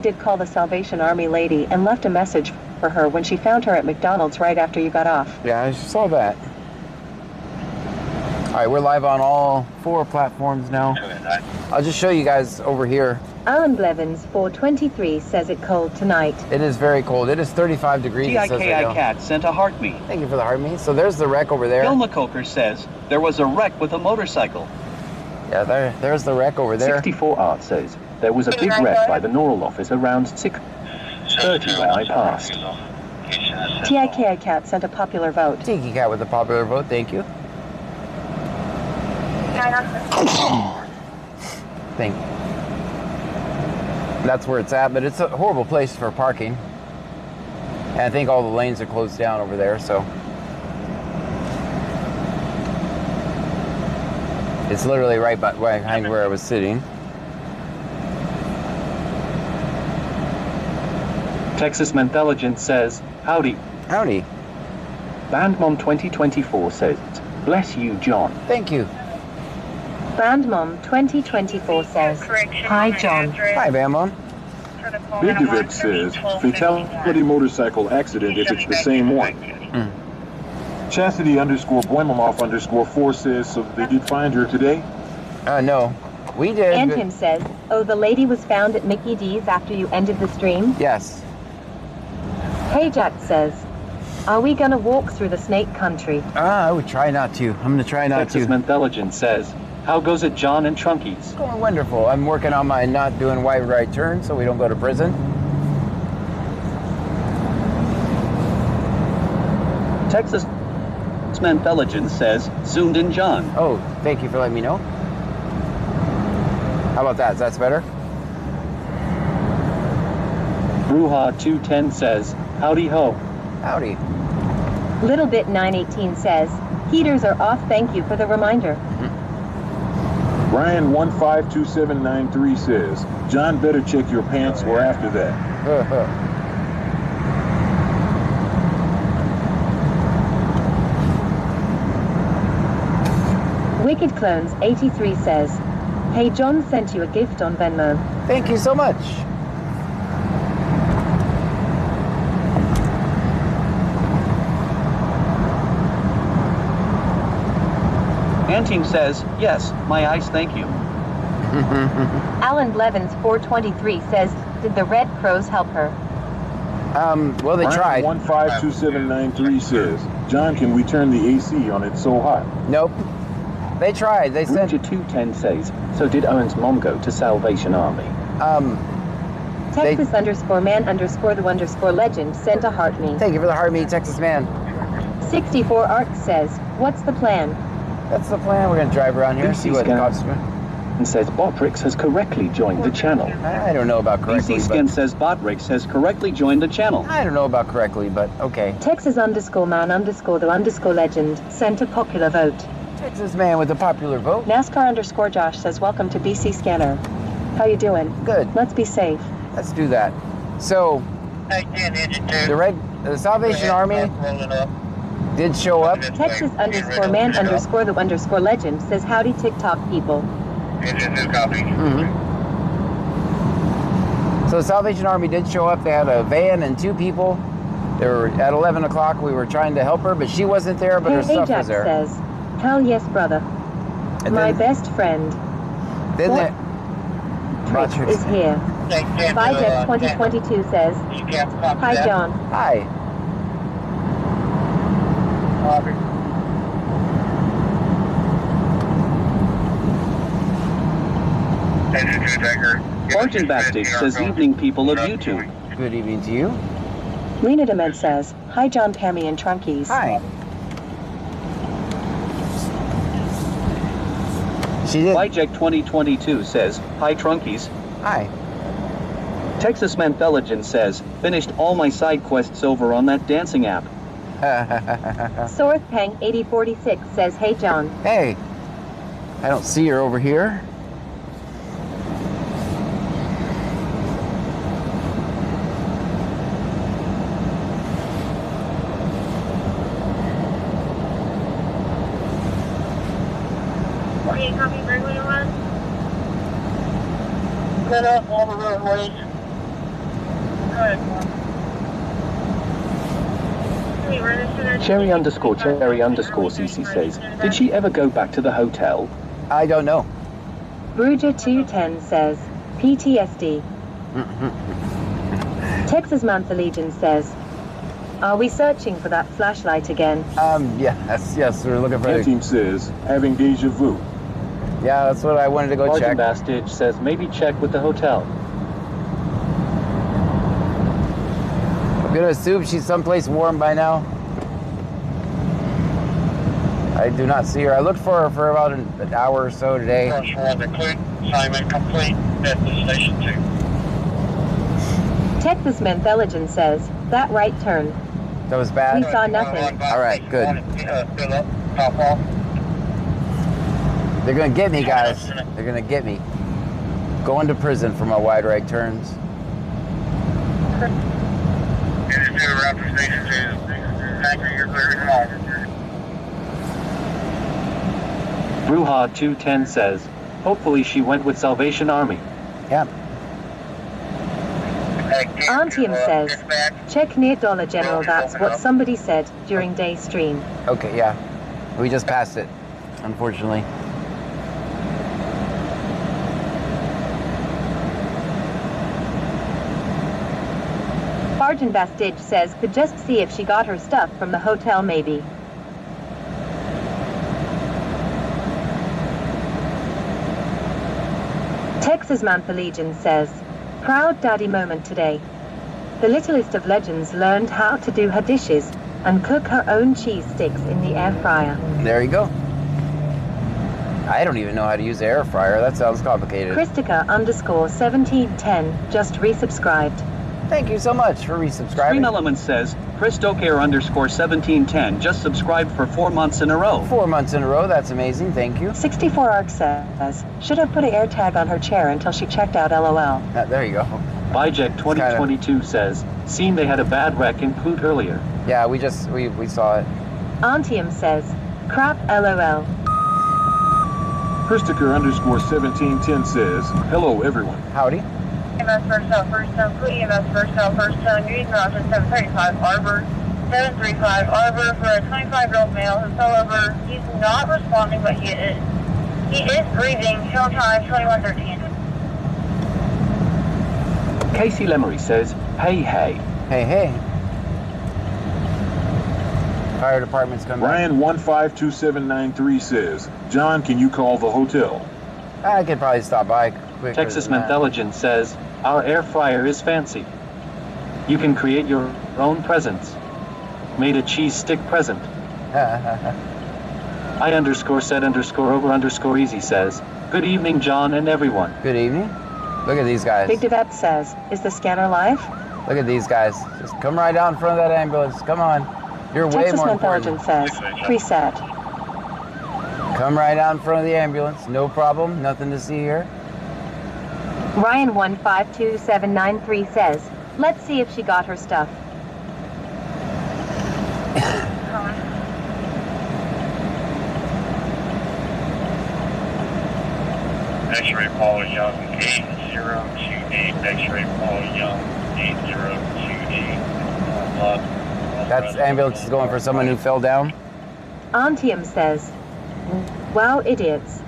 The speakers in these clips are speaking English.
did call the Salvation Army lady and left a message for her when she found her at McDonald's right after you got off. Yeah, I saw that. All right, we're live on all 4 platforms now. I'll just show you guys over here. Alan Blevins 423 says it cold tonight. It is very cold. It is 35 degrees. TIKI Cat sent a heart me. Thank you for the heart me. So there's the wreck over there. Bill McCoker says there was a wreck with a motorcycle. Yeah, there's the wreck over there. 64 Art says there was a big wreck by the Norral office around 6:30 where I passed. TIKI Cat sent a popular vote. Tiki Cat with a popular vote. Thank you. Thank you. That's where it's at, but it's a horrible place for parking. And I think all the lanes are closed down over there, so. It's literally right behind where I was sitting. Texas Mentelligence says, howdy. Howdy. Bandmom 2024 says, bless you, John. Thank you. Bandmom 2024 says, hi, John. Hi, Bandmom. Big Event says, fatality motorcycle accident if it's the same one. Chastity _Boimanoff_4 says, so they did find her today? No. We did. And Tim says, oh, the lady was found at Mickey D's after you ended the stream? Yes. Hey Jack says, are we gonna walk through the snake country? I would try not to. I'm gonna try not Texas to. Mentelligence says, how goes it, John and Trunkies? Going wonderful. I'm working on my not doing wide right turn so we don't go to prison. Texas Mentelligence says zoomed in John. Oh, thank you for letting me know. How about that? That's better? Bruja 210 says, howdy ho. Howdy. Little Bit 918 says, heaters are off, thank you for the reminder. Brian 152793 says, John better check your pants or after that. Wicked Clones 83 says, hey, John sent you a gift on Venmo. Thank you so much. Anteam says, yes, my eyes thank you. Alan Blevins 423 says, did the Red Crows help her? Well, they tried. 152793 says, John, can we turn the AC on? It's so hot. Nope. They tried. They said. Ranger 210 says, so did Owen's mom go to Salvation Army? Texas _man_the_legend sent a heart me. Thank you for the heart me, Texas man. 64 Art says, what's the plan? That's the plan. We're gonna drive around here, see what the cops do. And says Botrix has correctly joined the channel. I don't know about correctly, PC Skin but says Botrix has correctly joined the channel. I don't know about correctly, but okay. Texas _man_the_legend sent a popular vote. Texas man with a popular vote. NASCAR _Josh says, welcome to BC Scanner. How you doing? Good. Let's be safe. Let's do that. So, the Salvation Army did show up. Texas _man_the_legend says, howdy TikTok people. So the Salvation Army did show up. They had a van and 2 people. They were at 11 o'clock. We were trying to help her, but she wasn't there, but her stuff Jack was there. says, hell yes, brother. And My then- best friend. Then What? Botrix Trix is here. Vijack 2022 says, hi John. Hi. Martin Baptist says evening people of YouTube. Good evening to you. Lena Dement says, hi John, Pammy, and Trunkies. Hi. She did. Vijack 2022 says, hi Trunkies. Hi. Texas Mentelligence says, finished all my side quests over on that dancing app. Sorth Pang 8046 says, hey John. Hey. I don't see her over here. Copy, Berkeley 1. Set up all the roadways. Cherry_CC says, did she ever go back to the hotel? I don't know. Bruja210 says, PTSD. Texas Mantha Legion says, are we searching for that flashlight again? Yes, we're looking for That it. team says, having deja vu. Yeah, that's what I wanted to go check. Sergeant Bastich says maybe check with the hotel. I'm gonna assume she's someplace warm by now. I do not see her. I looked for her for about an hour or so today. Assignment complete. Destination 2. Texas Mentheligen says, that right turn. That was We bad. saw nothing. All right, good. Fill up. Top off. They're gonna get me, guys. They're gonna get me. Going to prison for my wide right turns. Raptor Station 2. Factory, you're clear to all. Bruja210 says, hopefully she went with Salvation Army. Yeah. Antium says, check near Dollar General. That's what somebody said during day stream. Okay, yeah. We just passed it, unfortunately. Sergeant Bastich says, could just see if she got her stuff from the hotel maybe. Texas Mantha Legion says, proud daddy moment today. The littlest of legends learned how to do her dishes and cook her own cheese sticks in the air fryer. There you go. I don't even know how to use the air fryer. That sounds complicated. Christica_1710 just resubscribed. Thank you so much for Stream resubscribing. Element says, ChrisDocaire_1710 just subscribed for 4 months in a row. 4 months in a row. That's amazing. Thank you. 64 Arc says, should have put an air tag on her chair until she checked out LOL. There you go. Bijek2022 says, seen they had a bad wreck in Clute earlier. Yeah, we saw it. Antium says, crap LOL. Christopher_1710 says, hello everyone. Howdy. EMS first out, complete EMS first out, Green Mountain 735 Arbor, 735 Arbor for a 25-year-old male who fell over. He's not responding, but he is breathing. Show time 2113. Casey Lemery says, hey. Hey. Fire department's coming back. Brian152793 says, John, can you call the hotel? I could probably stop by quicker. Texas than that. Mentheligen says, our air fryer is fancy. You can create your own presents. Made a cheese stick present. I_said_over_easy says, good evening, John and everyone. Good evening. Look at these guys. Big Devet says, is the scanner live? Look at these guys. Just come right out in front of that ambulance. Come on. You're way Texas more Mentheligen important. says, preset. Come right out in front of the ambulance. No problem. Nothing to see here. Ryan152793 says, let's see if she got her stuff. X-ray Paul Young 8028. X-ray Paul Young 8028. That ambulance is going for someone who fell down. Antium says, wow, idiots.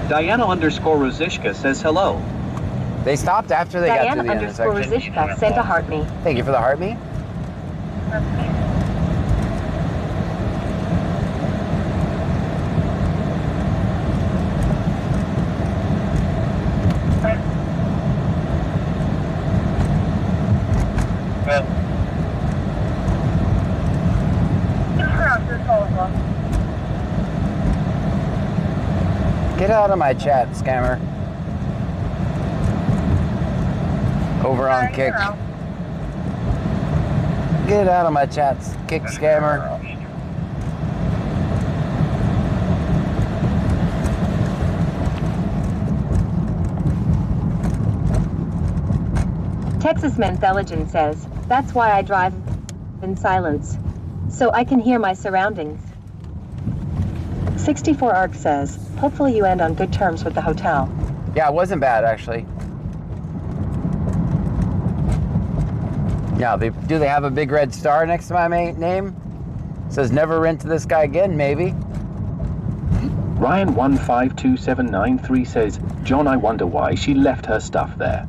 Diana_Rosishka says hello. They stopped after they got to the intersection. Diana_Rosishka sent a heart me. Thank you for the heart me. Get out of my chat, scammer. Over on Kick. Get out of my chat, Kick scammer. Texas Mentheligen says, that's why I drive in silence, so I can hear my surroundings. 64 Arc says, hopefully you end on good terms with the hotel. Yeah, it wasn't bad, actually. Now, do they have a big red star next to my name? It says never rent to this guy again, maybe. Ryan152793 says, John, I wonder why she left her stuff there.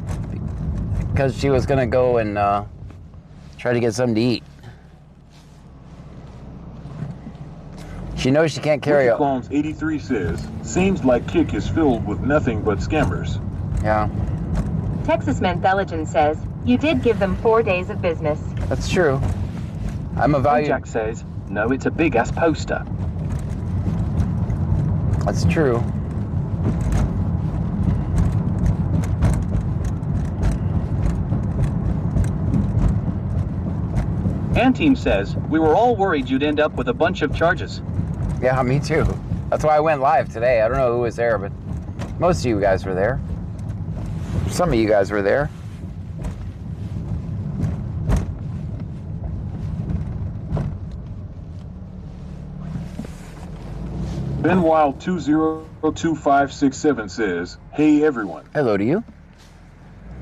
Because she was going to go and try to get something to eat. She knows she can't carry Ricky Clones 83 says, seems like Kick is filled with nothing but scammers. Yeah. Texas Mentheligen says, you did give them 4 days of business. That's true. I'm a value. Jack says, no, it's a big ass poster. That's true. Anteam says, we were all worried you'd end up with a bunch of charges. Yeah, me too. That's why I went live today. I don't know who was there, but most of you guys were there. Some of you guys were there. Ben Wild 202567 says, hey everyone. Hello to you.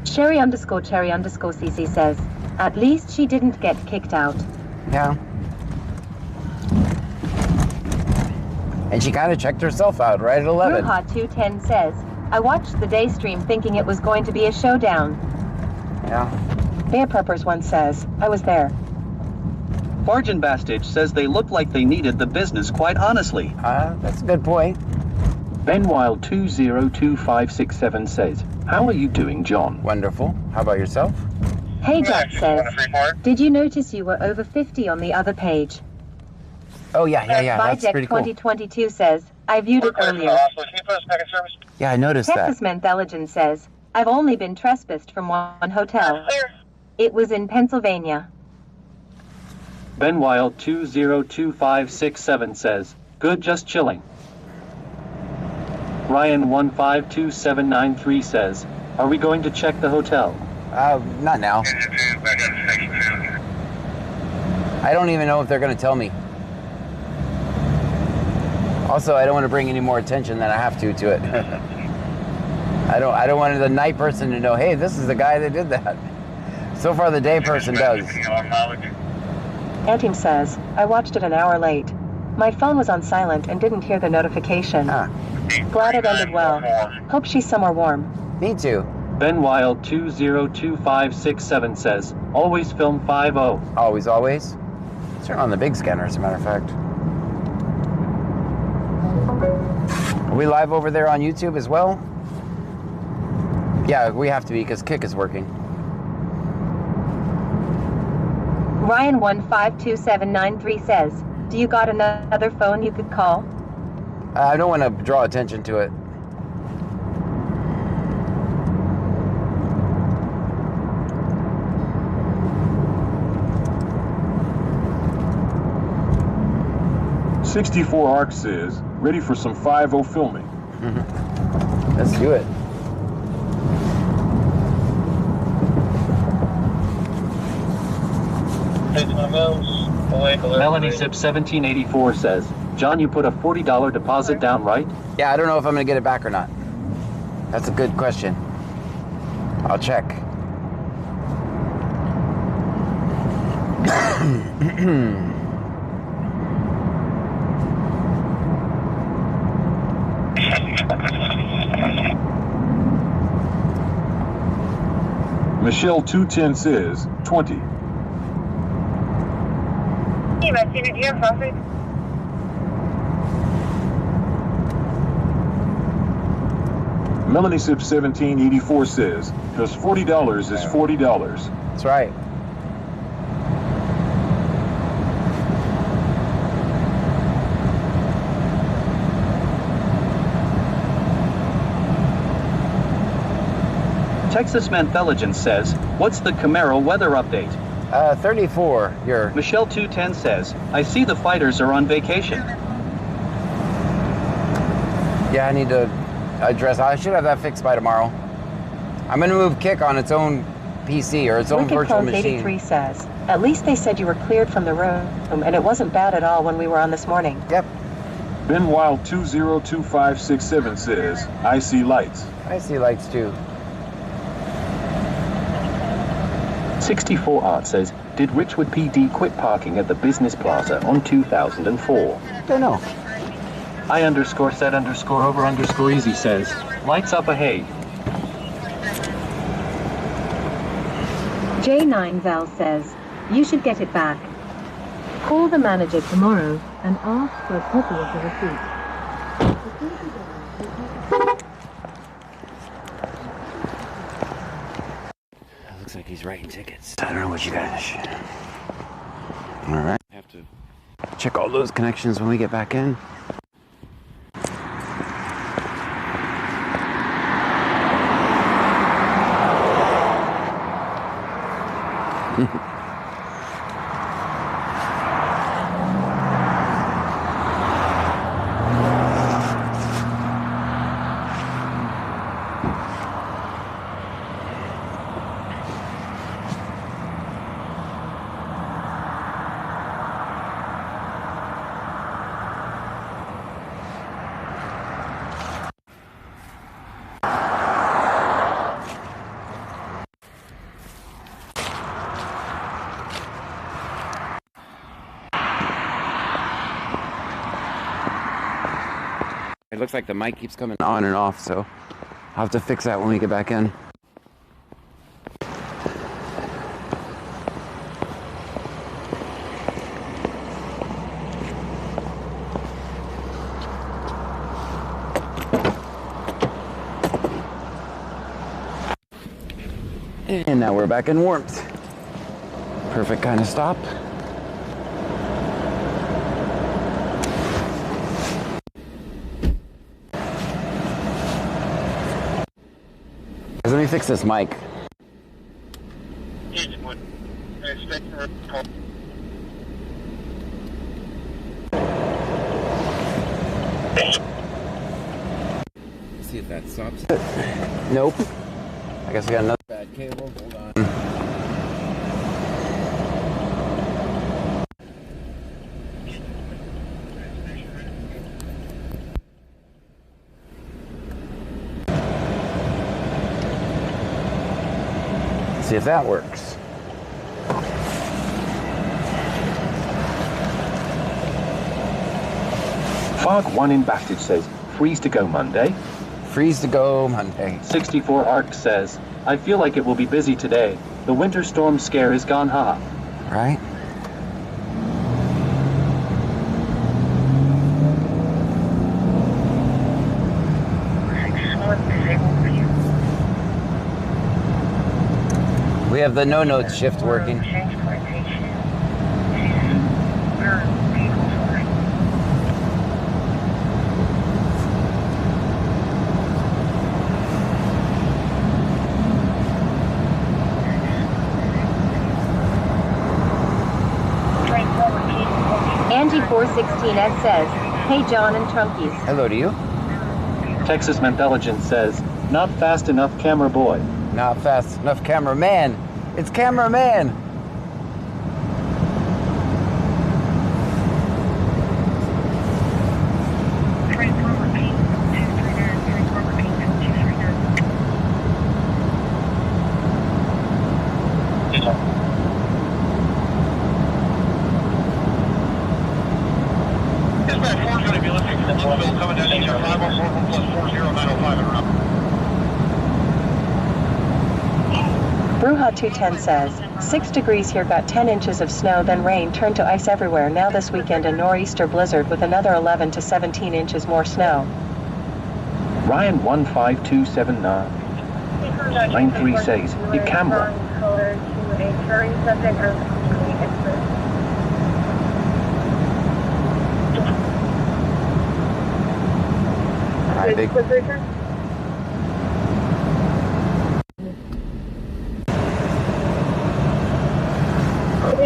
Cherry_CC says, at least she didn't get kicked out. Yeah. And she kind of checked herself out right at 11. Ruha210 says, I watched the day stream thinking it was going to be a showdown. Yeah. Bear Preppers one says, I was there. Bargain Bastage says they look like they needed the business, quite honestly. That's a good point. BenWild202567 says, how are you doing, John? Wonderful. How about yourself? Hey Jack says, did you notice you were over 50 on the other page? Oh, yeah. That's pretty cool. Byjack2022 says, I viewed it earlier. Yeah, I noticed that. Texas Mentheligen says, I've only been trespassed from one hotel. It was in Pennsylvania. BenWild202567 says, good, just chilling. Ryan152793 says, are we going to check the hotel? Not now. I don't even know if they're going to tell me. Also, I don't want to bring any more attention than I have to it. I don't want the night person to know, hey, this is the guy that did that. So far, the day person does. Anteam says, I watched it an hour late. My phone was on silent and didn't hear the notification. Glad it ended well. Hope she's somewhere warm. Me too. BenWild202567 says, always film 5-0. Always, always. Turn on the big scanner, as a matter of fact. Are we live over there on YouTube as well? Yeah, we have to be because Kick is working. Ryan152793 says, do you got another phone you could call? I don't want to draw attention to it. '64 Arc says, ready for some 5-0 filming. Let's do it. Melanie Zip 1784 says, John, you put a $40 deposit down, right? Yeah, I don't know if I'm going to get it back or not. That's a good question. I'll check. Michelle 210 says, 20. Hey, Martina, do you have coffee? Melanie Sip 1784 says, because $40 is $40. That's right. Texas Mentheligen says, what's the Camaro weather update? 34, you're... Michelle 210 says, I see the fighters are on vacation. Yeah, I need to address... I should have that fixed by tomorrow. I'm going to move Kick on its own PC or its own virtual machine. 83 says, at least they said you were cleared from the room, and it wasn't bad at all when we were on this morning. Yep. Ben Wild 202567 says, I see lights. I see lights too. 64 Art says, did Richwood PD quit parking at the Business Plaza on 2004? Don't know. I_set_over_easy says, lights up ahead. J9 Val says, you should get it back. Call the manager tomorrow and ask for a copy of the receipt. Looks like he's writing tickets. I don't know what you guys. All right. Have to check all those connections when we get back in. It looks like the mic keeps coming on and off, so I'll have to fix that when we get back in. And now we're back in warmth. Perfect kind of stop. Let me fix this mic. See if that stops it. Nope. I guess we got another bad cable. Hold on. See if that works. Fog1 in Bastard says, freeze to go Monday. Freeze to go Monday. 64 Arc says, I feel like it will be busy today. The winter storm scare is gone, haha. Right? We have the no-note shift working. Angie416S says, hey John and Trunkies. Hello to you. Texas Mentelligence says, not fast enough, camera boy. Not fast enough, cameraman. It's cameraman. Bruja210 says, 6 degrees here, got 10 inches of snow, then rain turned to ice everywhere. Now this weekend a nor'easter blizzard with another 11 to 17 inches more snow. Ryan 1527993 says, your camera. Hi, big.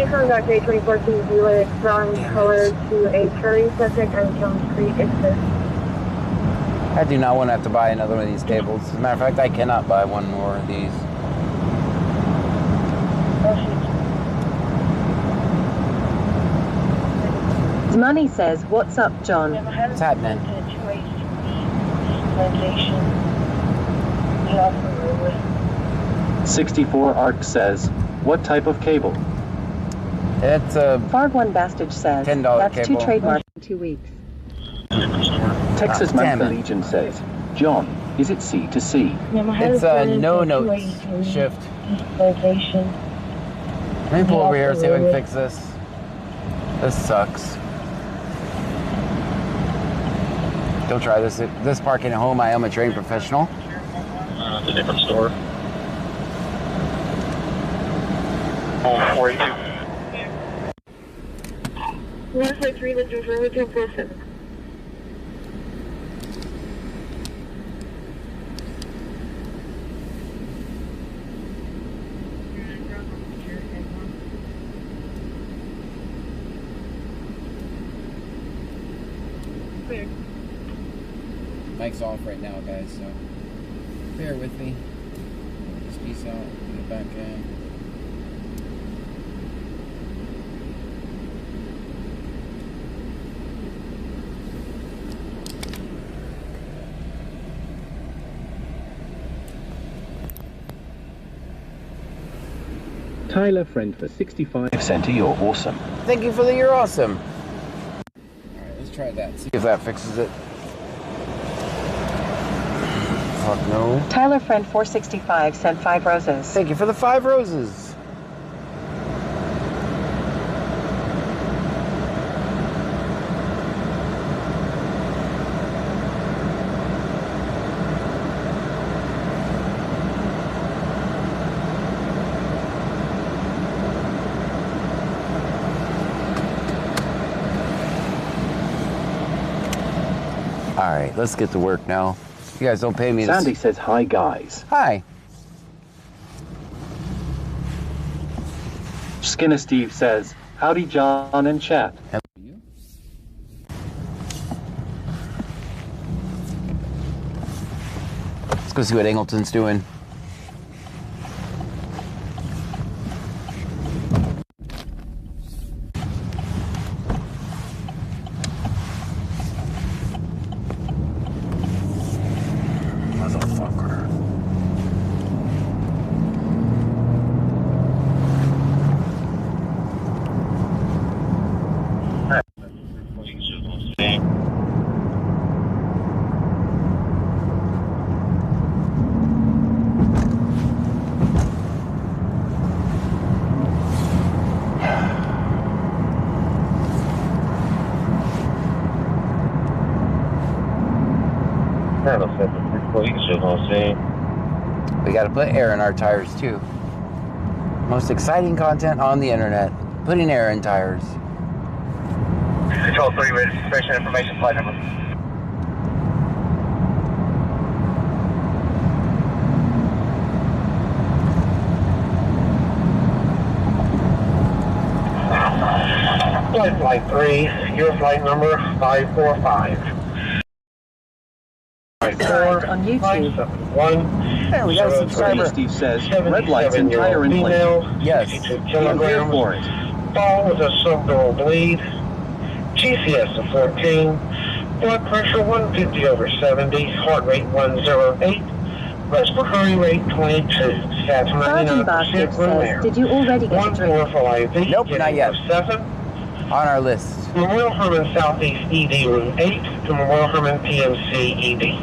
Contact A2014 dealer from color to a Cherry subject on Jones Creek Express. I do not want to have to buy another one of these cables. As a matter of fact, I cannot buy one more of these. Money says, what's up, John? What's happening? 64 Arc says, What type of cable? It's a Farg1 Bastage says, $10 that's cable. 2 trademarks in 2 weeks. Texas damn Manta it. Legion says, John, is it C to C? It's a no-note shift. Location. Let me pull over here, see if I can fix this. This sucks. Don't try this. This parking at home, I am a trained professional. It's a different store. 42. 153, Legend for 247. Mic's off right now, guys, so bear with me. Just peace out. Get back in. Tyler Friend for 65 cent. You're awesome. Thank you for the you're awesome. Alright, let's try that. See if that fixes it. Fuck no. Tyler Friend 465 sent 5 roses. Thank you for the 5 roses. Alright, let's get to work now. You guys don't pay me to... Sandy says, hi guys. Hi. Skinner Steve says, howdy John and chat. Hello, you. Let's go see what Angleton's doing. We gotta put air in our tires too. Most exciting content on the internet. Putting air in tires. Control 3, registration information, flight number. Flight 3, your flight number 545. Subscribed on YouTube. Hey, we got a subscriber. Steve says, red lights and tire inflation. Yes. I'm here for it. Fall with a subdural bleed. GCS of 14. Blood pressure 150/70. Heart rate 108. Respiratory rate 22. Stats Sergeant 99% Bastage room says, air. did you already get a 1 drink? 4 for IV. Nope, not yet. 7. On our list. Memorial Herman Southeast ED Room 8 to Memorial Herman PMC ED.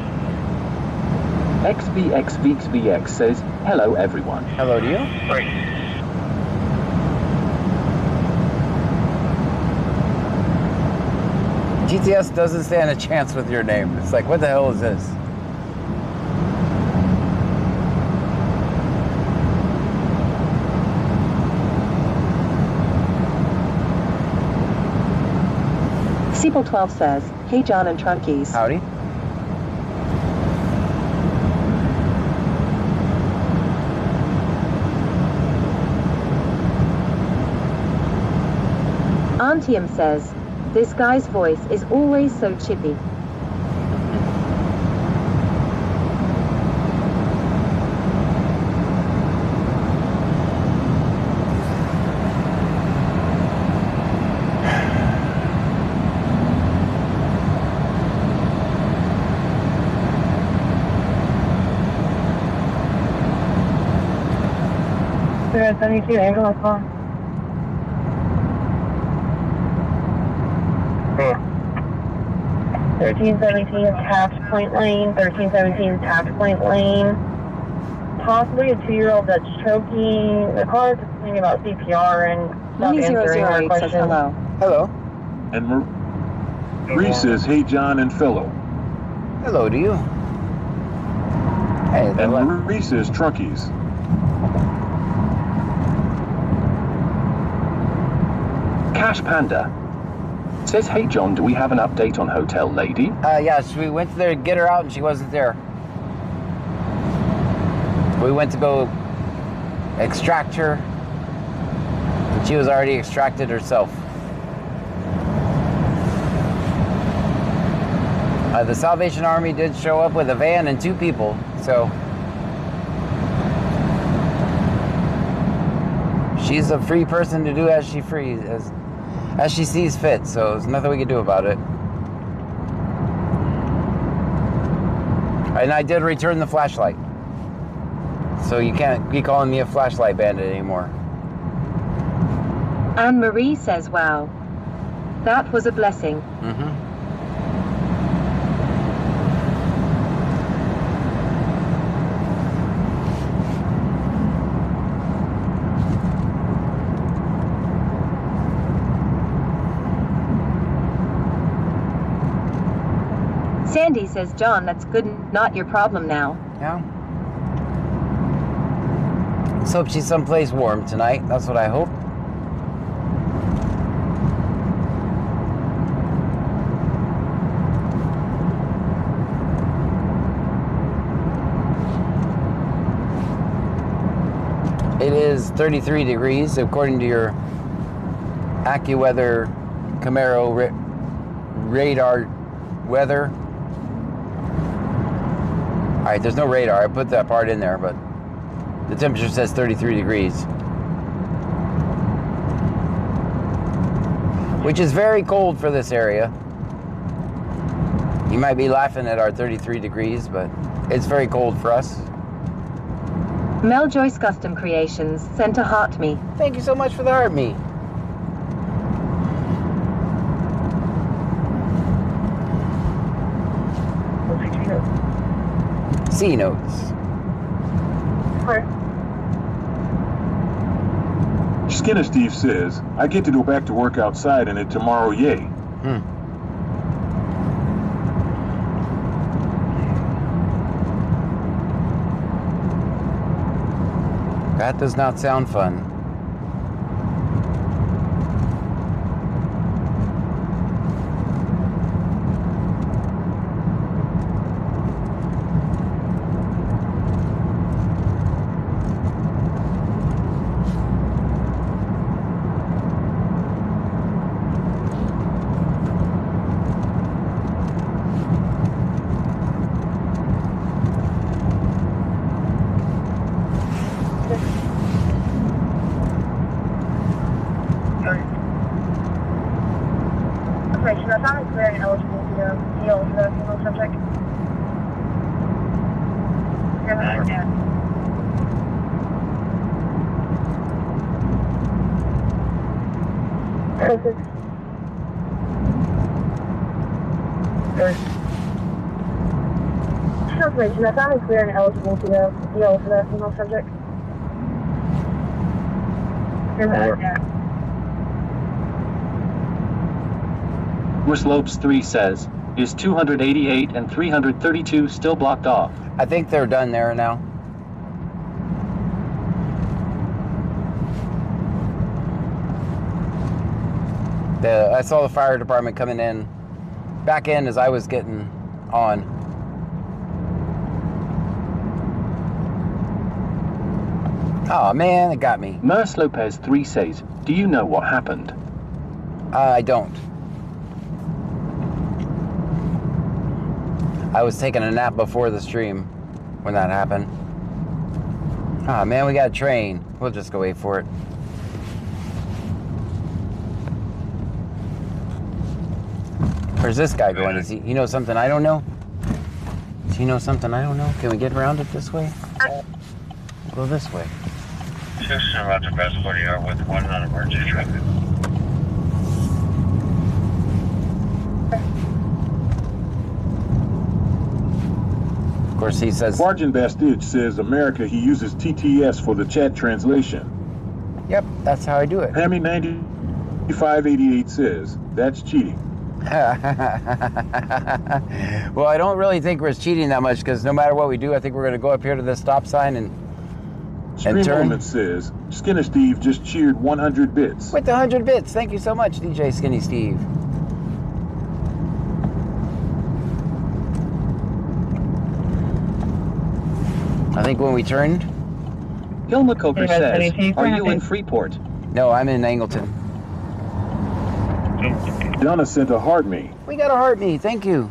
XVXVXVX says, hello everyone. Hello to you. 3. GTS doesn't stand a chance with your name. It's like, what the hell is this? Seaple12 says, hey John and Trunkies. Howdy. Antium says, this guy's voice is always so chippy. 1072, ambulance call. 1317 Taft Point Lane, 1317 Taft Point Lane. Possibly a 2-year-old that's choking. The car is complaining about CPR and not answering our 1008 says questions. hello. Hello. And Marie says, hey, John and fellow. Hello to you. Hey, And Marie says, Truckies. Cash Panda says, hey John, do we have an update on Hotel Lady? yeah, we went there to get her out and she wasn't there. We went to go extract her and she was already extracted herself. The Salvation Army did show up with a van and 2 people, so she's a free person to do as she sees fit, so there's nothing we can do about it. And I did return the flashlight, so you can't be calling me a flashlight bandit anymore. Anne-Marie says, wow. That was a blessing. Mm-hmm. Sandy says, John, that's good, not your problem now. Yeah. Let's hope she's someplace warm tonight. That's what I hope. It is 33 degrees according to your AccuWeather Camaro radar weather. All right, there's no radar. I put that part in there, but the temperature says 33 degrees. Which is very cold for this area. You might be laughing at our 33 degrees, but it's very cold for us. Mel Joyce Custom Creations sent a heart me. Thank you so much for the heart me. C notes. Skinner Steve says, I get to go back to work outside in it tomorrow, yay. That does not sound fun. Information, I found it clear and eligible to deal with the female subject. Information, I found it clear and eligible to deal with the female subject. Slopes 3 says, is 288 and 332 still blocked off? I think they're done there now. I saw the fire department coming in, back in as I was getting on. Oh man, it got me. Merce Lopez 3 says, do you know what happened? I don't. I was taking a nap before the stream when that happened. Ah, man, we got a train. We'll just go wait for it. Where's this guy going? Is he know something I don't know? Does he know something I don't know? Can we get around it this way? Go this way. Houston, Roger, Best 40 are with one non-emergency traffic. Of course, he says. Sergeant Bastidge says America, he uses TTS for the chat translation. Yep, that's how I do it. Hammy 9588 says, that's cheating. Well, I don't really think we're cheating that much because no matter what we do, I think we're going to go up here to this stop sign and Stream turn. Element says, Skinny Steve just cheered 100 bits. With the 100 bits. Thank you so much, DJ Skinny Steve. I think when we turned. Gilma Coker says, are you in Freeport? No, I'm in Angleton. Donna sent a heart me. We got a heart me. Thank you.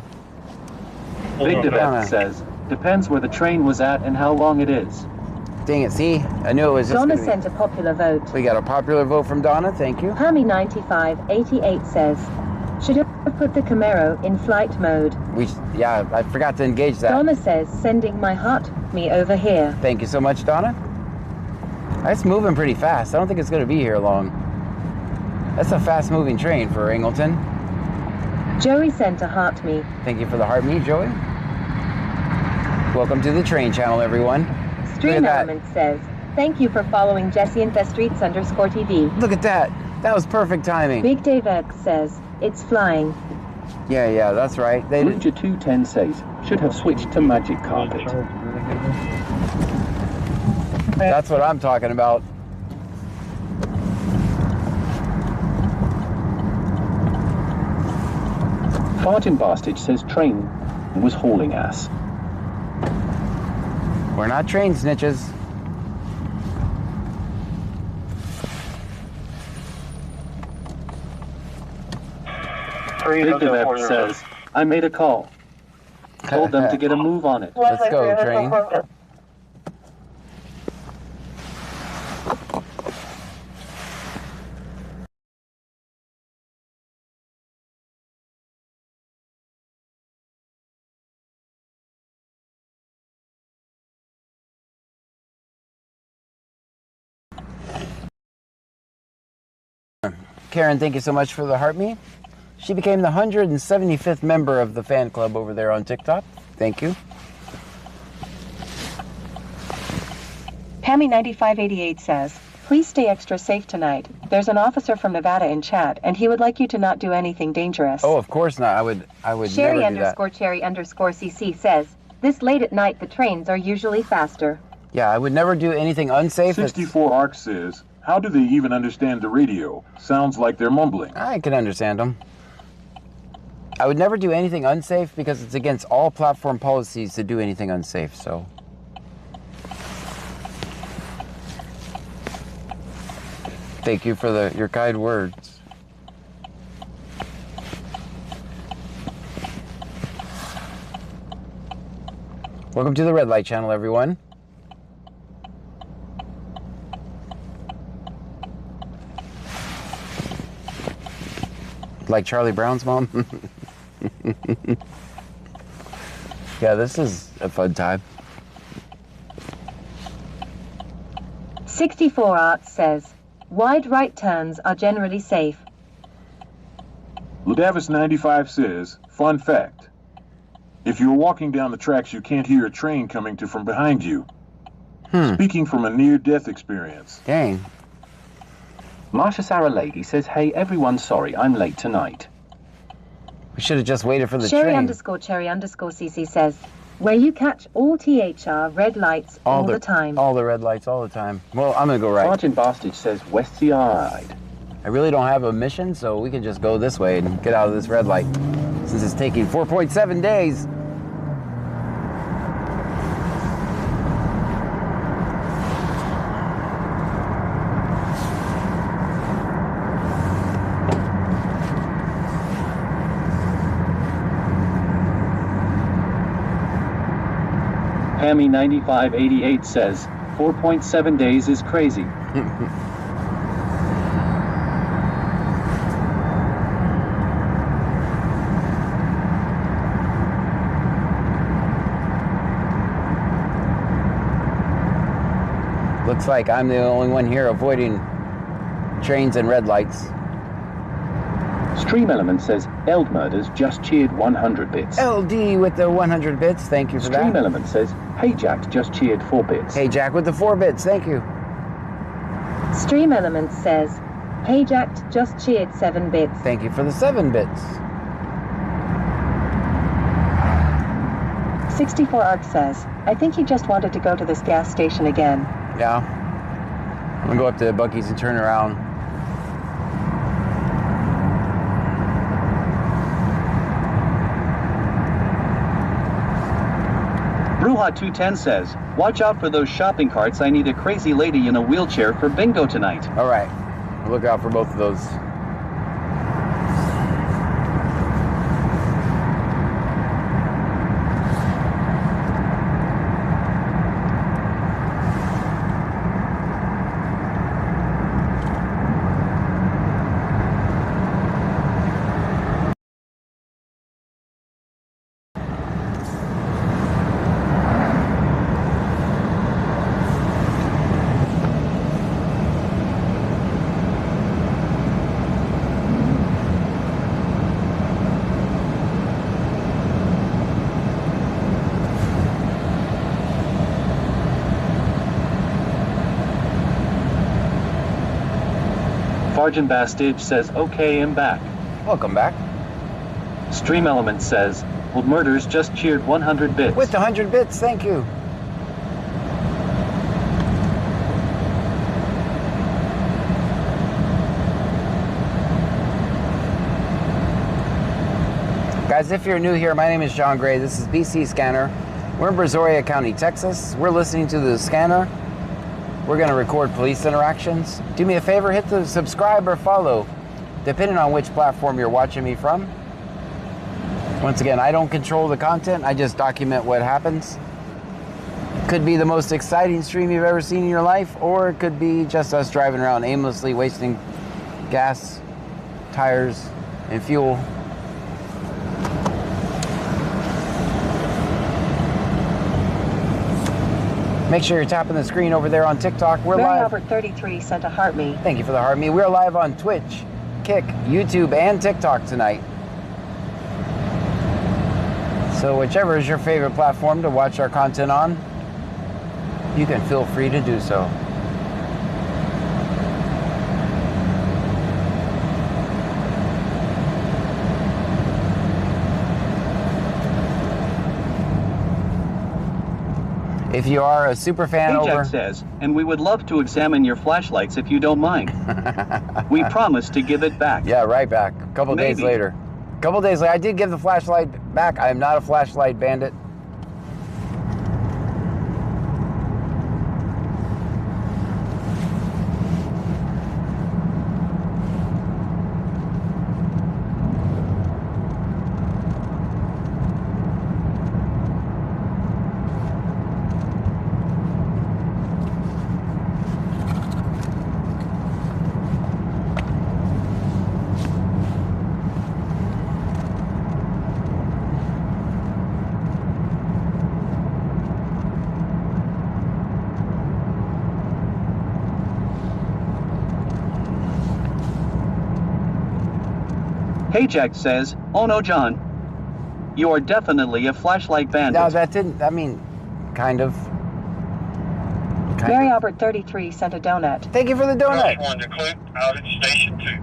Big Donna. Devet says, depends where the train was at and how long it is. Dang it, see? I knew it was just Donna gonna be- sent a popular vote. We got a popular vote from Donna. Thank you. Hammy9588 says, should have put the Camaro in flight mode. Yeah, I forgot to engage that. Donna says, sending my heart me over here. Thank you so much, Donna. That's moving pretty fast. I don't think it's going to be here long. That's a fast-moving train for Angleton. Joey sent a heart me. Thank you for the heart me, Joey. Welcome to the train channel, everyone. Stream Look at Element says, thank you for following Jesse _TV. Look at that. That was perfect timing. Big Dave X says, it's flying. Yeah, that's right. They did. Bridger 210 says, should have switched to Magic Carpet. That's what I'm talking about. Bargain Bastard says train was hauling ass. We're not train snitches. Big Devet says, I made a call. Told them to get a move on it. Let's go, train. Karen, thank you so much for the heart me. She became the 175th member of the fan club over there on TikTok. Thank you. Hammy9588 says, please stay extra safe tonight. There's an officer from Nevada in chat, and he would like you to not do anything dangerous. Oh, of course not. I would Sherry never do that. _Cherry_CC says, this late at night the trains are usually faster. Yeah, I would never do anything unsafe. 64 Arc says, how do they even understand the radio? Sounds like they're mumbling. I can understand them. I would never do anything unsafe because it's against all platform policies to do anything unsafe, so. Thank you for your kind words. Welcome to the Red Light Channel, everyone. Like Charlie Brown's mom? Yeah, this is a fun time. 64 Arts says, wide right turns are generally safe. Ladavis 95 says, fun fact. If you're walking down the tracks, you can't hear a train coming from behind you. Speaking from a near-death experience. Dang. Marsha Sarah Lady says, hey, everyone, sorry, I'm late tonight. We should have just waited for the Cherry train. _Cherry_CC says, where you catch all THR red lights all the time. All the red lights all the time. Well, I'm going to go right. Sergeant Bastard says, west side. I really don't have a mission, so we can just go this way and get out of this red light. Since it's taking 4.7 days. Hammy9588 says, 4.7 days is crazy. Looks like I'm the only one here avoiding trains and red lights. Stream Element says Eld Murders just cheered 100 bits. LD with the 100 bits. Thank you for Stream that. Element says Hey Jack just cheered 4 bits. Hey Jack with the 4 bits. Thank you. Stream Elements says, Hey Jack just cheered 7 bits. Thank you for the 7 bits. 64 Arc says, I think he just wanted to go to this gas station again. Yeah. I'm gonna go up to Buc-ee's and turn around. Bruja 210 says, watch out for those shopping carts. I need a crazy lady in a wheelchair for bingo tonight. All right. Look out for both of those. Farjan Bastage says, okay, I'm back. Welcome back. Stream Element says, Old Murders just cheered 100 bits. With the 100 bits, thank you. Guys, if you're new here, my name is John Gray. This is BC Scanner. We're in Brazoria County, Texas. We're listening to the scanner. We're going to record police interactions. Do me a favor, hit the subscribe or follow, depending on which platform you're watching me from. Once again, I don't control the content. I just document what happens. Could be the most exciting stream you've ever seen in your life, or it could be just us driving around aimlessly wasting gas, tires, and fuel. Make sure you're tapping the screen over there on TikTok. We're Mary live. Albert 33 sent a heart me. Thank you for the heart me. We're live on Twitch, Kick, YouTube, and TikTok tonight. So whichever is your favorite platform to watch our content on, you can feel free to do so. If you are a super fan Hey over... Jack says, and we would love to examine your flashlights if you don't mind. We promise to give it back. Yeah, right back. A couple days Maybe. later. A couple days later. I did give the flashlight back. I am not a flashlight bandit. Hey Jack says, oh no John, you are definitely a flashlight bandit. No, that didn't, I mean, kind of. Mary Albert 33 sent a donut. Thank you for the donut. One to Clip, out at Station 2.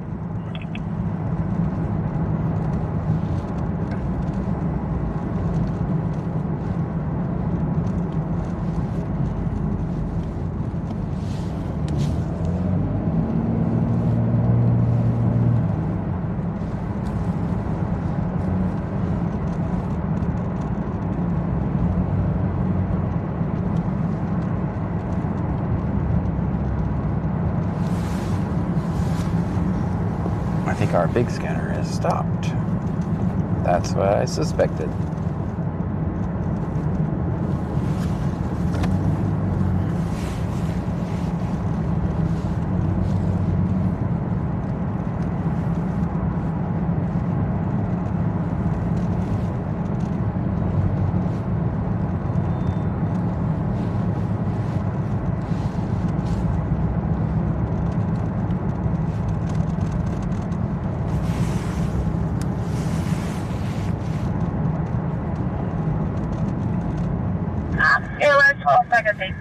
I think our big scanner has stopped. That's what I suspected. Second thing.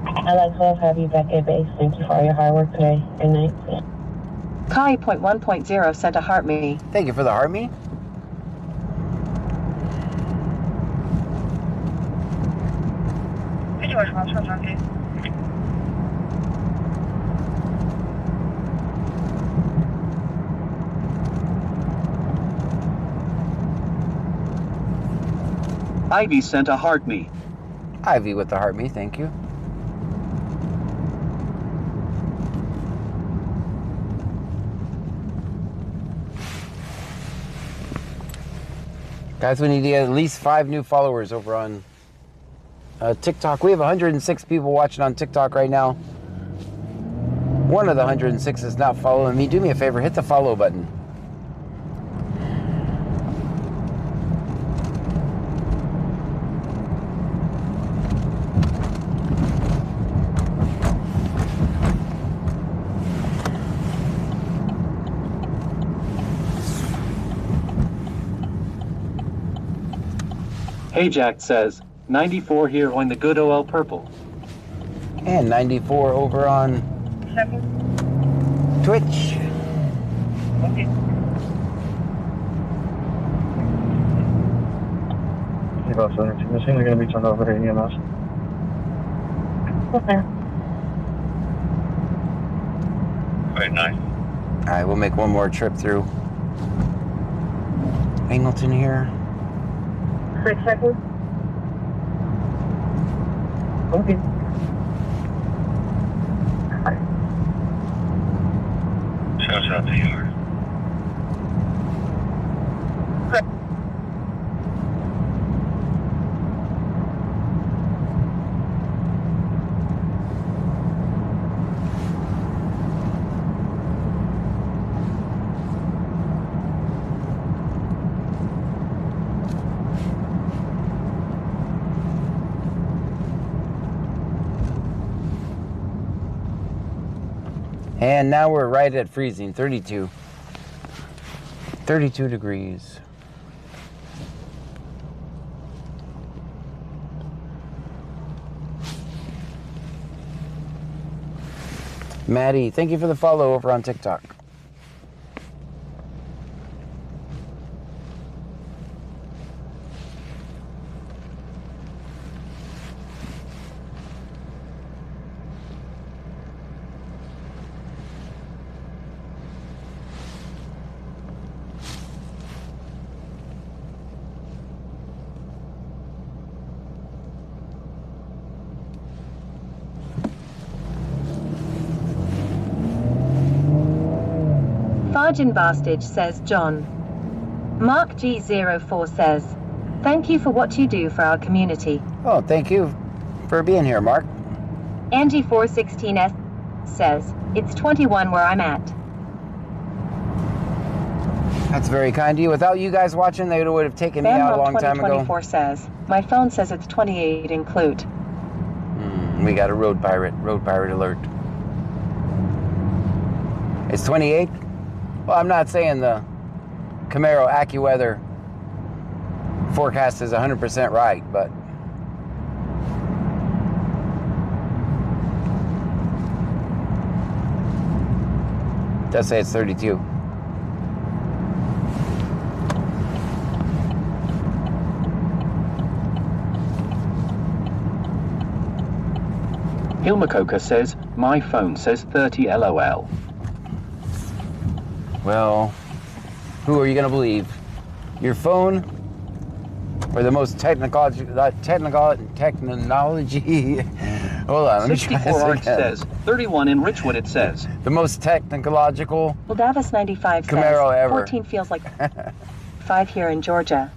LX 12, have you back at base. Thank you for all your hard work today and night. Kai.1.0 sent a heart me. Thank you for the heart me. Video response from Junkie. Ivy sent a heart me. Ivy with the heart me, thank you. Guys, we need to get at least 5 new followers over on TikTok. We have 106 people watching on TikTok right now. One of the 106 is not following me. Do me a favor, hit the follow button. Hey Jack says, 94 here on the good OL purple. And 94 over on Twitch. Okay. Evo 17, machine are going to be turned over to EMS. Okay. Very nice. All right, we'll make one more trip through Angleton here. 6 seconds. Okay. Shows out the yard. And now we're right at freezing, 32. 32 degrees. Maddie, thank you for the follow over on TikTok. Farjin Bastage says John. Mark G04 says, thank you for what you do for our community. Oh, thank you for being here, Mark. Angie416S says, it's 21 where I'm at. That's very kind of you. Without you guys watching, they would have taken me out a long time ago. 2024 says, my phone says it's 28 include. We got a road pirate alert. It's 28? Well, I'm not saying the Camaro AccuWeather forecast is 100% right, but it does say it's 32. Hilmacoca says, my phone says 30 LOL. Well, who are you going to believe? Your phone or the most technology? Hold on, let me try 64 this Arch again. says, 31 in Richwood it says. The most technological Well, Davis 95 Camaro says, ever. 14 feels like 5 here in Georgia.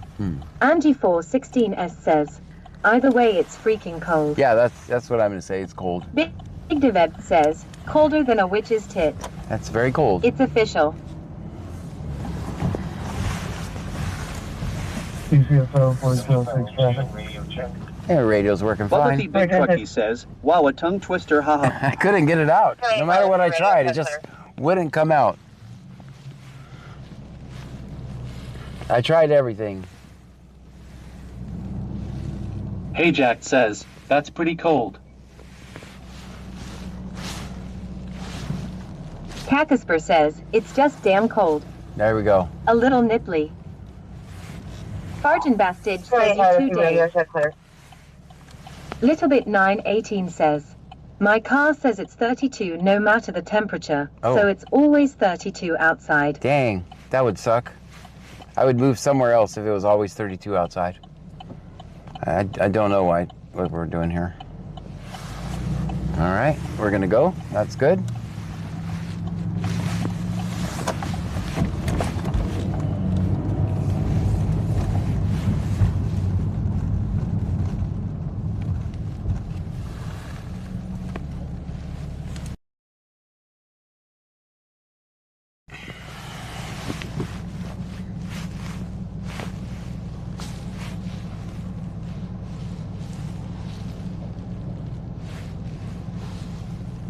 Angie416S says, either way, it's freaking cold. Yeah, that's what I'm going to say. It's cold. Big Devet says, colder than a witch's tit. That's very cold. It's official. TCSO 406 traffic. Yeah, radio's working Bubba fine. T Big Trucky says, wow, a tongue twister, haha. I couldn't get it out. No matter what I tried, it just wouldn't come out. I tried everything. Hey Jack says, that's pretty cold. Kakasper says, it's just damn cold. There we go. A little nipply. Farjan Bastid says you 2 days. Little bit 918 says, my car says it's 32 no matter the temperature, so it's always 32 outside. Dang, that would suck. I would move somewhere else if it was always 32 outside. I don't know what we're doing here. All right, we're gonna go. That's good.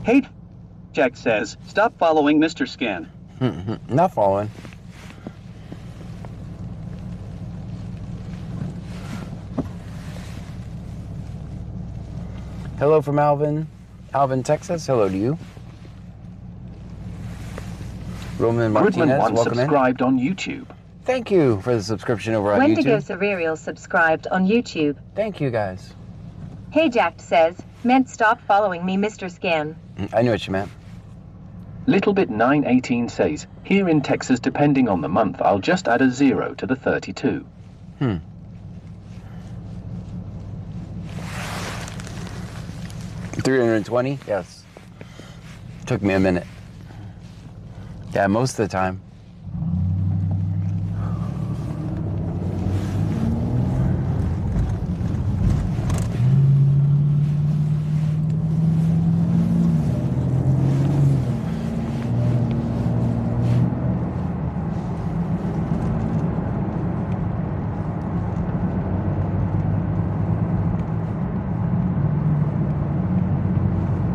Hey, Jack says, stop following Mr. Scan. Not following. Hello from Alvin. Alvin, Texas. Hello to you. Roman Martinez, Gridman1 welcome subscribed on YouTube. Thank you for the subscription over on Wendigo YouTube. Surreal subscribed on YouTube. Thank you, guys. Hey Jack says, meant stop following me, Mr. Scan. I knew what you meant. Little bit 918 says, here in Texas, depending on the month, I'll just add a 0 to the 32. 320? Yes. Took me a minute. Yeah, most of the time.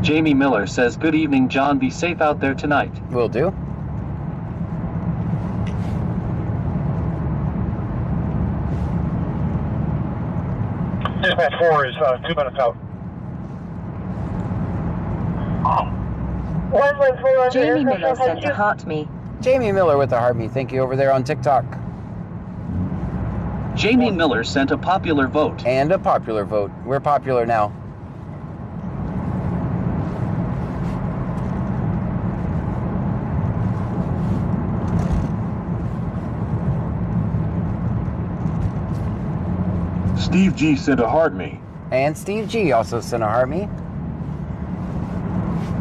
Jamie Miller says, good evening, John. Be safe out there tonight. Will do. Dispatch 4 is 2 minutes out. Jamie Miller sent a heart me. Jamie Miller with the heart me. Thank you over there on TikTok. Jamie Miller sent a popular vote. And a popular vote. We're popular now. Steve G sent a heart me. And Steve G also sent a heart me.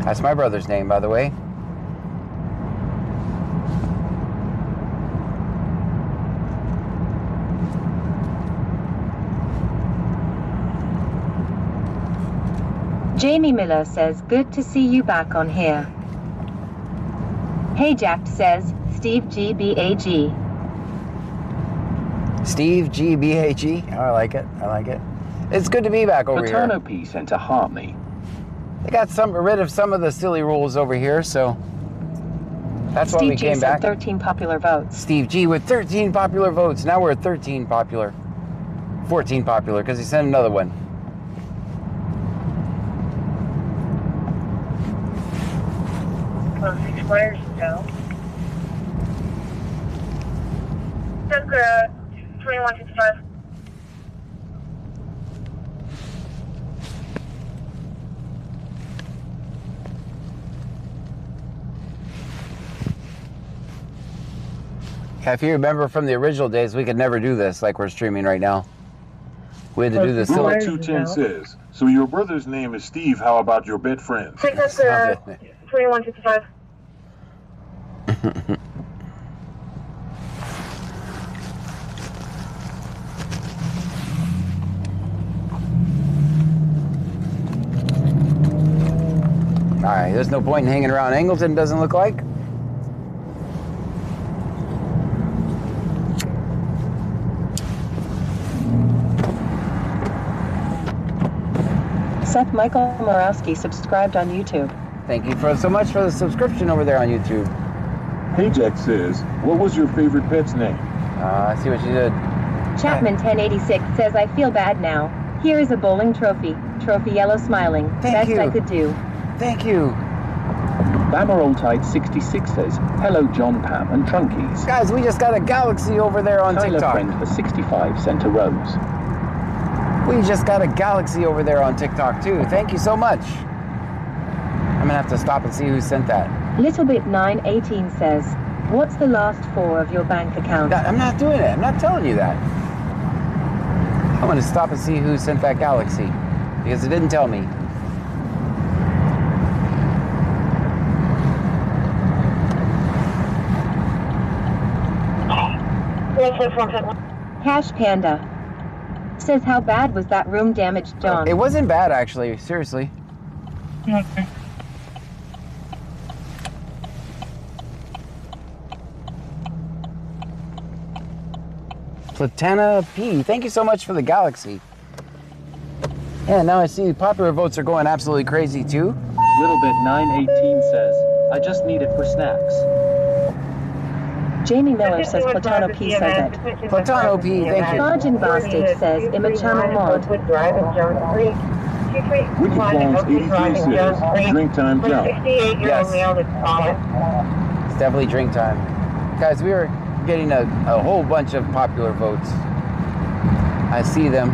That's my brother's name, by the way. Jamie Miller says, good to see you back on here. Hey Jack says, Steve G B-A-G. Steve G B-A-G. Oh, I like it. I like it. It's good to be back over Paterno here. P sent a heart me. They got rid of some of the silly rules over here, so that's why we Steve G came back. sent 13 popular votes. Steve G with 13 popular votes. Now we're at 13 popular. 14 popular, because he sent another one. Close expired now. Tucker, 2155. If you remember from the original days, we could never do this like we're streaming right now. We had to do this. Rula 210 says, so your brother's name is Steve, how about your bed friends? Take us to 2155. All right, there's no point in hanging around Angleton, doesn't look like. Seth Michael Morawski subscribed on YouTube. Thank you so much for the subscription over there on YouTube. Hey Jack says, what was your favorite pet's name? I see what you did. Chapman 1086 says, I feel bad now. Here is a bowling trophy. Trophy yellow smiling. Thank Best you. I could do. Thank you. Bamaroltide 66 says, hello John, Pam, and Trunkies. Guys, we just got a galaxy over there on Tyler TikTok. Friend for 65 sent a rose. We just got a galaxy over there on TikTok too. Thank you so much. I'm gonna have to stop and see who sent that. Littlebit918 says, what's the last four of your bank account? I'm not doing it. I'm not telling you that. I'm gonna stop and see who sent that galaxy because it didn't tell me. Cash Panda says, how bad was that room damage, John? It wasn't bad actually, seriously. Platana P, thank you so much for the galaxy. Yeah, now I see popular votes are going absolutely crazy too. Littlebit918 says, I just need it for snacks. Jamie Miller says Platano P says it. Platano P, thank you. Sergeant Bastard says, Imachano Mod. Whitney Falls 83 says, drink time jump. Yes. It's definitely drink time. Guys, we are getting a whole bunch of popular votes. I see them.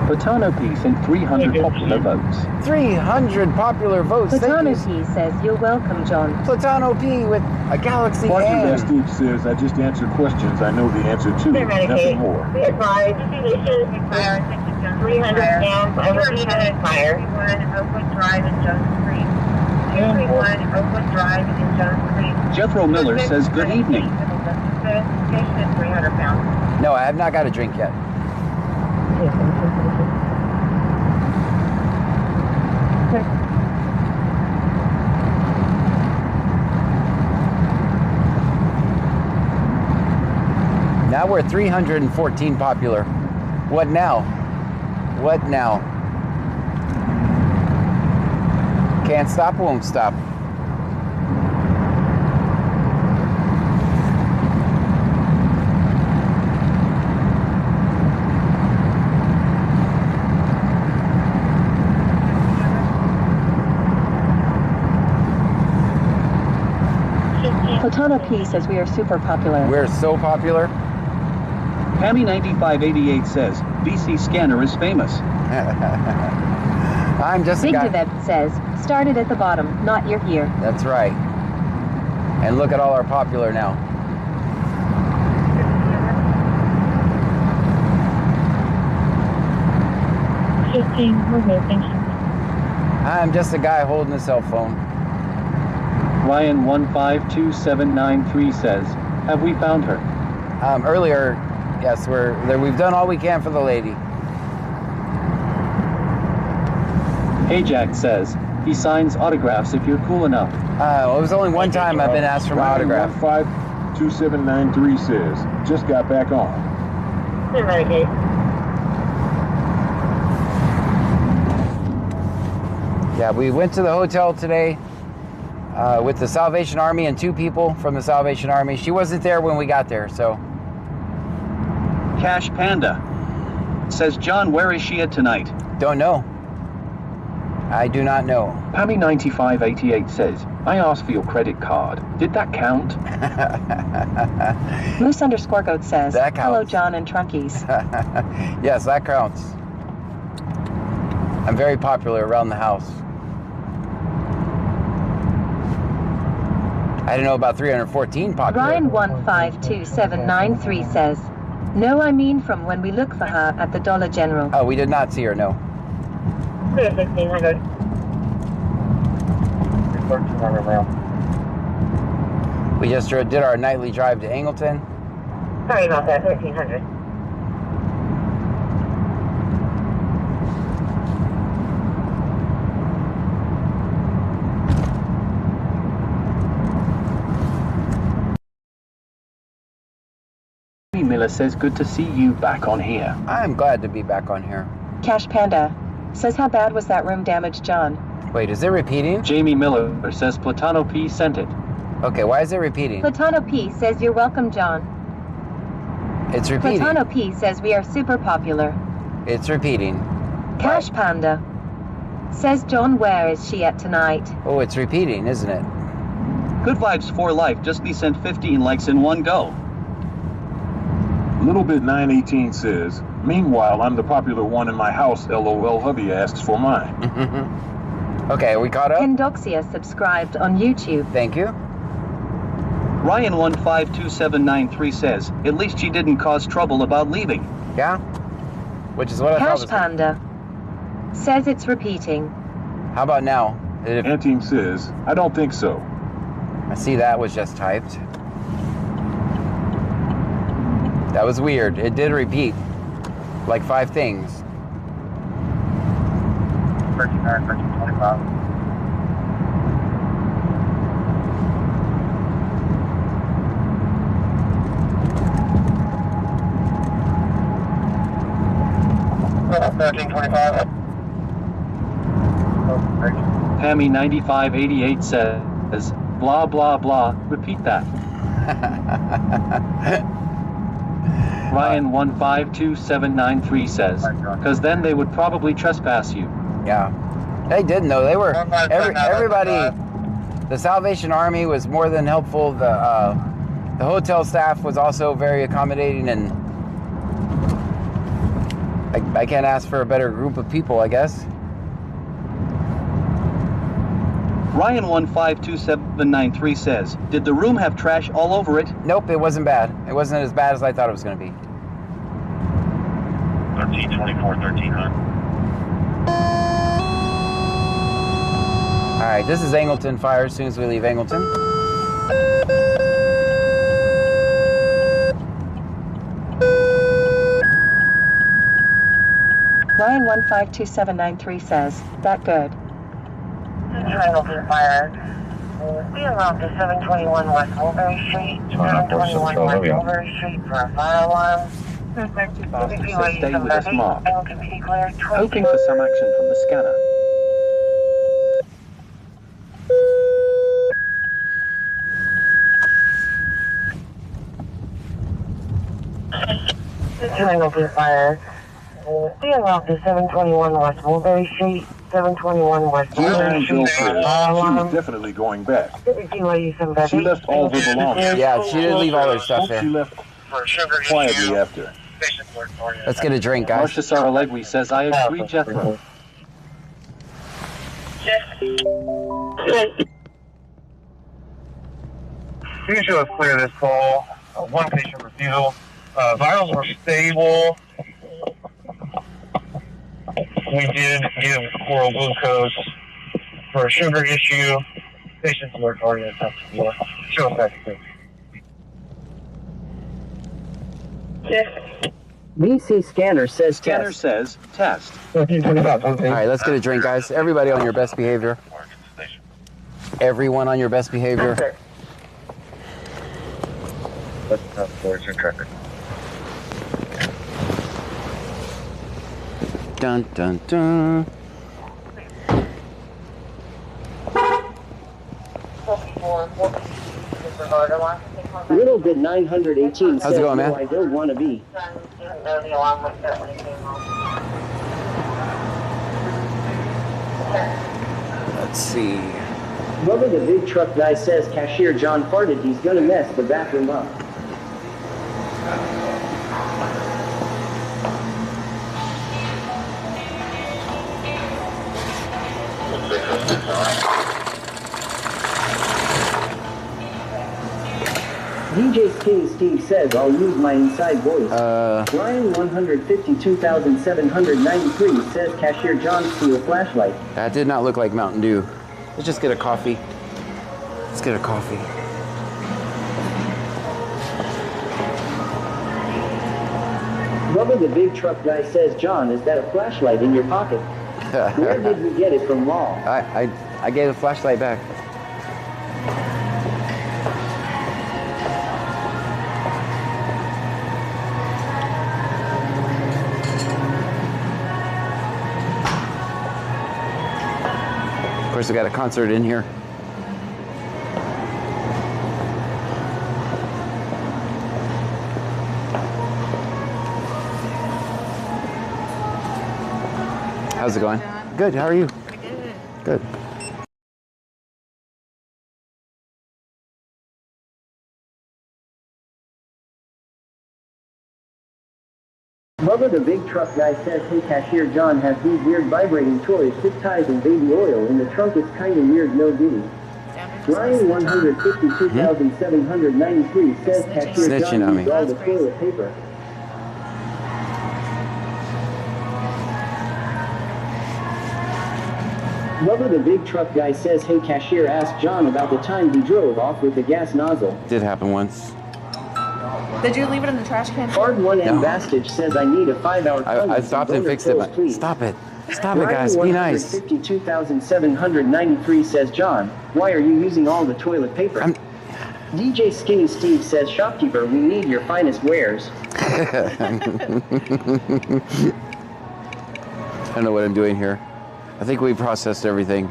Platano P sent 300 popular votes. 300 popular votes. Platano P says, you're welcome, John. Platano P with a galaxy Parker and... Vestige says, I just answer questions I know the answer to, nothing more. 300 pounds, over 300 fire. 231 Oakwood Drive in Jones Creek. 231 Oakwood Drive in Jones Creek. Jethro Miller says, good evening. Station is 300 pounds. No, I have not got a drink yet. Now we're 314 popular. What now? What now? Can't stop, won't stop. Platano P says we are super popular. We're so popular. Pammy9588 says, BC Scanner is famous. I'm just a Big guy. Devet says, started at the bottom, not you're here. That's right. And look at all our popular now. I'm just a guy holding a cell phone. Ryan152793 says, have we found her? Earlier, yes, we've done all we can for the lady. Ajax says, he signs autographs if you're cool enough. It was only one time I've been asked for my autograph. 52793 says, just got back on. Yeah, we went to the hotel today with the Salvation Army and 2 people from the Salvation Army. She wasn't there when we got there, so. Cash Panda says, John, where is she at tonight? Don't know. I do not know. Pammy9588 says, I asked for your credit card. Did that count? Moose_goat says, That counts. hello John and Trunkies. Yes, that counts. I'm very popular around the house. I didn't know about 314 popular. Ryan152793 says, no, I mean from when we look for her at the Dollar General. Oh, we did not see her, no. 1600. Report 200 mile. We just did our nightly drive to Angleton. Sorry about that, 1300. Miller says, good to see you back on here. I'm glad to be back on here. Cash Panda says, how bad was that room damage, John? Wait, is it repeating? Jamie Miller says, Platano P sent it. Okay, why is it repeating? Platano P says, you're welcome, John. It's repeating. Platano P says we are super popular. It's repeating. Cash Panda says, John, where is she at tonight? Oh, it's repeating, isn't it? Good Vibes for Life just be sent 15 likes in one go. Little Bit 918 says, meanwhile, I'm the popular one in my house. LOL, hubby asks for mine. Okay, we caught up? Kendoxia subscribed on YouTube. Thank you. Ryan152793 says, at least she didn't cause trouble about leaving. Yeah? Which is what I thought Cash was... Panda says it's repeating. How about now? Anteam says, I don't think so. I see that was just typed. That was weird. It did repeat like 5 things. 39, 1325. Tammy 9588 says, blah blah blah, repeat that. Ryan 152793 says, because then they would probably trespass you. Yeah. They didn't though. They were everybody. The Salvation Army was more than helpful. The hotel staff was also very accommodating, and I can't ask for a better group of people, I guess. Ryan152793 says, did the room have trash all over it? Nope, it wasn't bad. It wasn't as bad as I thought it was going to be. 1324, 1300. All right, this is Angleton Fire as soon as we leave Angleton. Ryan152793 says, that good. Hamilton Fire. Be along to 721 West Mulberry Street, 721 West Mulberry Street for a fire alarm. Bastard says stay with us, Mark. Hoping for some action from the scanner. Hamilton Fire. Be along to 721 West Mulberry Street, 721 West Mulberry Street for a fire She alarm. was definitely going back. BYU She left all her belongings. Yeah, she did leave all her stuff She there. left quietly after. Let's get a drink, guys. Marcia Saralegui says, I agree, Jethro. Usually let's clear this call. One patient refusal. Vitals were stable. We did give oral glucose for a sugar issue. Patients were already in touch before. Show us back to VC Scanner says Scanner test. says, test. All right, let's get a drink, guys. Everybody on your best behavior. Everyone on your best behavior. Let's have forward your traffic. Dun dun dun. Little Bit 918 How's it going, man? No, I don't want to be. Let's see. Bubba the big truck guy says cashier John farted. He's gonna mess the bathroom up. DJ King Steve says I'll use my inside voice. Ryan 152,793 says cashier John steal flashlight. That did not look like Mountain Dew. Let's just get a coffee. Let's get a coffee. Bubba the big truck guy says, John, is that a flashlight in your pocket? Where did you get it from, Mall? I gave the flashlight back. Of course, we got a concert in here. How's it going? Good. How are you? Good. Bubba the big truck guy says, hey cashier, John has these weird vibrating toys, zip ties and baby oil in the trunk. It's kinda weird, no diddy. Ryan 152,793 says cashier Snitching John on used me. all the toilet paper. Bubba the big truck guy says, hey cashier, ask John about the time he drove off with the gas nozzle. Did happen once. Did you leave it in the trash can? Hard one and Bastage says, I need a 5-hour I stopped and fixed it. But stop it. Stop it, guys. Be nice. 52,793 says, John, why are you using all the toilet paper? DJ Skinny Steve says, shopkeeper, we need your finest wares. I don't know what I'm doing here. I think we processed everything.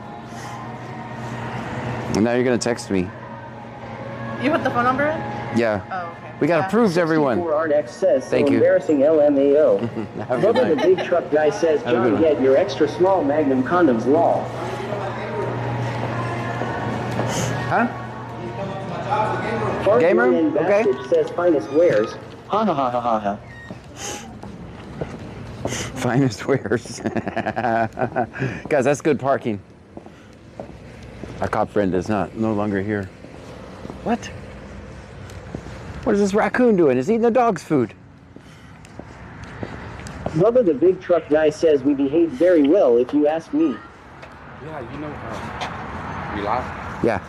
And now you're going to text me. You put the phone number in? Yeah. Oh, okay. We got approved, everyone. RDX says, Thank so you. embarrassing LMAO. Have a good Bubba the night. big truck guy says, Have a good John, one. get your extra small Magnum condoms, lol. Huh? Hard Game room? one and Okay. Bastage says, finest wares. Ha ha ha ha ha ha. Finest wares. Guys, that's good parking. Our cop friend is no longer here. What? What is this raccoon doing? He's eating the dog's food. Bubba the big truck guy says, we behaved very well if you ask me. Yeah, you know, you live? Yeah.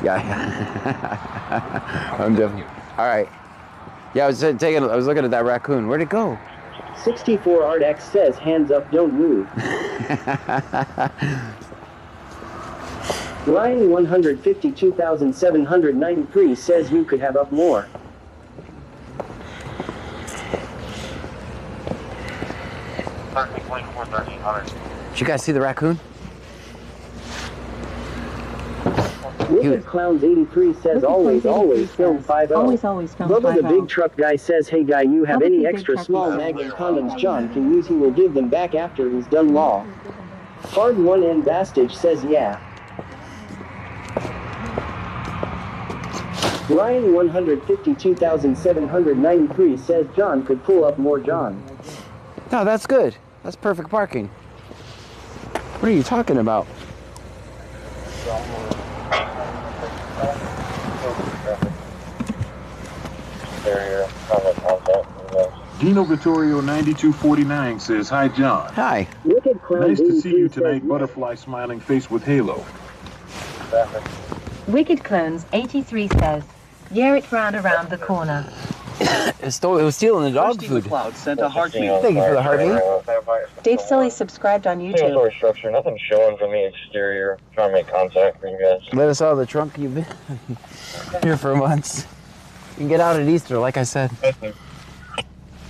Yeah. I'm definitely. All right. Yeah, I was looking at that raccoon. Where'd it go? 64 RDX says, hands up, don't move. Ryan 152,793 says you could have up more. Did you guys see the raccoon? Wicked Clowns 83 says, always film 5-0. Always film Bubba the 5-0. big truck guy says, hey guy, you have Bubba any the big extra truck small guy. Magnum condoms John can use, he will give them back after he's done law. Hard one and Bastage says, yeah. Ryan 152,793 says John could pull up more John. No, that's good. That's perfect parking. What are you talking about? Dino Vittorio 9249 says, hi John. Hi. Wicked Clowns Nice to see you 83 tonight, says, butterfly smiling face with halo. Wicked Clones 83 says, yeah, it round around the corner. It was stealing the dog Kirsty food. McLeod sent a heartbeat. Thank you for the heartbeat. Dave Sully subscribed on YouTube. Structure, nothing showing from the exterior. Trying to make contact for you guys. Let us out of the trunk. You've been here for months. You can get out at Easter, like I said.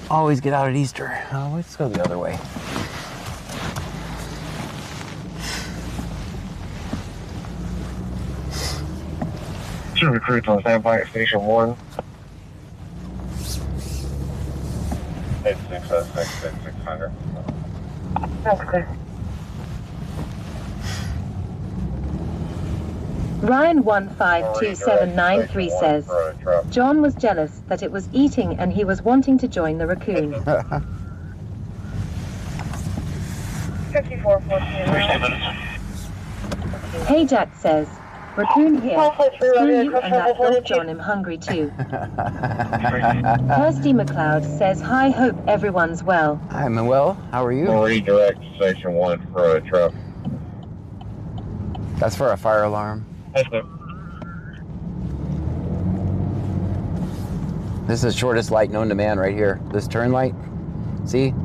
Always get out at Easter. Oh, let's go the other way. Two recruits on standby at Station 1. 8666 Okay. Ryan 152793 says, John was jealous that it was eating and he was wanting to join the raccoon. 5414. Hey Jack says, raccoon here. Screw you and that dog John, I'm hungry too. Kirsty McLeod says, hi, hope everyone's well. Hi, Manuel. How are you? We'll redirect to Station 1 for a truck. That's for a fire alarm. This is the shortest light known to man right here. This turn light. See?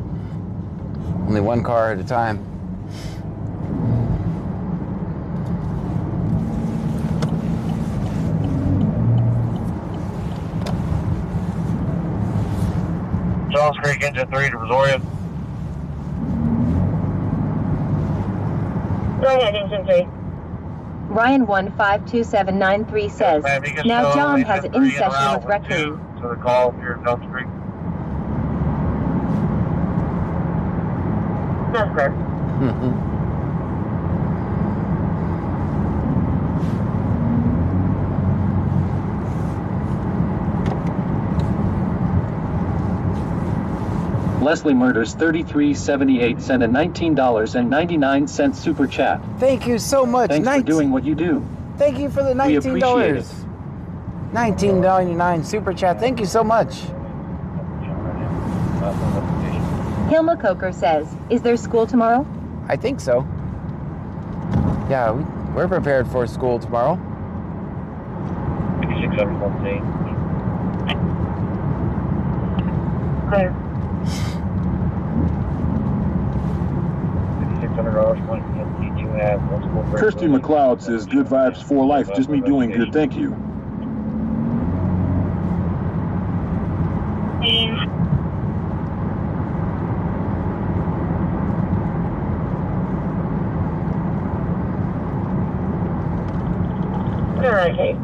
Only one car at a time. Charles Creek, Engine 3 to Brazoria. Go ahead, Engine 3. Ryan 152793 says, now John has an in-session with raccoon. To the call here at Charles Creek. That's correct. Leslie Murders 3378 sent a $19.99 super chat. Thank you so much. Thanks for doing what you do. Thank you for the $19. We appreciate it. $19.99 super chat. Thank you so much. Hilma Coker says, is there school tomorrow? I think so. Yeah, we're prepared for school tomorrow. 5614. Clear. Kirsty McLeod says, good vibes for life. Just me doing good, thank you. All right, Kate.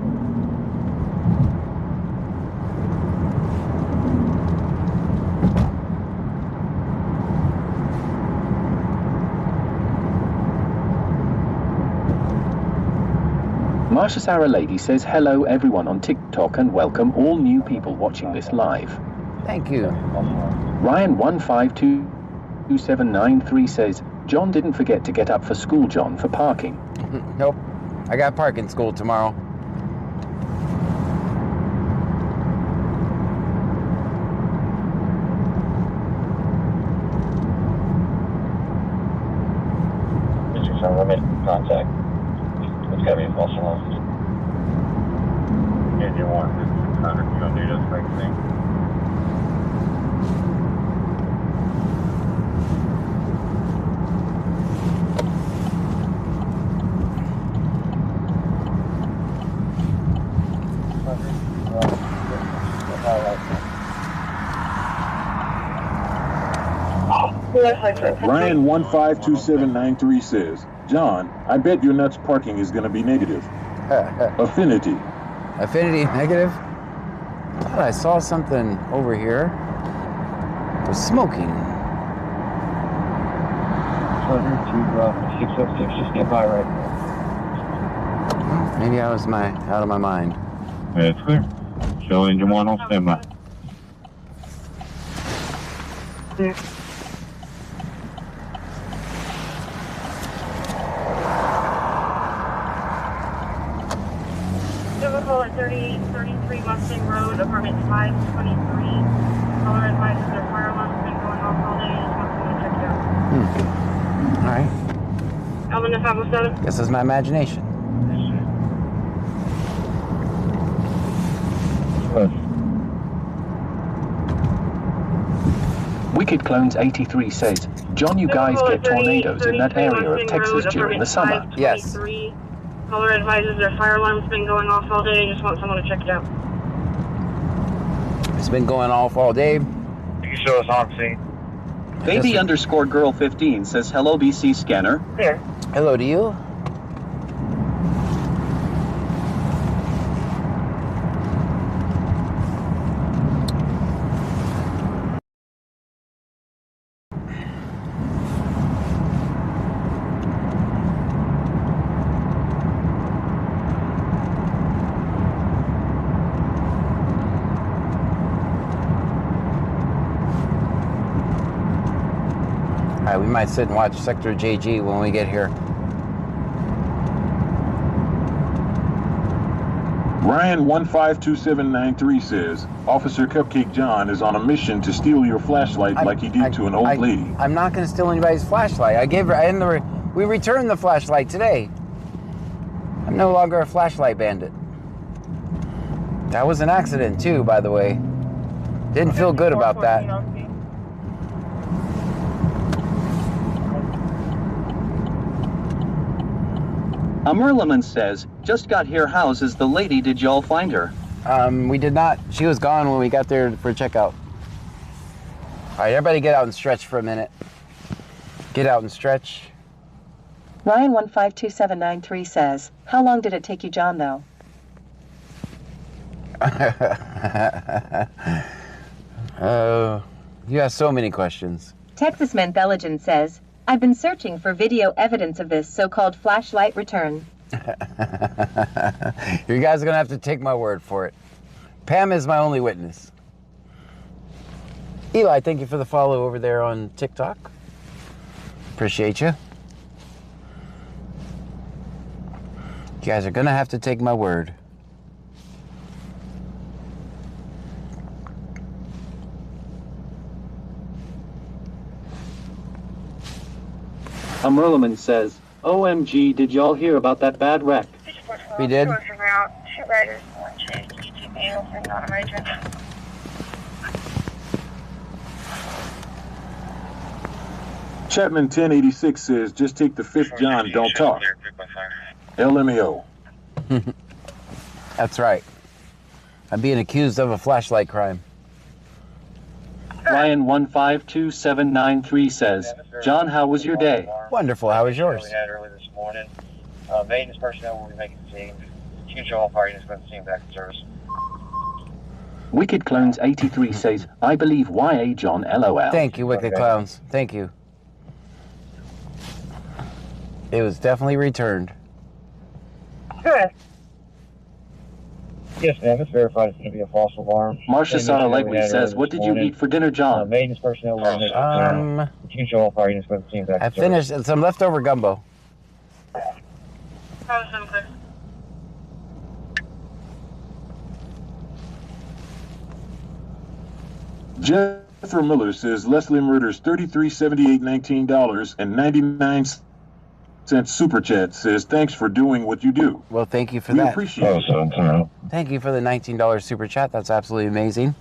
Marsha Sarah Lady says hello everyone on TikTok and welcome all new people watching this live. Thank you. Ryan 1522793 says, John didn't forget to get up for school, John, for parking. Nope. I got parking school tomorrow. Mr. Sun, limit contact. It's gotta be a false alarm. Yeah, you want this 600, you gonna do this next thing? Ryan 152793 says, John, I bet your nuts parking is going to be negative. Affinity. Affinity negative? I thought I saw something over here. It was smoking. 606, just get by right now. Maybe I was out of my mind. It's clear. Show engine 1 on standby. Clear. Liverpool at 3833 Mustang Road, apartment 523. Caller advises their fire alarm's been going off all day. Just want someone to check it out. All right. Alvin to 507. Guess it's my imagination. Wicked Clones 83 says, John, you guys get tornadoes in that area of Texas during the summer. Yes. Caller advises their fire alarm's been going off all day. Just want someone to check it out. It's been going off all day. You can show us on scene. Baby_girl15 says, hello, BC Scanner. Here. Hello to you. We might sit and watch Sector JG when we get here. Ryan 152793 says, Officer Cupcake John is on a mission to steal your flashlight like he did to an old lady. I'm not going to steal anybody's flashlight. We returned the flashlight today. I'm no longer a flashlight bandit. That was an accident too, by the way. Didn't feel good about that. Merliman says, just got here. How's is the lady? Did y'all find her? We did not. She was gone when we got there for checkout. All right, everybody get out and stretch for a minute. Get out and stretch. Ryan 152793 says, how long did it take you, John, though? You ask so many questions. Texas Mentheligen says, I've been searching for video evidence of this so-called flashlight return. You guys are going to have to take my word for it. Pam is my only witness. Eli, thank you for the follow over there on TikTok. Appreciate you. You guys are going to have to take my word. Merliman says, OMG, did y'all hear about that bad wreck? We did. Chapman 1086 says, just take the 5th John, don't talk. LMAO. That's right. I'm being accused of a flashlight crime. Ryan 152793 says, John, how was your day? Wonderful. How was yours? We had early this morning. Maintenance personnel will be making the scene. Future all parties going to scene back in service. Wicked Clones 83 says, I believe YA John LOL. Thank you, Wicked Clowns. Thank you. It was definitely returned. Good. Yes, ma'am. It's verified it's going to be a false alarm. Marcia Saralegui says, what did you eat for dinner, John? Maintenance personnel will make the future all parties going to scene back I finished some leftover gumbo. Jennifer Miller says Leslie murders $33.78 and 99 cents super chat says thanks for doing what you do. Well, thank you for We that. appreciate it. Thank you for the $19 super chat. That's absolutely amazing.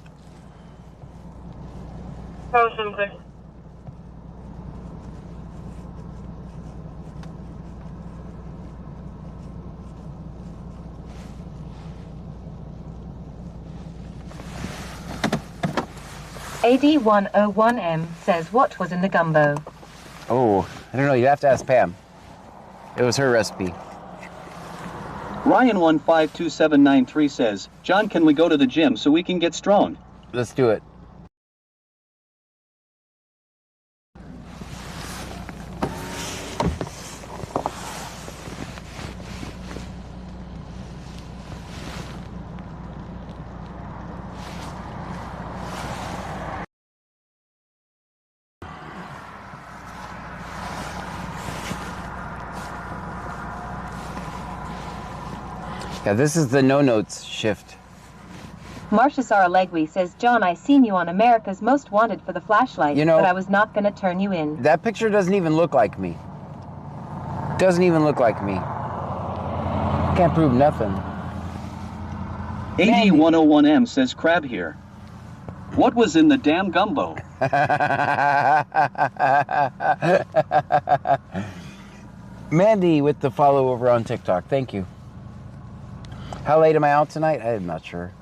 AD101M says, what was in the gumbo? Oh, I don't know. You'd have to ask Pam. It was her recipe. Ryan 152793 says, John, can we go to the gym so we can get strong? Let's do it. Yeah, this is the no notes shift. Marcia Saralegui says, John, I seen you on America's Most Wanted for the flashlight, You know, but I was not going to turn you in. That picture doesn't even look like me. Doesn't even look like me. Can't prove nothing. AD101M says, crab here. What was in the damn gumbo? Mandy with the follow over on TikTok. Thank you. How late am I out tonight? I'm not sure.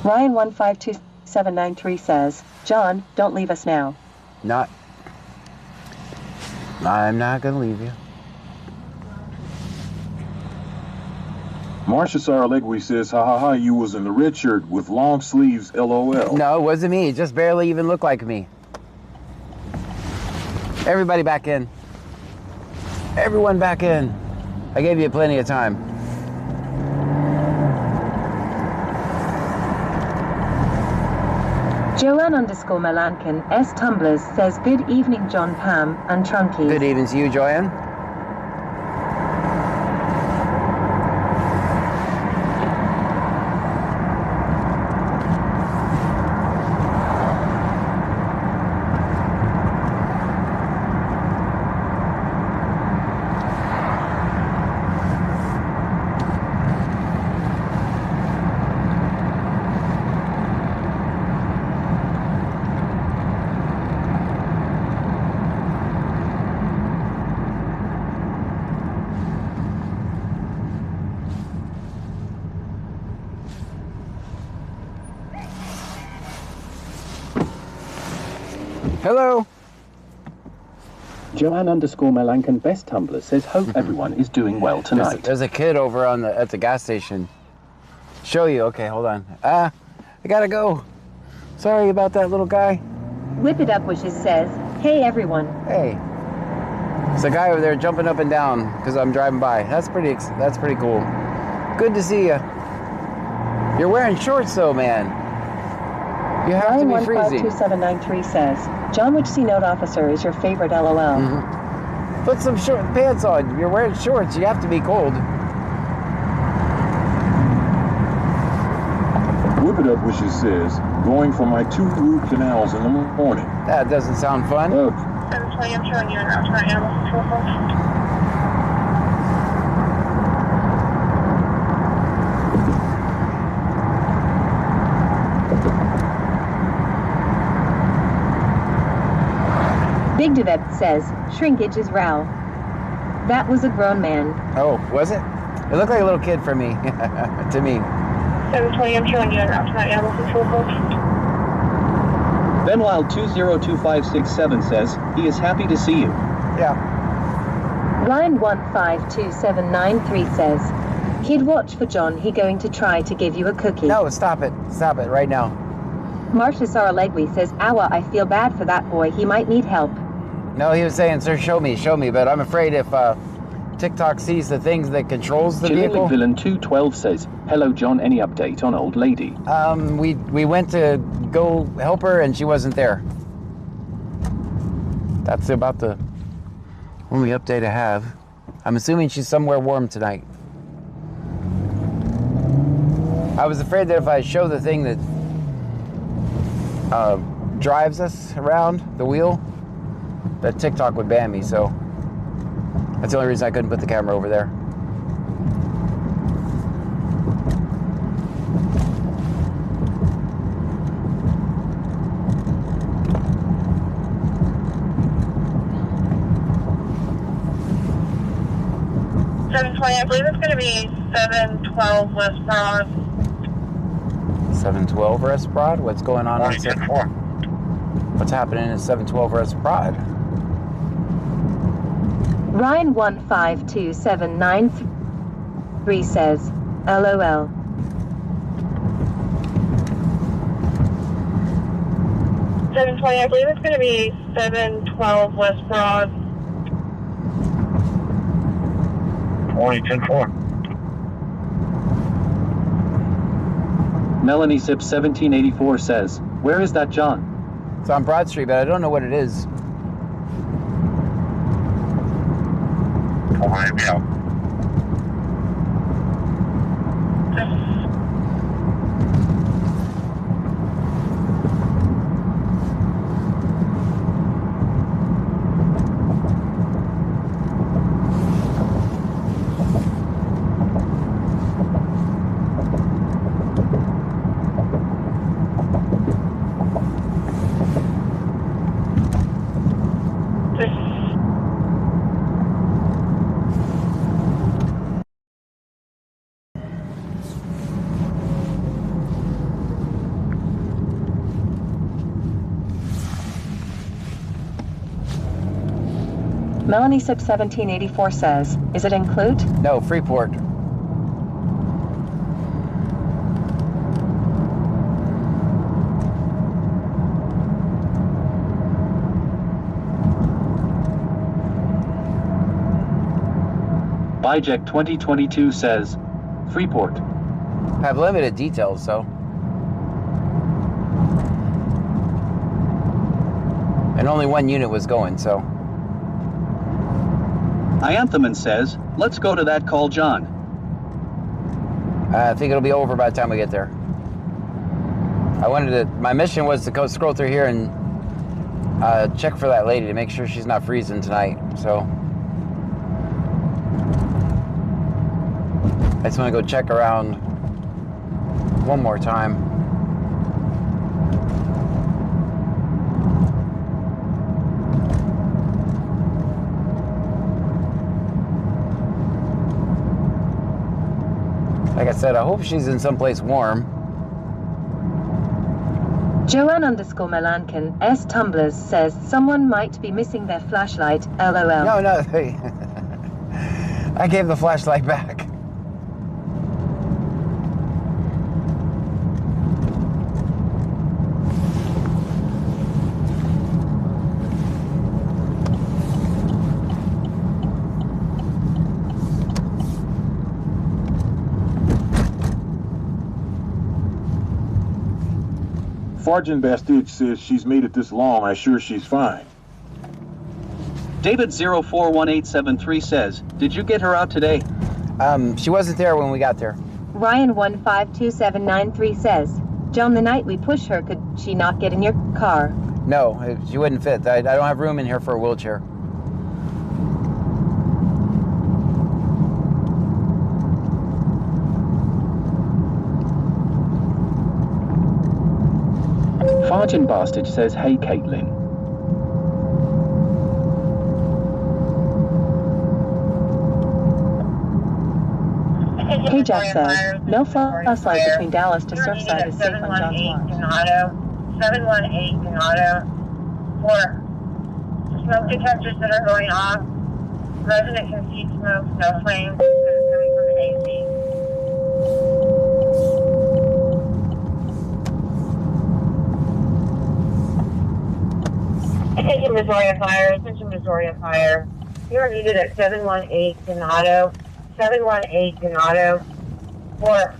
Ryan 152793 says, John, don't leave us now. I'm not gonna leave you. Marcia Saralegui says, ha ha ha, you was in the red shirt with long sleeves, LOL. No, it wasn't me. It just barely even looked like me. Everybody back in. Everyone back in. I gave you plenty of time. Joanne_Melankin S. Tumblers says, good evening, John, Pam, and Trunky. Good evening to you, Joanne. Hello. Joanne _ Melancan Best Tumbler says, hope everyone is doing well tonight. There's a kid over at the gas station. Show you. Okay, hold on. I gotta go. Sorry about that little guy. Whip It Up Wishes says, hey everyone. Hey. There's a guy over there jumping up and down because I'm driving by. That's pretty cool. Good to see you. You're wearing shorts though, man. You have to be freezing. 9152793 says, John Wich C. Note Officer is your favorite LOL. Put some short pants on. You're wearing shorts. You have to be cold. Whip It Up Wishes says, going for my 2 root canals in the morning. That doesn't sound fun. 720, I'm showing you an outside animal control post. Big Devet says, shrinkage is row. That was a grown man. Oh, was it? It looked like a little kid for me, to me. 720, I'm showing you an outside animal control post. Benwild 202567 says he is happy to see you. Yeah. Ryan 152793 says, he'd watch for John. He going to try to give you a cookie. No, stop it. Stop it right now. Marcia Saralegui says, Awa, I feel bad for that boy. He might need help. No, he was saying, sir, show me, but I'm afraid if TikTok sees the things that controls the vehicle. Villain 212 says, hello John, any update on old lady? We went to go help her and she wasn't there. That's about the only update I have. I'm assuming she's somewhere warm tonight. I was afraid that if I show the thing that drives us around, the wheel, that TikTok would ban me, so that's the only reason I couldn't put the camera over there. I believe it's going to be 712 West Broad. 712 West Broad? What's going on? What's happening in 712 West Broad? Ryan 152793 says, LOL. I believe it's going to be 712 West Broad. 2010-4. Melanie Sip 1784 says, where is that John? It's on Broad Street, but I don't know what it is. Yeah. Melanie Sip 1784 says, is it include? No, Freeport. Bijek 2022 says, Freeport. Have limited details, so. And only one unit was going, so. Ianthaman says, let's go to that call John. I think it'll be over by the time we get there. My mission was to go scroll through here and check for that lady to make sure she's not freezing tonight, so. I just want to go check around one more time. Like I said, I hope she's in someplace warm. Joanne _ Melancan S Tumblers says someone might be missing their flashlight. LOL. No, hey. I gave the flashlight back. Farjan Bastide says she's made it this long. I'm sure she's fine. David 041873 says, did you get her out today? She wasn't there when we got there. Ryan 152793 says, John, the night we push her, could she not get in your car? No, she wouldn't fit. I don't have room in here for a wheelchair. Fargin Bastard says, hey Caitlin. Hey Jack says, no flashlight between Dallas to Surfside is safe on John's watch. 718 Ganado. For smoke detectors that are going off, resident can see smoke, no flames, because it's coming from the AC. Attention Missouri Fire, attention Missouri Fire. You are needed at 718 Ganado. 718 Ganado. For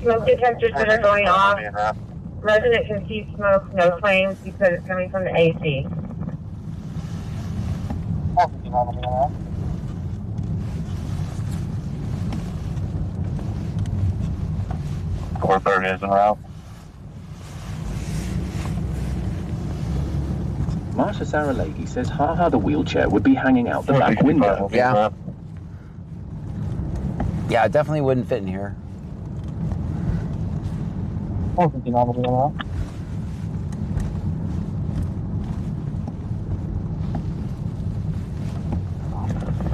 smoke detectors that are going off, resident can see smoke, no flames, because it's coming from the AC. 430 is en route. Marsha Sarah Leahy says, haha, the wheelchair would be hanging out the back window. Yeah. Yeah, it definitely wouldn't fit in here. 459 will be en route.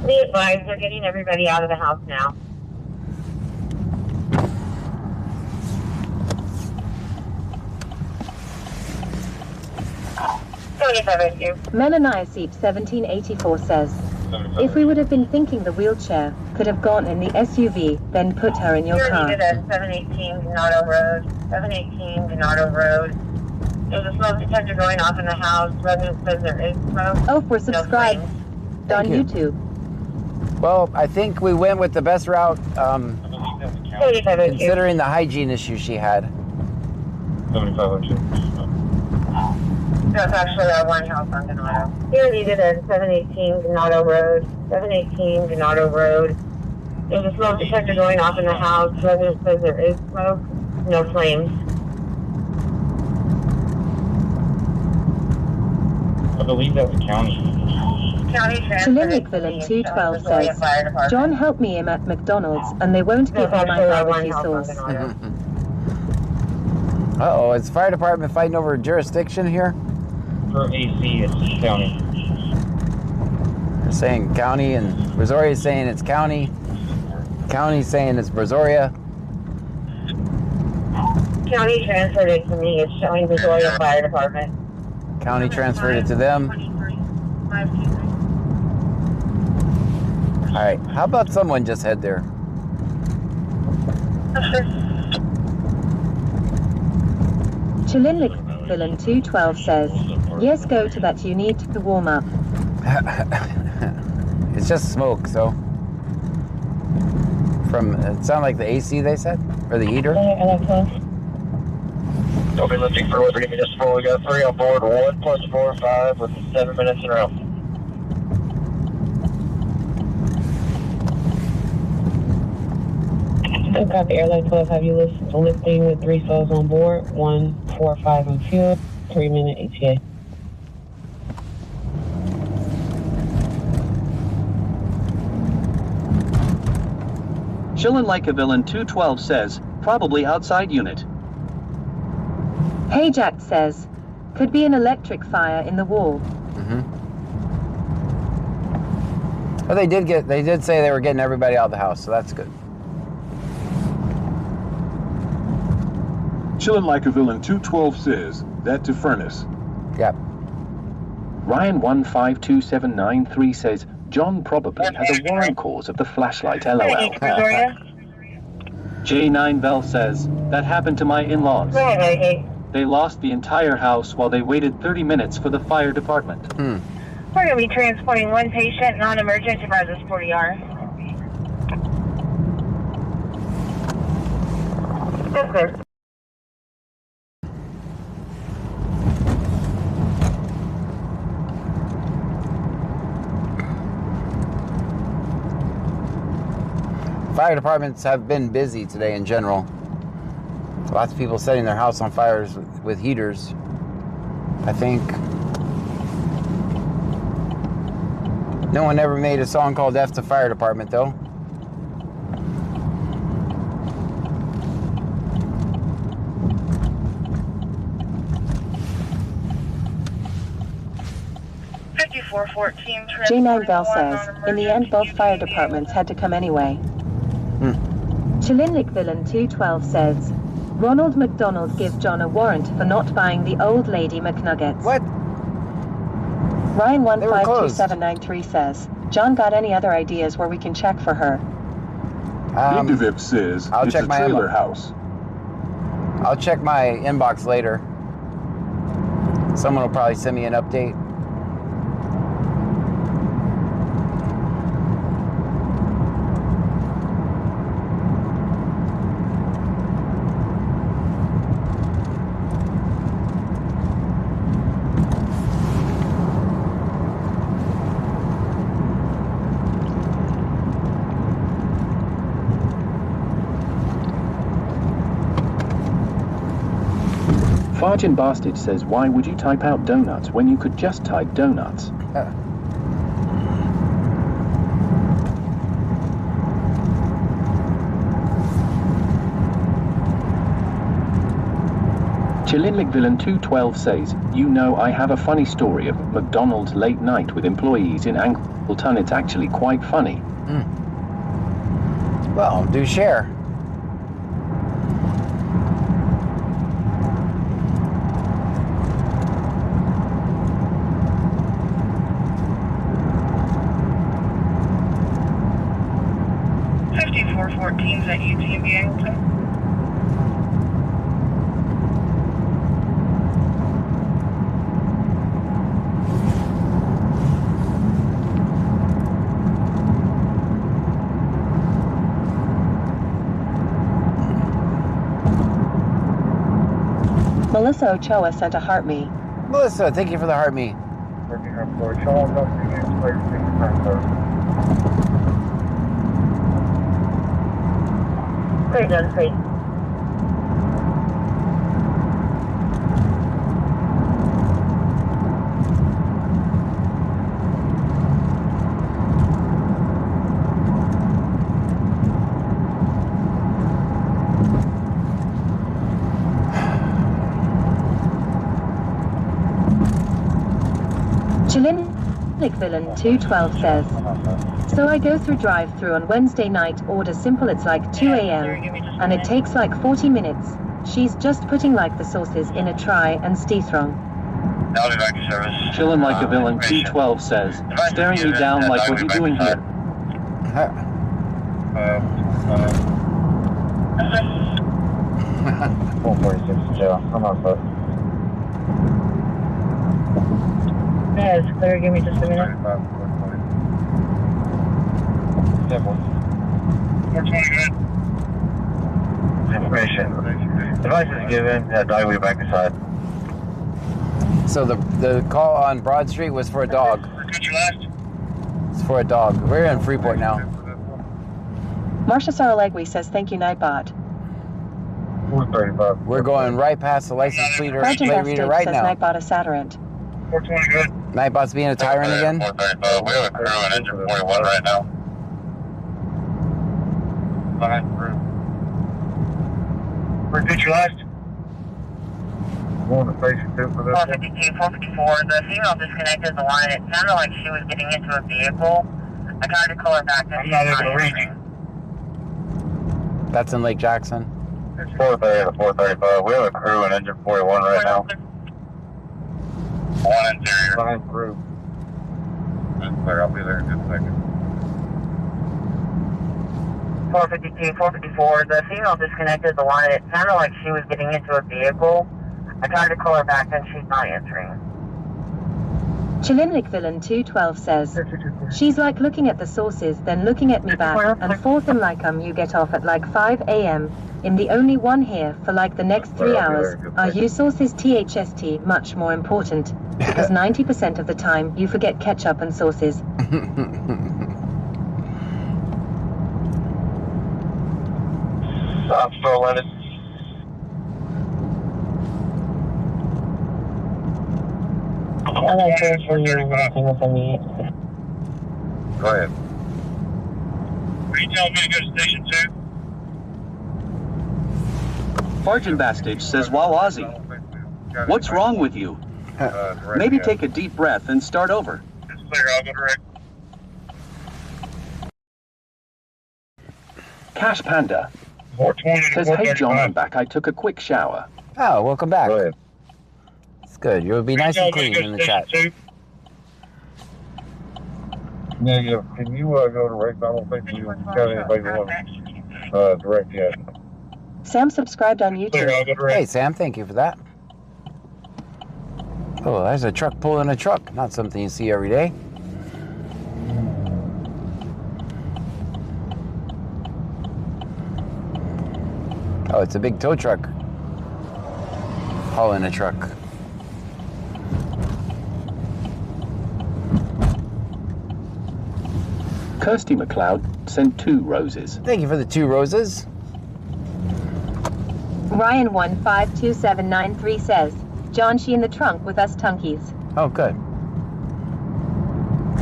Be advised, they're getting everybody out of the house now. Melaniaseep 1784 says, if we would have been thinking the wheelchair could have gone in the SUV, then put her in your car. You're needed at 718 Ganado Road. 718 Ganado Road. There's a smoke detector going off in the house. Resident says there is smoke. Oh, we're subscribed on YouTube. Well, I think we went with the best route, considering the hygiene issue she had. 7502. That's actually our one house on Ganado. You're needed at 718 Ganado Road. 718 Ganado Road. There's a smoke detector going off in the house. Resident says there is smoke, no flames. I believe that's the county. Chilinic Villain 212 says, John helped me in at McDonald's and they won't give me my barbecue sauce. Uh-oh, is the fire department fighting over jurisdiction here? For AC, it's county. They're saying county, and Brazoria is saying it's county. County's saying it's Brazoria. County transferred it to me. It's showing Brazoria Fire Department. County transferred it to them. All right, how about someone just head there? Chilinic Villain 212 says, yes, go to that, you need to warm up. It's just smoke, so. It sounded like the AC, they said? Or the heater? Don't be lifting for Liberty Municipal. We got 3 on board. 1 plus 4, 5 with 7 minutes in a row. I've got the Airline 12. Have you listened to lifting with 3 souls on board? 1, 4, 5 on fuel. 3-minute ETA. Chillin' Like a Villain 212 says, probably outside unit. Hey Jack says, could be an electric fire in the wall. Well, they did say they were getting everybody out of the house, so that's good. Chillin' Like a Villain 212 says, that to furnace. Yep. Ryan 152793 says, John probably has a warrant cause of the flashlight, LOL. J9 Bell says, that happened to my in-laws. They lost the entire house while they waited 30 minutes for the fire department. We're going to be transporting one patient, non-emergency, by this 40R. Yes, sir. Fire departments have been busy today in general. Lots of people setting their house on fires with heaters. I think no one ever made a song called F the Fire Department, though. J9 Bell says, in the end both fire departments had to come anyway. Chilinlik Villain 212 says, Ronald McDonald gives John a warrant for not buying the old lady McNuggets. What? Ryan 152793 says, John got any other ideas where we can check for her? Indivip says, I'll it's check a my trailer inbox. house. I'll check my inbox later. Someone will probably send me an update. Fargin Bastard says, why would you type out donuts when you could just type donuts? Chilinlik Villain 212 says, you know I have a funny story of McDonald's late night with employees in Angleton. It's actually quite funny. Well, do share. At UTMB Angleton. Melissa Ochoa sent a heart me. Melissa, thank you for the heart me. Great, done, great. Chilinlik Villain 212 says, so I go through drive-through on Wednesday night, order simple, it's like 2 a.m. and it takes like 40 minutes. She's just putting like the sauces in a tray and steathrong. I'll be back to service. Chillin' Like a Villain 212 says, staring me down like what you doing here? 446 jail. I'm on foot. Yeah, it's clear. Give me just a minute. 420 good. Information. Device is given. Dog will be back inside. So the call on Broad Street was for a dog. It's for a dog. We're in Freeport now. Marcia Saralegui says, thank you, Nightbot. We're going right past the license plate reader right says now. Nightbot a Saturant. 420 good. Nightbot's being a tyrant again? 435. We have a crew in engine 41 right now. Where's your last? Going to face you too for this. 452, 454. The female disconnected the line. It sounded like she was getting into a vehicle. I tried to call her back. I'm not able to reach you. That's in Lake Jackson. 430 to 435. We have a crew in engine 41 right now. One interior. Fine crew. That's clear. I'll be there in just a second. 452, 454. The female disconnected the line. It sounded like she was getting into a vehicle. I tried to call her back and she's not answering. Chilimnik Villain 212 says, she's like looking at the sources, then looking at me back, and fourth and like you get off at like 5 a.m. I'm the only one here for like the next 3 hours. Are you sources THST much more important? Because 90% of the time you forget ketchup and sauces. I'm still in it. I like this for you and everything with the meat. Go ahead. Are you telling me to go to station 2? Sergeant Bastage says, wow, Ozzy, what's wrong with you? Maybe take a deep breath and start over. It's clear, I'll go direct. Cash Panda says, hey John, I'm back. I took a quick shower. Oh, welcome back. Go ahead. It's good. You'll be nice and clean in the chat. Negative. Can you go direct? I don't think you got anybody want direct yet. Sam subscribed on YouTube. Hey, Sam, thank you for that. Oh, there's a truck pulling a truck. Not something you see every day. Oh, it's a big tow truck hauling a truck. Kirsty McLeod sent 2 roses. Thank you for the 2 roses. Ryan 152793 says, John, she in the trunk with us tunkies. Oh, good.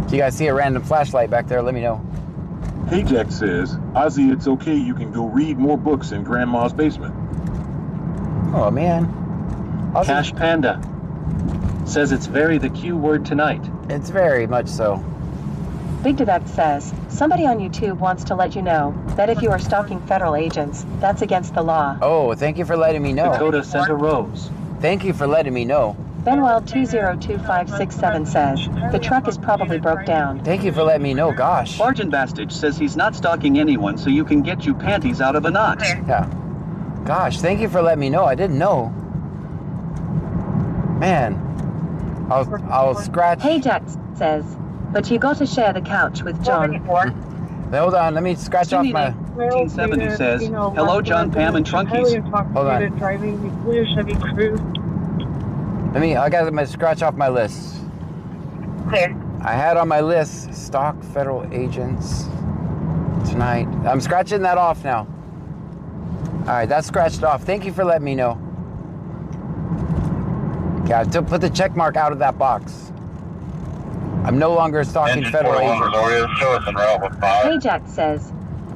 If you guys see a random flashlight back there, let me know. Hey Jack says, Ozzy, it's okay. You can go read more books in Grandma's basement. Oh, man. Ozzy. Cash Panda says it's very the Q word tonight. It's very much so. Big Direct says, somebody on YouTube wants to let you know that if you are stalking federal agents, that's against the law. Oh, thank you for letting me know. Dakota sent a rose. Thank you for letting me know. Benwild202567 says, the truck is probably broke down. Thank you for letting me know, gosh. Sergeant Bastage says he's not stalking anyone so you can get you panties out of a knot. Yeah. Gosh, thank you for letting me know. I didn't know. Man. I'll scratch. Hey Jack says, but you got to share the couch with John. Hold on, let me scratch off my... 1970 says, hello John, Pam, and Trunkies. Hold on. I got to scratch off my list. Clear. I had on my list, stalk federal agents tonight. I'm scratching that off now. All right, that's scratched off. Thank you for letting me know. Got to put the check mark out of that box. I'm no longer stalking federal agents. Hey Jack says,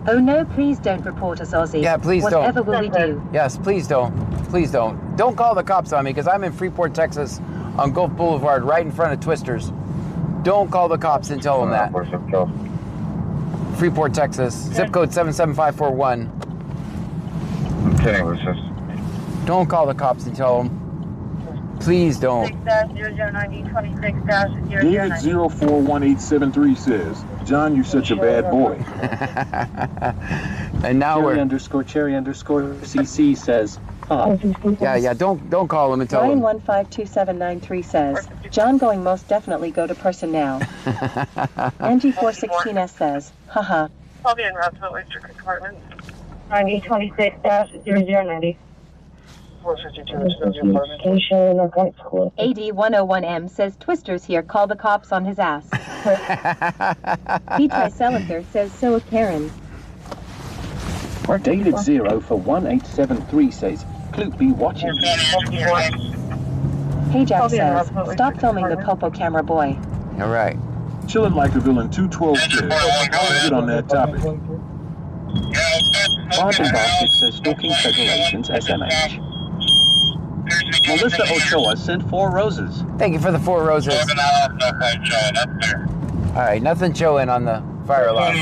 oh no, please don't report us, Ozzy. Yeah, please don't. Whatever will we do? Yes, please don't. Please don't. Don't call the cops on me because I'm in Freeport, Texas on Gulf Boulevard right in front of Twisters. Don't call the cops and tell them that. Freeport, Texas, zip code 77541. Don't call the cops and tell them. Please don't. David 041873 says, John, you're such a bad boy. And now Cherry _CC says, Yeah, don't call them and tell them. Ryan 152793 says, John going most definitely go to person now. Angie 416S says, haha. I'll be in Rossville Electric Department. 9026-0090. AD101M says Twisters here, call the cops on his ass. Peter Selather says so a Karen. David 0 for 1873 says, Clute be watching. Hey Jack says, stop filming the Popo camera boy. All right. Chillin' like a villain 212 says, I'll get on that topic. Sergeant Bastard says stalking federal agents SMH. Melissa Ochoa sent 4 roses. Thank you for the 4 roses. All right, nothing showing on the fire alarm.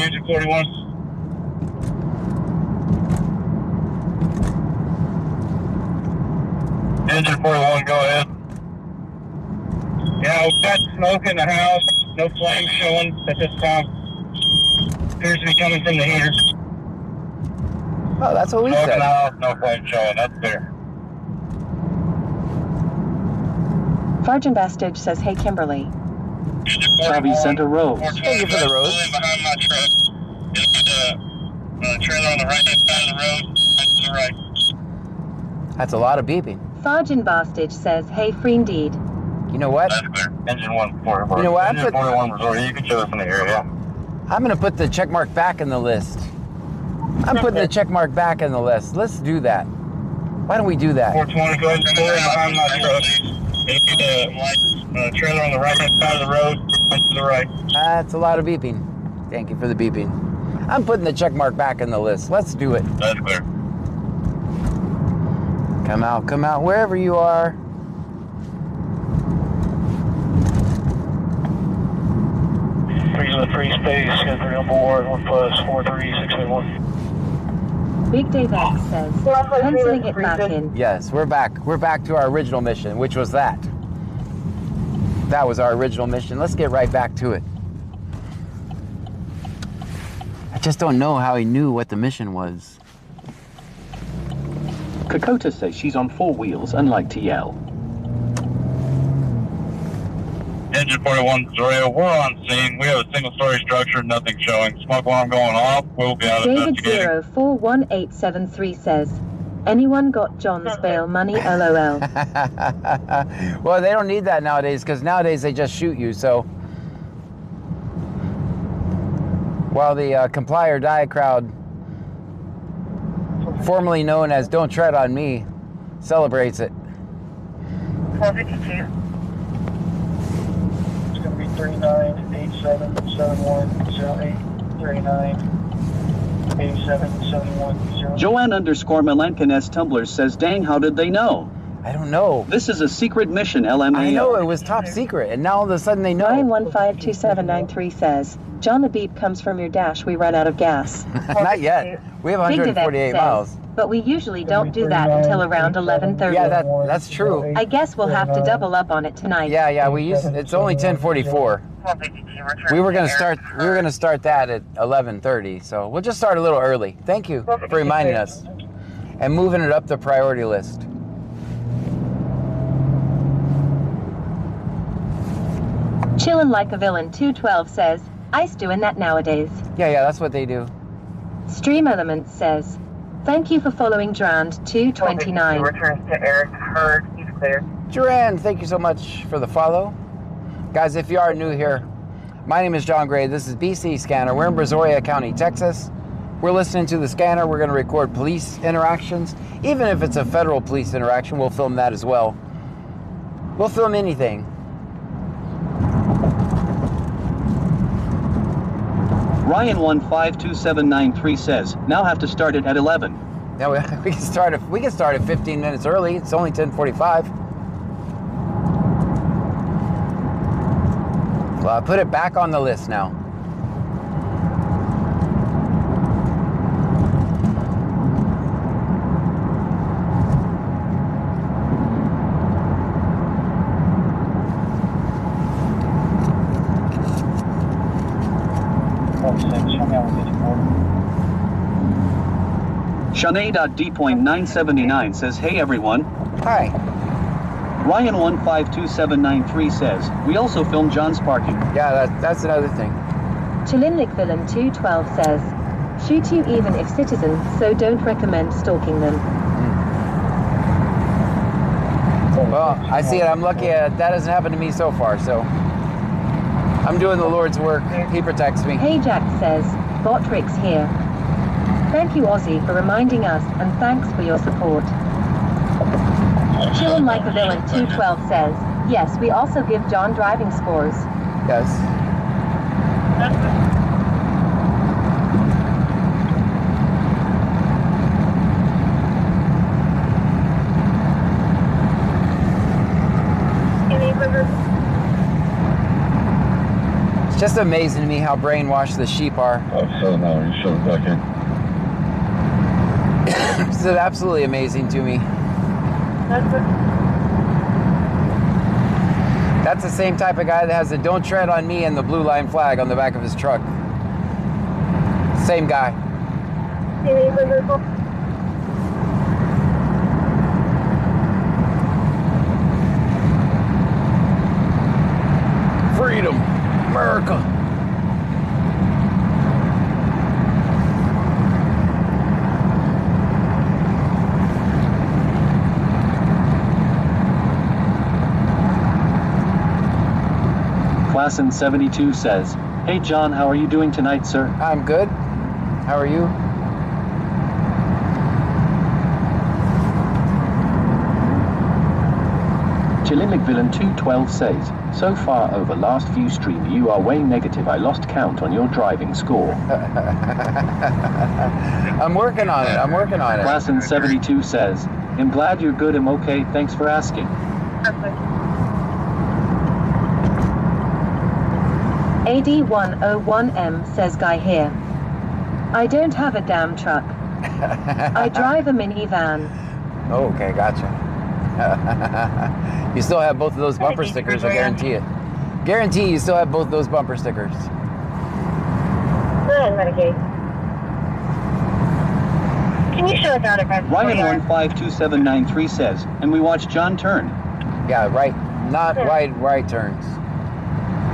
Engine 41, go ahead. Yeah, we've got smoke in the house. No flames showing at this time. Appears to be coming from the heater. Oh, that's what we Smoke said. in the house, no flames showing. That's clear. Sergeant Bastage says, hey, Kimberly. Travis Center Road. Thank you for the road. Behind my truck. The trailer on the right side of the road. To the right. That's a lot of beeping. Sergeant Bastage says, hey, free indeed. You know what? That's clear. Engine 144. You know what? Engine 41 Missouri. You can show us in the area. I'm going to put the check mark back in the list. I'm putting the check mark back in the list. Let's do that. Why don't we do that? 420, go ahead and pull in behind my truck. The trailer on the right hand side of the road. To the right. That's a lot of beeping. Thank you for the beeping. I'm putting the check mark back in the list. Let's do it. That's clear. Come out, wherever you are. Freeze in the free space, got 3 on board, 1+43681. Big Dave X says, penciling it back in. Yes, we're back. We're back to our original mission, which was that. That was our original mission. Let's get right back to it. I just don't know how he knew what the mission was. Kokota says she's on 4 wheels, unlike TL. Engine 41 Missouri, we're on scene. We have a single-story structure, nothing showing. Smoke alarm going off. We'll be out David investigating. 041873 says, anyone got John's bail money, LOL. Well, they don't need that nowadays, because nowadays they just shoot you, so. While the Comply or Die crowd, formerly known as Don't Tread on Me, celebrates it. 452. It's going to be 39877108, 39877108. Joanne _Melankiness Tumblr says, dang, how did they know? I don't know. This is a secret mission, LMAO. I know, it was top secret, and now all of a sudden they know. 9152793 says, John, the beep comes from your dash. We run out of gas. Not yet. We have Big Dev 148 says, miles. but we usually don't do that until around 11:30. Yeah, that's true. I guess we'll have to double up on it tonight. Yeah, it's only 10:44. We were gonna start that at 11:30, so we'll just start a little early. Thank you for reminding us and moving it up the priority list. Chillin' like a villain 212 says, Ice doing that nowadays. Yeah, that's what they do. Stream Elements says, thank you for following Drand 229. Returns to Eric Hurd. He's clear. Duran, thank you so much for the follow. Guys, if you are new here, my name is John Gray. This is BC Scanner. We're in Brazoria County, Texas. We're listening to the scanner. We're going to record police interactions. Even if it's a federal police interaction, we'll film that as well. We'll film anything. Ryan 152793 says, now have to start it at 11. Yeah, we can start at 15 minutes early. It's only 10:45. Well, I put it back on the list now. Shanae.D.979 says, hey everyone. Hi. Ryan 152793 says, we also filmed John's parking. Yeah, that's another thing. Chilinlik Villain 212 says, shoot you even if citizens, so don't recommend stalking them. Well, I see it. I'm lucky that hasn't happened to me so far, so I'm doing the Lord's work. He protects me. Hey Jack says, Botrix here. Thank you, Ozzy, for reminding us, and thanks for your support. Chillin' Like a Villain 212 says, yes, we also give John driving scores. Yes. It's just amazing to me how brainwashed the sheep are. So now you shove it back in. It's absolutely amazing to me. That's the same type of guy that has the "Don't Tread on Me" and the blue line flag on the back of his truck. Same guy. Freedom, America. Klassen 72 says, "Hey John, how are you doing tonight, sir?" I'm good. How are you? Chilin McVillan 212 says, "So far over last few streams you are way negative. I lost count on your driving score." I'm working on it. I'm working on it. Klassen 72 says, "I'm glad you're good. I'm okay. Thanks for asking." AD101M says Guy here. I don't have a damn truck. I drive a minivan. Oh, okay, gotcha. You still have both of those bumper stickers, I guarantee it. Guarantee you still have both those bumper stickers. Medicaid. Can you show us out of Ryan 152793 says, "And we watched John turn." Yeah, right. Not right turns.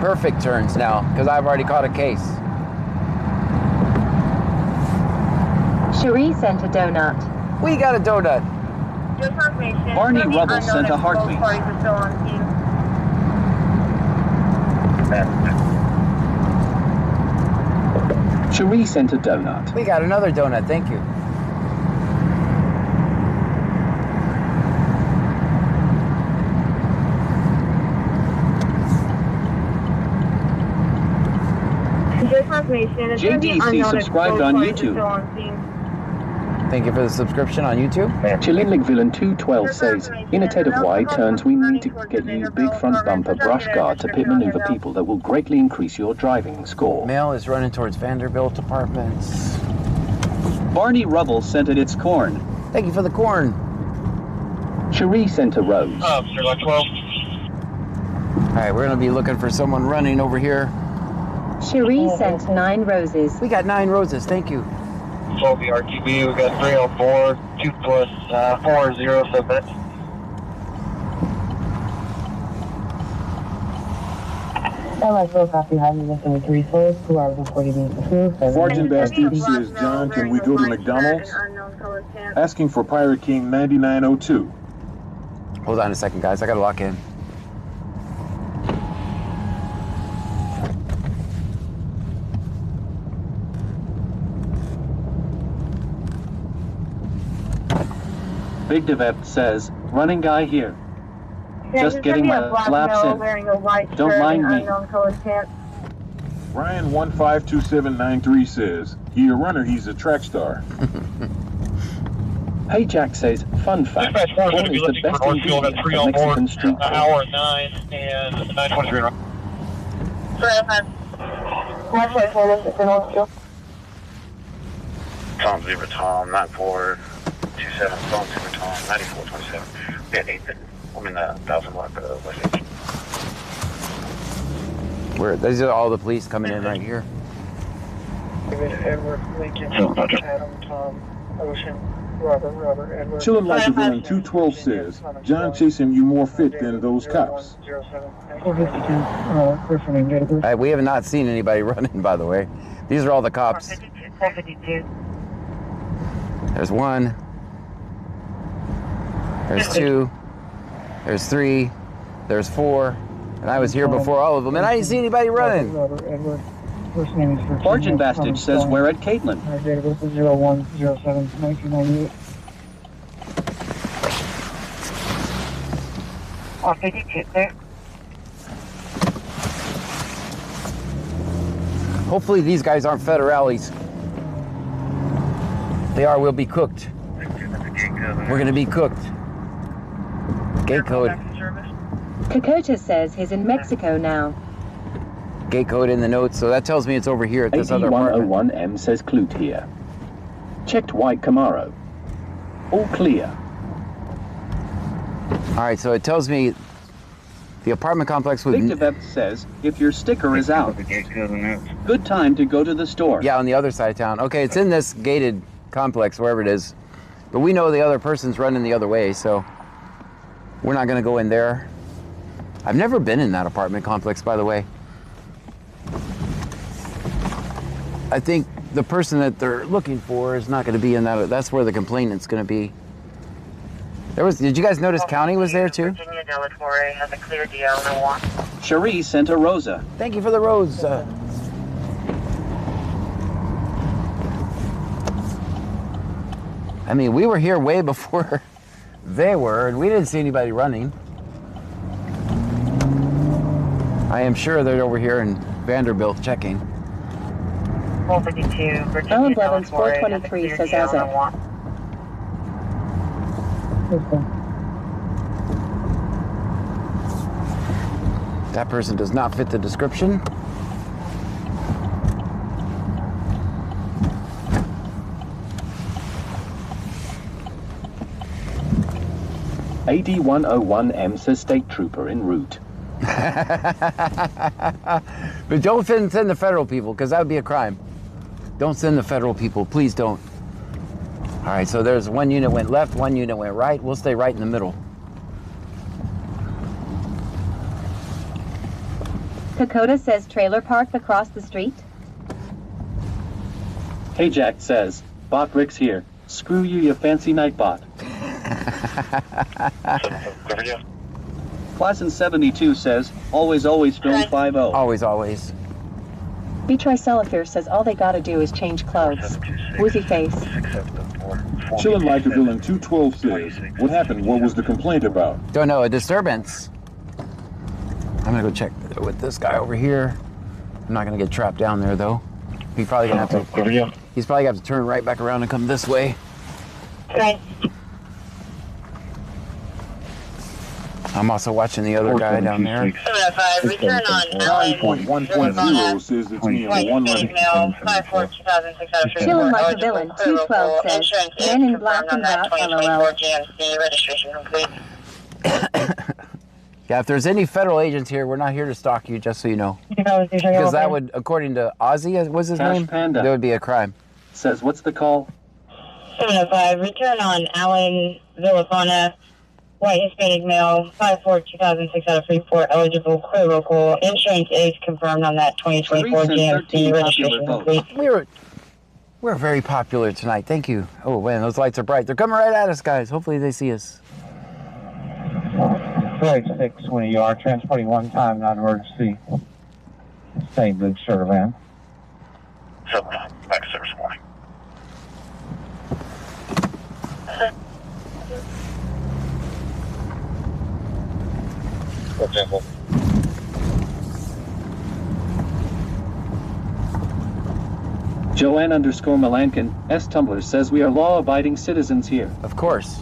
Perfect turns now, because I've already caught a case. Cherie sent a donut. We got a donut. Barney Rubble sent a heartbeat. Cherie sent a donut. We got another donut, thank you. JDC subscribed on YouTube. Thank you for the subscription on YouTube. Chilin McVillan 212 says, "In a TED of wide turns, we need to get you big front bumper brush guard to pit maneuver people that will greatly increase your driving score." Mail is running towards Vanderbilt Apartments. Barney Rubble sent it its corn. Thank you for the corn. Cherie sent a rose. All right, we're going to be looking for someone running over here. Cherie sent 9 roses. We got 9 roses, thank you. 12 RTB, we got 3 on board, 2 plus 4 0 submit. LS copy, having less than 3 souls, 2 hours and 40 minutes before. Sergeant Bastard says, "John, can we go to McDonald's?" Asking for Pirate King 9902. Hold on a second, guys. I got to lock in. Big Devept says, "Running guy here. Just getting my laps in. Don't mind me." Ryan 152793 says, "He a runner, he's a track star." Hey Jack says, "Fun fact, corn is the best ingredient for Mexican street food." Hour 9 and 923. Tom Zebra Tom 9427 Tom Zebra Tom 9427. We had 8. I'm in the 1000 block of West H. Where these are all the police coming in right here. Edward, Lincoln, Adam, Tom, Ocean, Robert, Edward. Chillin' Like a Villain 212 says, "John chasing you more fit than those cops." We have not seen anybody running, by the way. These are all the cops. 452. There's 1. There's 2. There's 3. There's 4. And I was here before all of them, and I didn't see anybody running. Bargain Bastard says, "We're at Caitlin." Date of birth is 01/07/1998. 452, clear. Hopefully these guys aren't federales. If they are, we'll be cooked. We're going to be cooked. Gate code. Kokota says he's in Mexico now. Gate code in the notes, so that tells me it's over here at this other apartment. 8101M says Clute here. Checked white Camaro. All clear. All right, so it tells me The apartment complex with... Victor says, if your sticker is out, good time to go to the store. Yeah, on the other side of town. Okay, it's in this gated complex, wherever it is. But we know the other person's running the other way, so we're not going to go in there. I've never been in that apartment complex, by the way. I think the person that they're looking for is not going to be in that. That's where the complainant's going to be. Did you guys notice County was there too? Virginia Delatory has a clear DL01. Cherie sent a Rosa. Thank you for the rose. I mean, we were here way before they were, and we didn't see anybody running. I am sure they're over here in Vanderbilt checking. 452, Virginia Blevins, Delatory 423 has a says clear as of. DL01. That person does not fit the description. AD101M says state trooper en route. But don't send the federal people, because that would be a crime. Don't send the federal people, please don't. All right, so there's one unit went left, one unit went right. We'll stay right in the middle. Dakota says trailer park across the street. Hey Jack says, Bot Rick's here. Screw you, you fancy night bot. Class in 72 says, always film 50. Always. B-Try Cellophare says all they gotta do is change clothes. Woozy face. Chillin' Likerville in 212 says, what happened? What was the complaint about? Don't know, a disturbance. I'm gonna go check with this guy over here. I'm not gonna get trapped down there though. He's probably gonna have to turn right back around and come this way. Okay. I'm also watching the other guy down there. 705, return on Allen. 9.1.0 says it's me and one running. Chillin' like a villain, 212 says, men in black and route, LOL. GMC, registration complete. Yeah, if there's any federal agents here, we're not here to stalk you, just so you know. Because that would, according to Ozzy, was his Cash name? Panda. That would be a crime. Says, what's the call? 705, return on Allen Villafana, white Hispanic male, 5'4", 2006 out of Freeport, eligible, clear local, insurance age confirmed on that 2024 GMC, registration complete. We're very popular tonight, thank you. Oh man, those lights are bright. They're coming right at us, guys. Hopefully they see us. 6 when you are transporting one time, not emergency. Same good, sure, man. Back to service warning. Joanne _ Melankin, S. Tumblr says we are law-abiding citizens here. Of course.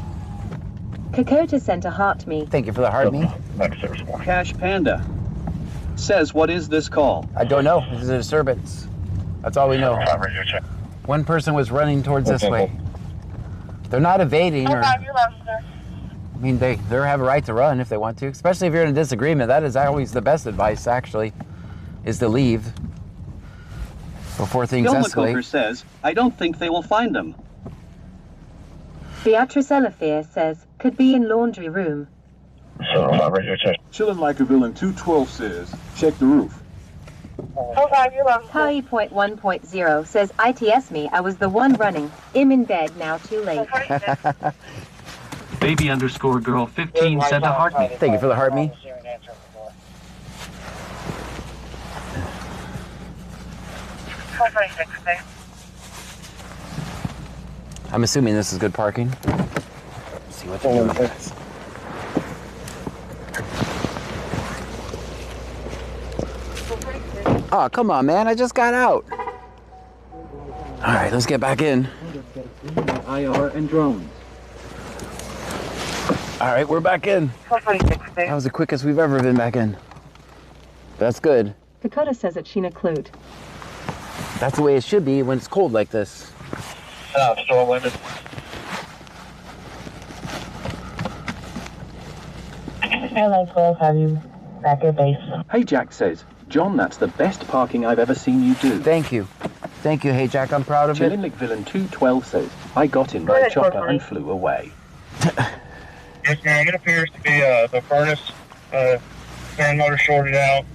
Kakota sent a heart me. Thank you for the heart me. Back to service warning. Cash Panda says, what is this call? I don't know. This is a disturbance. That's all we know. Radio check. One person was running towards this way. They're not evading or... I mean, they have a right to run if they want to, especially if you're in a disagreement. That is always the best advice, actually, is to leave before things escalate. Coker says, I don't think they will find them. Beatrice Elafir says, could be in laundry room. Radio check. Chillin' Likerville in 212 says, check the roof. Kai.1.0 says, ITS me, I was the one running. I'm in bed now, too late. Baby _ girl 15 sent a heart me. Thank you for the heart me. I'm assuming this is good parking. Let's see what they're doing with this. Oh, come on, man. I just got out. All right, let's get back in. IR and drones. All right, we're back in. That was the quickest we've ever been back in. That's good. Dakota says it's Sheena Clute. That's the way it should be when it's cold like this. Store limit. Airline 12, have you back at base. Hey Jack says, John, that's the best parking I've ever seen you do. Thank you. Thank you, Hey Jack, I'm proud of it. Chillin McVillain 212 says, I got in my chopper and flew away. Yes, ma'am. It appears to be the furnace fan motor shorted out,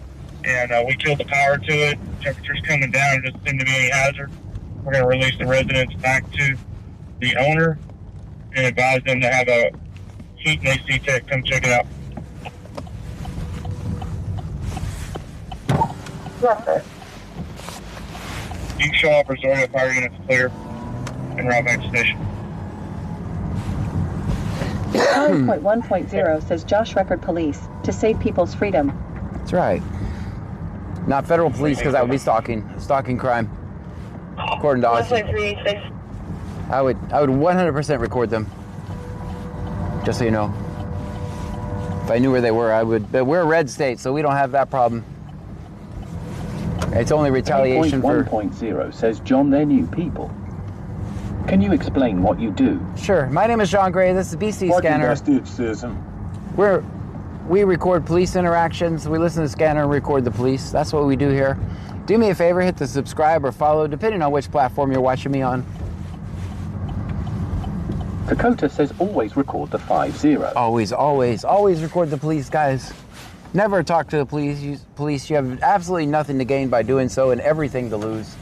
and we killed the power to it. Temperature's coming down. It doesn't seem to be any hazard. We're going to release the residents back to the owner and advise them to have a heat and AC tech come check it out. Yes, sir. You can show up Brazoria power units clear and route back to station. Charlie 1.0 says Josh Record Police to save people's freedom. That's right. Not federal police, because that would be stalking crime. According to Austin. 386. I would 100% record them. Just so you know. If I knew where they were, I would. But we're a red state, so we don't have that problem. It's only retaliation for... 1.0 says, John, they're new people. Can you explain what you do? Sure. My name is John Gray. This is BC Scanner. We record police interactions. We listen to the scanner and record the police. That's what we do here. Do me a favor, hit the subscribe or follow, depending on which platform you're watching me on. Dakota says always record the 50. Always record the police, guys. Never talk to the police. You have absolutely nothing to gain by doing so and everything to lose.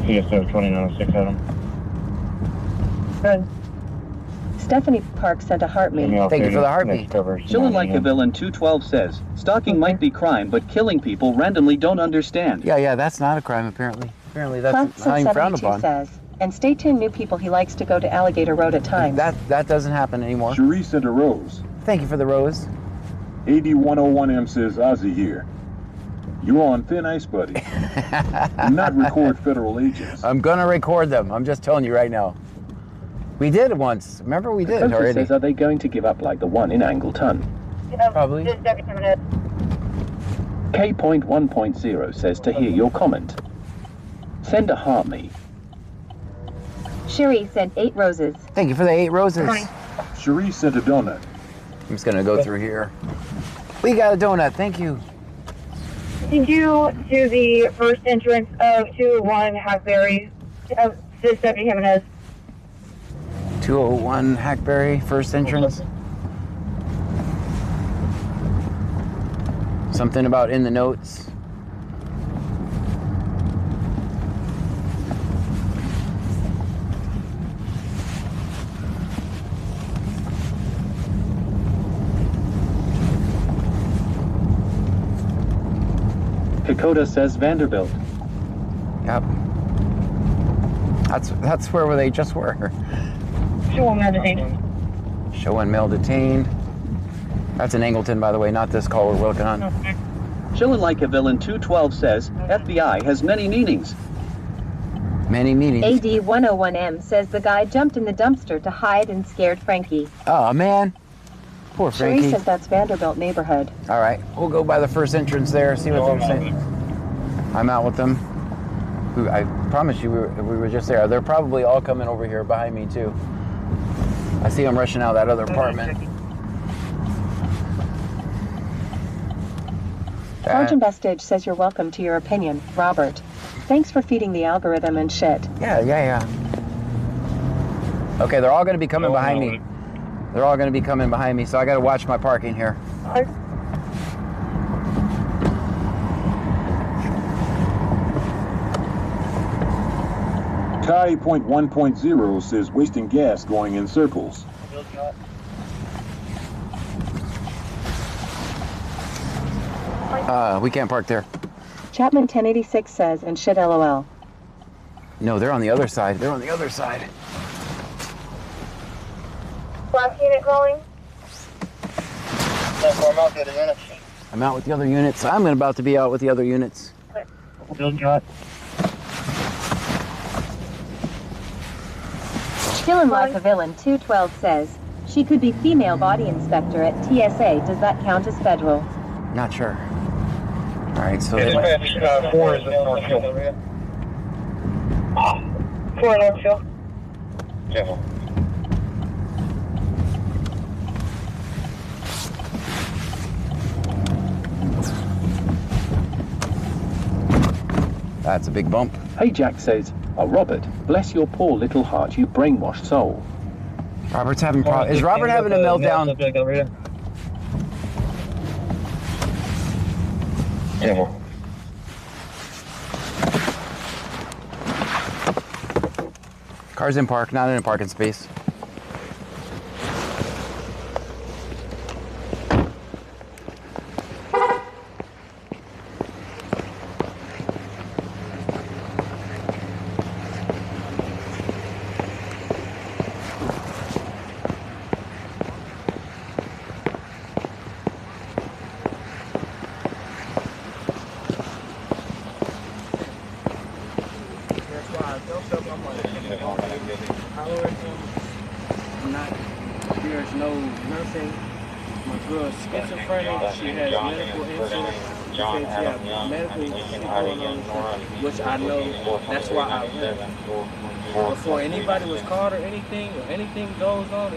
CSO 2906 Adam. Good. Stephanie Park sent a heartbeat. Thank you for the heartbeat. Chillin' like a villain 212 says, stalking might be crime, but killing people randomly don't understand. Yeah, that's not a crime apparently. Apparently that's Classic not even frowned 72 upon. says, and stay tuned, new people. He likes to go to Alligator Road at times. That doesn't happen anymore. Cherie sent a rose. Thank you for the rose. AD101M says Ozzy here. You're on thin ice, buddy. Do not record federal agents. I'm gonna record them. I'm just telling you right now. We did it once. Remember we did it Dakota already. says, are they going to give up like the one in Angleton? Probably. K.1.0 says to hear your comment. Send a heart me. Cherie sent 8 roses. Thank you for the 8 roses. Cherie sent a donut. I'm just gonna go through here. We got a donut. Thank you. Did you do the first entrance of 201 Hackberry? This Deputy Jimenez. 201 Hackberry, first entrance. Something about in the notes. Dakota says Vanderbilt. Yep. That's where they just were. Show and mail detained. Show and mail detained. That's in Angleton, by the way, not this call we're working on. Chillin' like a villain 212 says, FBI has many meanings. Many meanings. AD101M says the guy jumped in the dumpster to hide and scared Frankie. Oh, man. Poor Cherie Frankie. says that's Vanderbilt neighborhood. All right, we'll go by the first entrance there, see what they're saying. I'm out with them. I promise you, we were just there. They're probably all coming over here behind me, too. I see them rushing out of that other apartment. Sergeant Bestage says you're welcome to your opinion, Robert. Thanks for feeding the algorithm and shit. Yeah. Okay, they're all going to be coming behind me. They're all going to be coming behind me, so I got to watch my parking here. Kai.1.0 says wasting gas going in circles. We can't park there. Chapman 1086 says, and shit LOL. No, they're on the other side. They're on the other side. Last unit calling. I'm out with the units. I'm out with the other units. I'm about to be out with the other units. Chillin' like a villain 212 says, she could be female body inspector at TSA. Does that count as federal? Not sure. All right, so Dispatch 4 is at Northfield. 4 Northfield. Careful. that's a big bump. Hey Jack says, "Oh Robert, bless your poor little heart, you brainwashed soul." Robert's having is Robert having a meltdown? Careful. Car's in park, not in a parking space. There's no nothing. My girl's schizophrenic. She has medical insurance. Medical shit going on, which I know. That's why I went. Before anybody was caught or anything goes on, I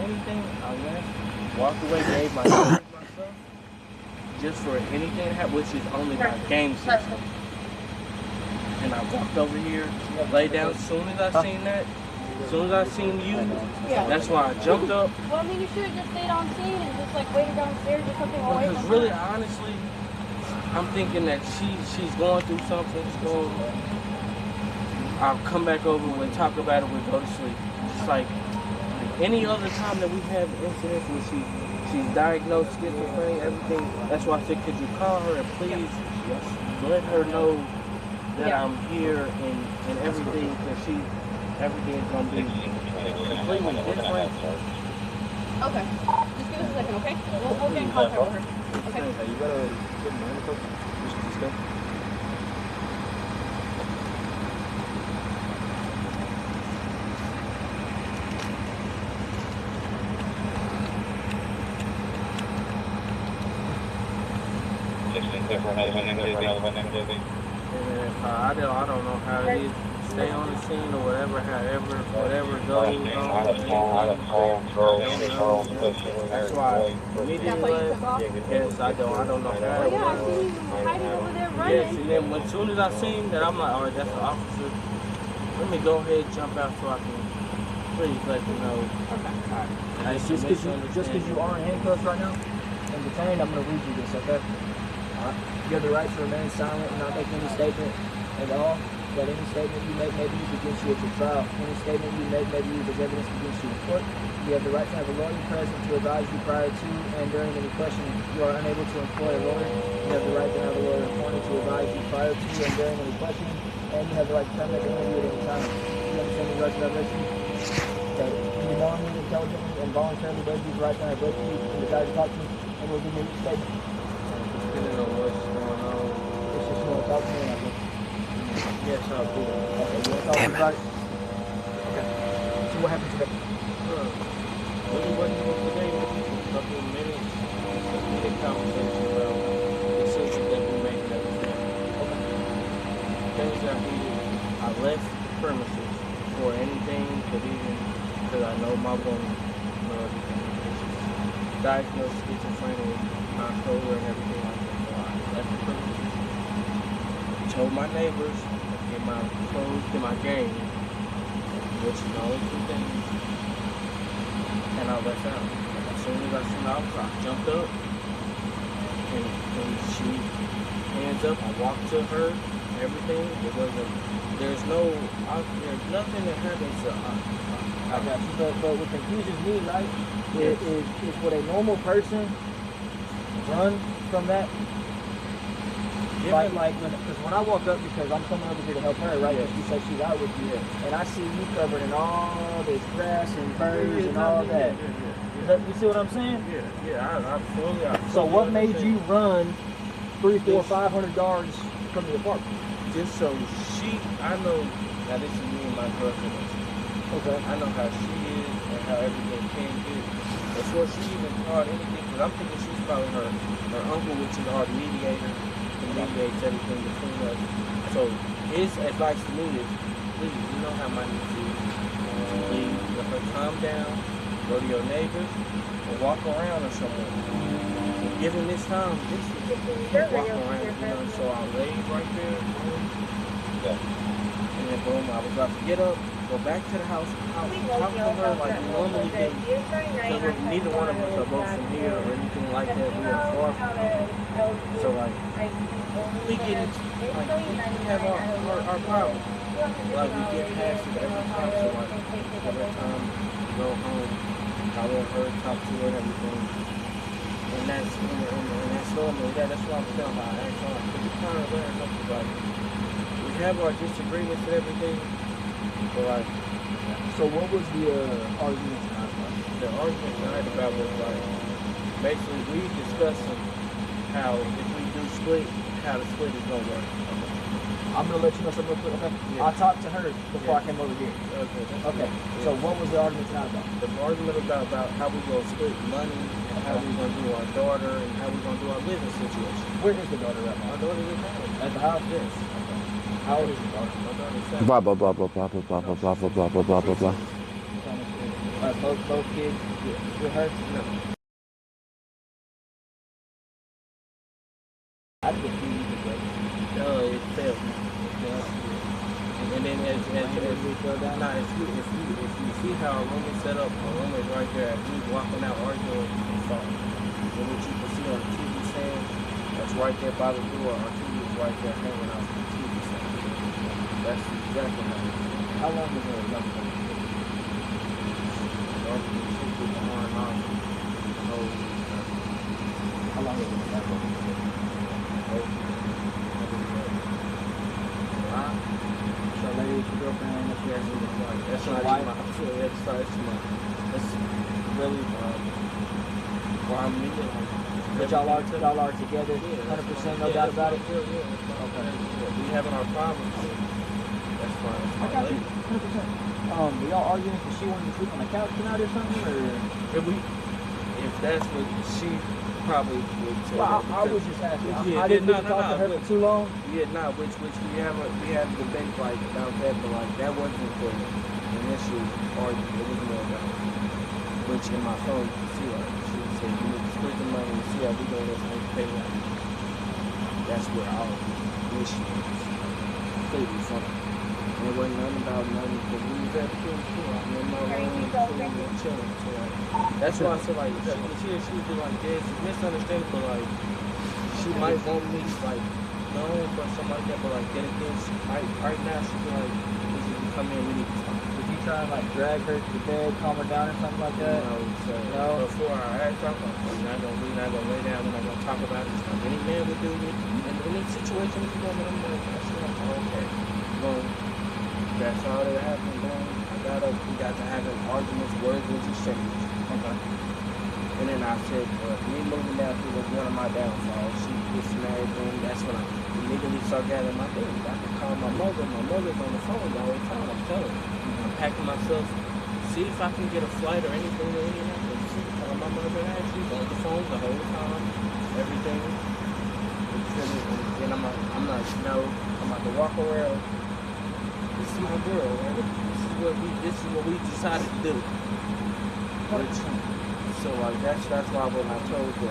went, walked away, gave my stuff, just for anything to happen, which is only my game system. And I walked over here, laid down. As soon as I seen that. As soon as I seen you, that's why I jumped up. Well, I mean, you should have just stayed on scene and just like waited downstairs or something away from her. Because really, honestly, I'm thinking that she's going through something. I'll come back over and talk about it. We go to sleep. Just like any other time that we have incidents where she's diagnosed schizophrenia, everything. That's why I said, could you call her and please let her know that I'm here and everything, because everything is going to be completely different. Okay. Just give us a second, okay? We'll get in contact with her. Okay. You gotta get my info. Just go. I don't know how it is. Stay on the scene or whatever goes on. That's why immediately yes, I don't know how it works. Yes, and then as soon as I seen that, I'm like, all right, that's the officer. Let me go ahead and jump out so I can please let you know. Okay. Just because you are in handcuffs right now and detained, I'm going to read you this, okay? You have the right to remain silent and not make any statement at all. That any statement you make may be used against you at your trial. Any statement you make may be used as evidence against you in court. You have the right to have a lawyer present to advise you prior to and during any question. If you are unable to employ a lawyer, you have the right to have a lawyer appointed to advise you prior to and during any question. And you have the right to terminate the interview at any time. You understand the rights of that right? Okay. You normally, intelligently, and voluntarily waive the right to have both of you and desire to talk to me, and we'll give you a statement. Depending on what's going on. It's just you want to talk to me, I think. Yes, I'll do it. Damn it. Okay. So what happened today? Really wasn't for today, but just a couple of minutes. Just a minute conversation about decisions that we made and everything. Things that I left the premises for anything, because I know my woman, she's diagnosed schizophrenia, bipolar, and everything like that. So I left the premises. Told my neighbors, get my clothes, get my game, which is only two things, and I left out. As soon as I seen the officer, I jumped up, and she hands up, I walked to her, everything. There's nothing that happens to I got you, but what confuses me, right, is would a normal person run from that? Because when I walk up, because I'm coming over here to help her, right? She says she's out with you, and I see you covered in all this grass and birds and all that. You see what I'm saying? Yeah, absolutely. So what made you run 300, 400, 500 yards from the apartment? Just so I know, now this is me and my girlfriend. Okay. I know how she is. how everything can get. Before she even called anything, because I'm thinking she's probably her uncle, which is our mediator, who mediates everything between us. So his advice to me is, please, you know how my niece is. Please let her calm down, go to your neighbors, or walk around or somewhere. Given this time, this is walk around, you know, so I laid right there, boom. And then boom, I was about to get up, go back to the house, talk to her like we normally do. So neither one of us are both from here or anything like that. We are far from here. So like, we get it, like, we have our problem. Like, we get past it every time, so like, every time we go home, I let her talk to her and everything. And that's normal. Yeah, that's what I'm telling her. I asked her, because we kind of learn something like, we have our disagreements and everything, but like, so what was the argument tonight about? The argument tonight about was like, basically we discussing how if we do split, how the split is gonna work. I'm gonna let you know something real quick, okay? Yeah. I talked to her before I came over here. Okay. So what was the argument tonight about? The argument about how we gonna split money and how we gonna do our daughter and how we gonna do our living situation. Where is the daughter right now? Our daughter is at the house. Yes. How old is your daughter? My daughter is 7. Blah blah blah blah blah blah blah blah blah blah blah blah blah blah. Both kids with her? No. I think you need to go. No, it failed. And then as we fell down, now if you see how our room is set up, our room is right there. As we walking out arguing, it's all. And what you can see on the TV stand, that's right there by the door. Our TV is right there hanging out the TV stand. That's exactly how it is. How long is it left? How long is it left? So lady, your girlfriend, that's your wife. That's not my that's really why I'm meeting. But y'all are together, 100%, no doubt about it? Yeah. Okay. We having our problems. That's fine. I got you, 100%. Were y'all arguing because she wanted to sleep on the couch tonight or something, or? If that's what she probably would say. Well, I was just asking. I didn't talk to her for too long. Yeah, which we had a debate like about that, but like that wasn't the initial argument. It was more about which in my phone you can see like she said you need to split the money and see how we go this and pay that. That's where our issue is. Completely funny. And it wasn't nothing about money because we was at the kids too. I'm in my room and chilling. So like that's why I said like she would be like this, it's misunderstandable, but like she might want me like known for something like that, but like get against right now she be like, come in, we need to talk. Did you try and like drag her to bed, calm her down or something like that? No. Before I asked her, we're not gonna lay down, we're not gonna talk about it. It's like any man would do it. And any situation is going on, I'm like, okay. Boom. That's all that happened, boom. We got to having arguments, words was exchanged. Okay. And then I said, me moving down here was one of my downfalls. She gets married, and that's when I immediately started gathering my things. I could call my mother. My mother's on the phone all the time. I'm telling her. I'm packing myself. See if I can get a flight or anything or any of that. Telling my mother that she's on the phone the whole time. Everything. And I'm like, no, I'm about to walk around. This is my girl, right? This is what we decided to do. So like that's why when I told the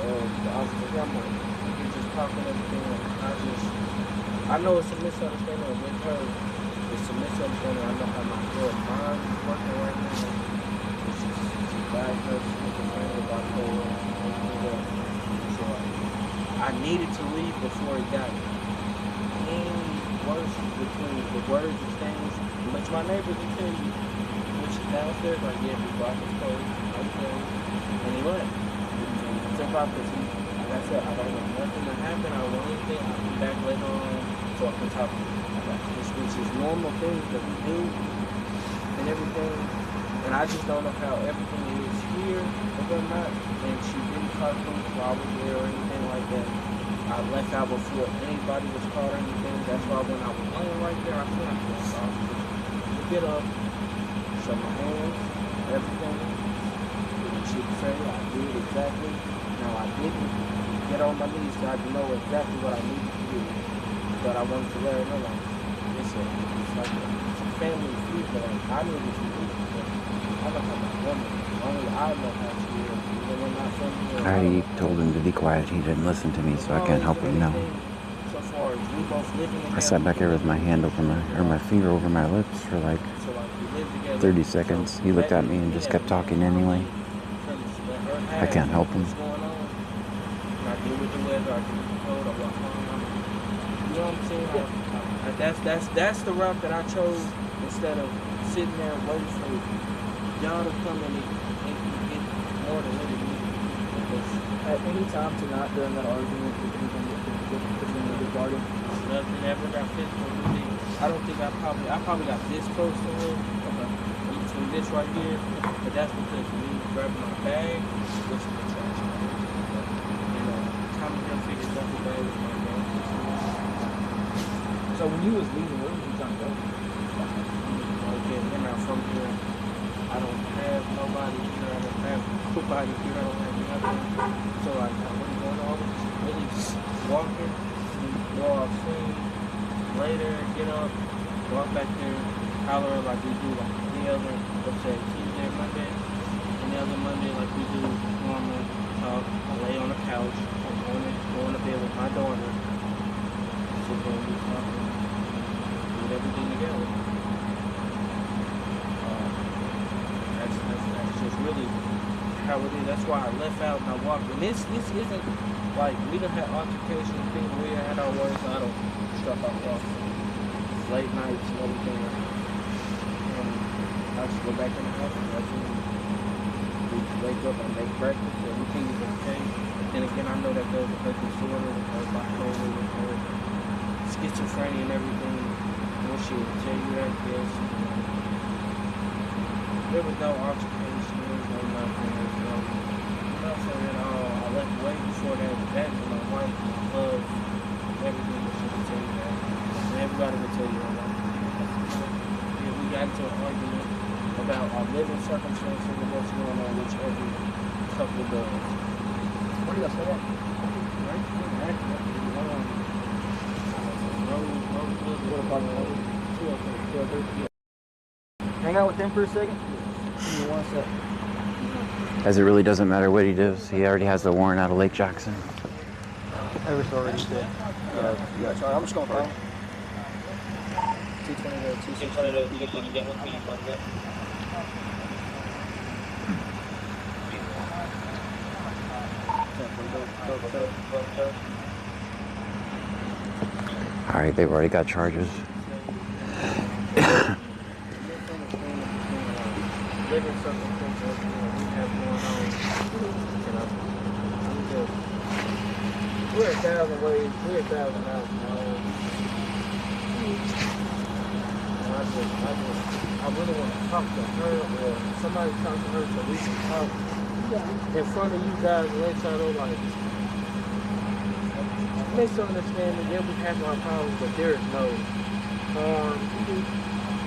officer, I'm like, you're just talking everything. I know it's a misunderstanding with her. It's a misunderstanding. I know how my girl mind is working right now. She's diagnosed with bipolar. So I needed to leave before it got any worse between the words and things. Which my neighbor can tell you, when she's downstairs, like, yeah, we blocked his clothes, okay, and he left. So if I could, like I said, I don't want nothing to happen, I don't want anything, I'll be back later on, so I can talk to you. Which is normal things that we do, and everything, and I just don't know how everything is here, or whatnot, and she didn't talk to me while I was there or anything like that. I left out before anybody was caught or anything, that's why when I was laying right there, I feel like I was get up, shut my hands, everything, should say I did exactly. Now I didn't get on my knees so I could know exactly what I needed to do. But I wanted to let her know like it's like a family feud that I knew this was but I don't have a woman. Only I know how she is. Even when I'm from here. I already told him to be quiet. He didn't listen to me, so I can't help him now. So far as we both living together. I sat back there with my hand over my finger over my lips for like 30 seconds. He looked at me and just kept talking anyway. I can't help him. I deal with the weather, I deal with the cold, I walk home. You know what I'm saying? That's the route that I chose instead of sitting there and waiting for y'all to come in and get more than what it is. At any time tonight during that argument, between the party, nothing ever got physical with me. I don't think I probably got this close to him. Between this right here, but that's because me grabbing my bag, which is the trash. Tommy Hilfiger duffel bag was my bag. So when you was leaving, where was you trying to go? Okay, him out from here. I don't have nobody here. I don't have nobody here. I don't have nothing. So I wasn't going all this. Really just walking, go off scene, later, get up, walk back there, holler like we do like any other, let's say Tuesday, Monday, any other Monday like we do normal talk. I lay on the couch, I'm going to bed with my daughter. So then we talking, do everything together. That's just really how it is. That's why I left out and I walked. And this isn't like we done had altercations, things we had our words. I don't stuff off late nights and everything. I just go back in the house and that's when we wake up and make breakfast. Everything is okay. And again, I know that there's a disorder, bipolar, schizophrenia and everything. When she would tell you that, yes. There was no altercation, there was no nothing. There was no nothing at all. I left way before that. That was my wife, my love, everything that she would tell you that. And everybody would tell you that. Yeah, we got into an argument about our living circumstances and what's going on, which every couple does. Where do you guys stay at? Right? Hang out with them for a second. Give me 1 second. As it really doesn't matter what he does. He already has the warrant out of Lake Jackson. Everest already said. Yeah, sorry, I'm just going to call. 220 to 260. All right, they've already got charges. Living circumstances, we have going on. We're 1,000 ways, we're 1,000 miles from home. I really want to talk to her or somebody talk to her so we can talk in front of you guys and let y'all know like misunderstanding, yeah, we have our problems, but there is no harm,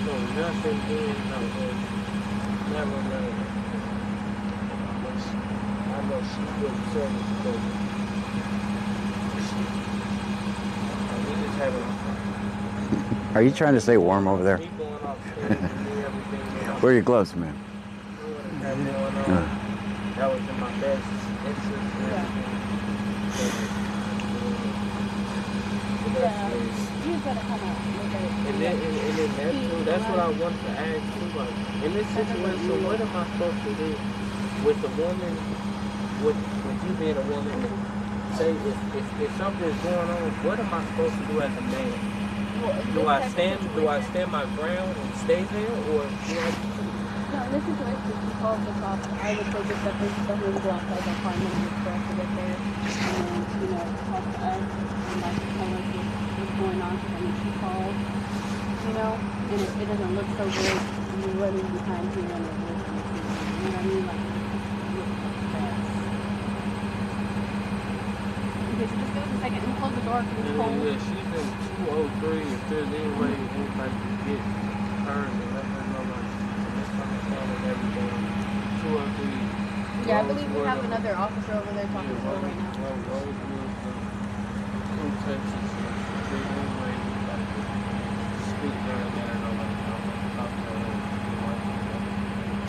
no nothing being, no, never. I know she was serving because we just having. Are you trying to stay warm over there? Where are your gloves, man? That was in my best interest and everything. You gotta come out. And that's what I wanted to ask too. Like, in this situation, what am I supposed to do with the woman, with you being a woman? Say, if something is going on, what am I supposed to do as a man? Do I stand my ground and stay there, or do I? No, in this situation, if you call the cops, I would say just definitely go outside that car and then for us to get there, and then, talk to us, and like tell us what's going on, because I mean, she called, and it doesn't look so good, and you're running behind here, and it looks, you know what I mean, like, it looks fast. Okay, so just give us a second, and close the door, because it's cold. Yeah, she's in 203, if there's any way anybody can get her and let her know, like, misunderstanding everything, 203. Yeah, I believe we have another officer over there talking to her right now.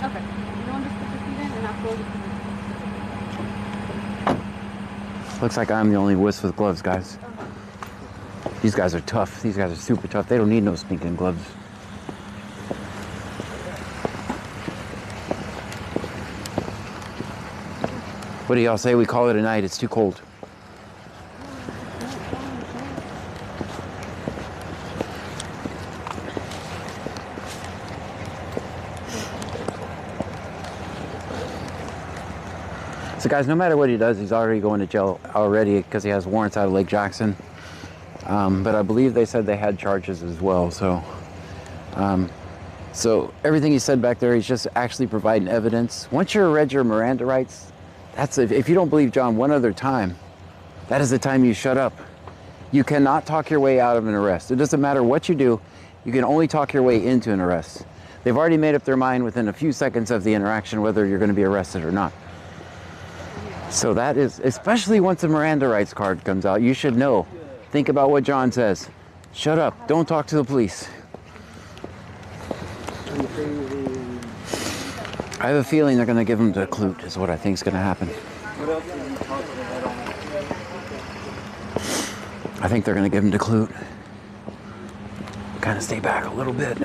Okay. You want to just put your feet in and I'll close it. Looks like I'm the only wuss with gloves, guys. These guys are tough. These guys are super tough. They don't need no stinking gloves. What do y'all say we call it a night? It's too cold. So guys, no matter what he does, he's already going to jail already because he has warrants out of Lake Jackson. But I believe they said they had charges as well. So everything he said back there, he's just actually providing evidence. Once you're read your Miranda rights, that's if you don't believe John one other time, that is the time you shut up. You cannot talk your way out of an arrest. It doesn't matter what you do. You can only talk your way into an arrest. They've already made up their mind within a few seconds of the interaction whether you're going to be arrested or not. So that is, especially once a Miranda rights card comes out, you should know. Think about what John says. Shut up. Don't talk to the police. I have a feeling they're going to give him the Clute is what I think is going to happen. I think they're going to give him the Clute. Kind of stay back a little bit.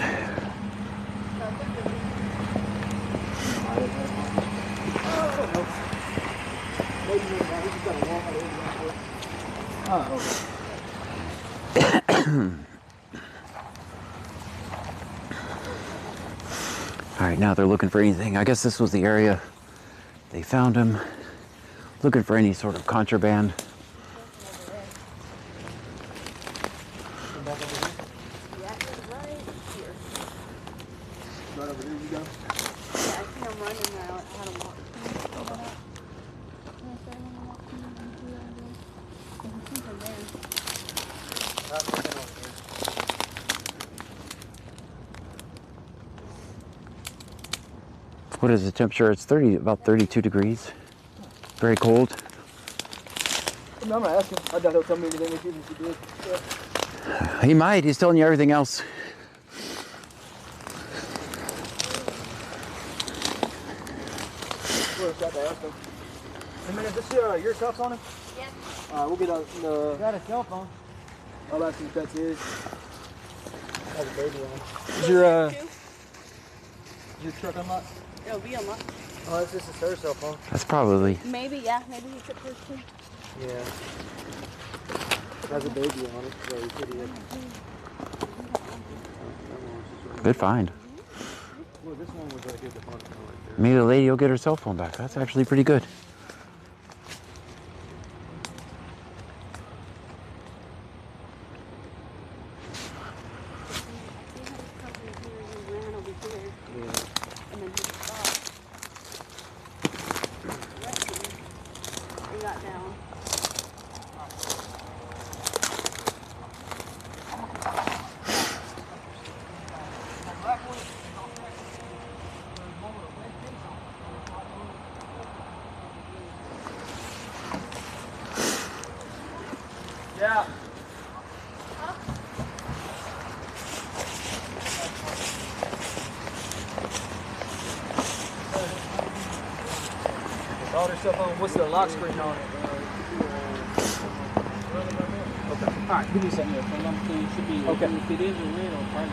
All right, now they're looking for anything. I guess this was the area they found him, looking for any sort of contraband. What is the temperature? It's about 32 degrees. Very cold. I'm gonna ask him. I doubt he'll tell me anything if he did. Yeah. He might. He's telling you everything else. We'll have to ask him. Hey man, is this your cell phone? Yeah. Alright, we'll get the. You got a cell phone. I'll ask him if that's his. Has a baby on. Is your truck unlocked? It'll be unlocked. Oh, this is her cell phone. That's probably. Maybe, yeah. Maybe he took hers too. Yeah. It has a baby on it, so he could have. Good find. Well, this one was like a good one. Maybe the lady will get her cell phone back. That's actually pretty good. Yeah. Daughter's cell phone, what's the lock screen on it? Okay. Alright, give me a second here. Should be, okay. If it is a red or pink.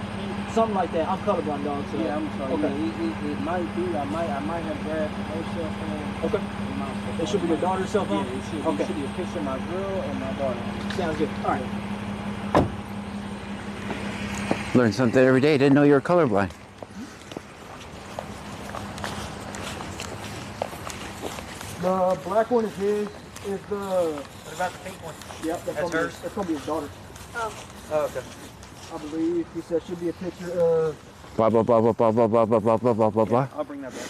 Something like that. I'm colorblind, dog. So. Yeah, I'm sorry. Okay. Yeah, it might be. I might have grabbed her cell phone. Okay. It should be your daughter's cell phone? Yeah, it should. Okay. It should be a picture of my girl and my daughter. Sounds good. All right. Learn something every day. Didn't know you were colorblind. The black one is his. Is the. What about the pink one? Yep, that's hers. That's gonna be his daughter. Oh. Oh, okay. I believe he said should be a picture of. Blah blah blah blah blah blah blah blah blah blah blah blah blah. I'll bring that back.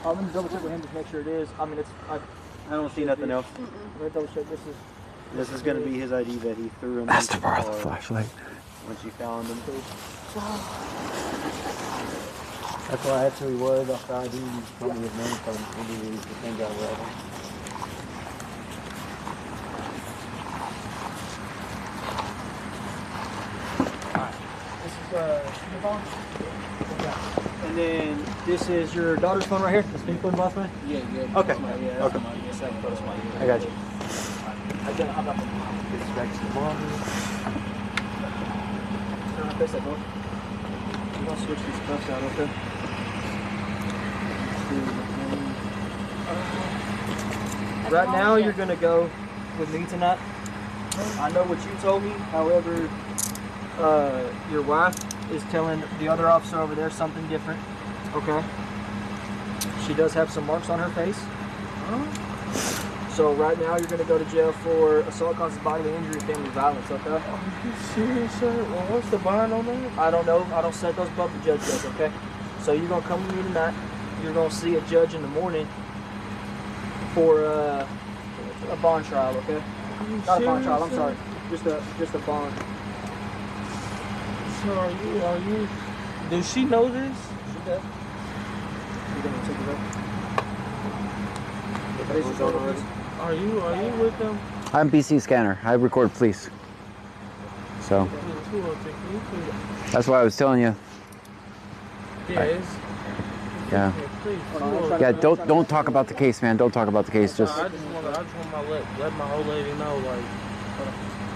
Let me double check with him to make sure it is. I mean, it's. I don't see nothing else. Let me double check. This is going to be his ID that he threw him. Has to borrow the flashlight. When she found him. That's why I asked who he was off the ID. He told me his name from the thing got whatever. Alright. This is your phone? And then this is your daughter's phone right here? This thing put in last minute? Yeah. Okay. That's my second photo's my I got you. How about this back to the mom? Turn on face that door. I'm gonna switch these cuffs out, okay? Right now, you're gonna go with me tonight. I know what you told me. However, your wife is telling the other officer over there something different. Okay. She does have some marks on her face. So right now, you're gonna go to jail for assault causes bodily injury and family violence. Okay. Are you serious, sir? Well, what's the bond on that? I don't know. I don't set those above the judge does. Okay. So you're gonna come with me tonight. You're gonna see a judge in the morning for a bond trial, okay? Not a bond trial, I'm sorry. Just a bond. So are you does she know this? She does. You're gonna take it up. Are you with them? I'm BC Scanner. I record police. So that's why I was telling you. Yeah. Yeah. Don't talk about the case, man. Don't talk about the case. Just. I just want to let my old lady know, like,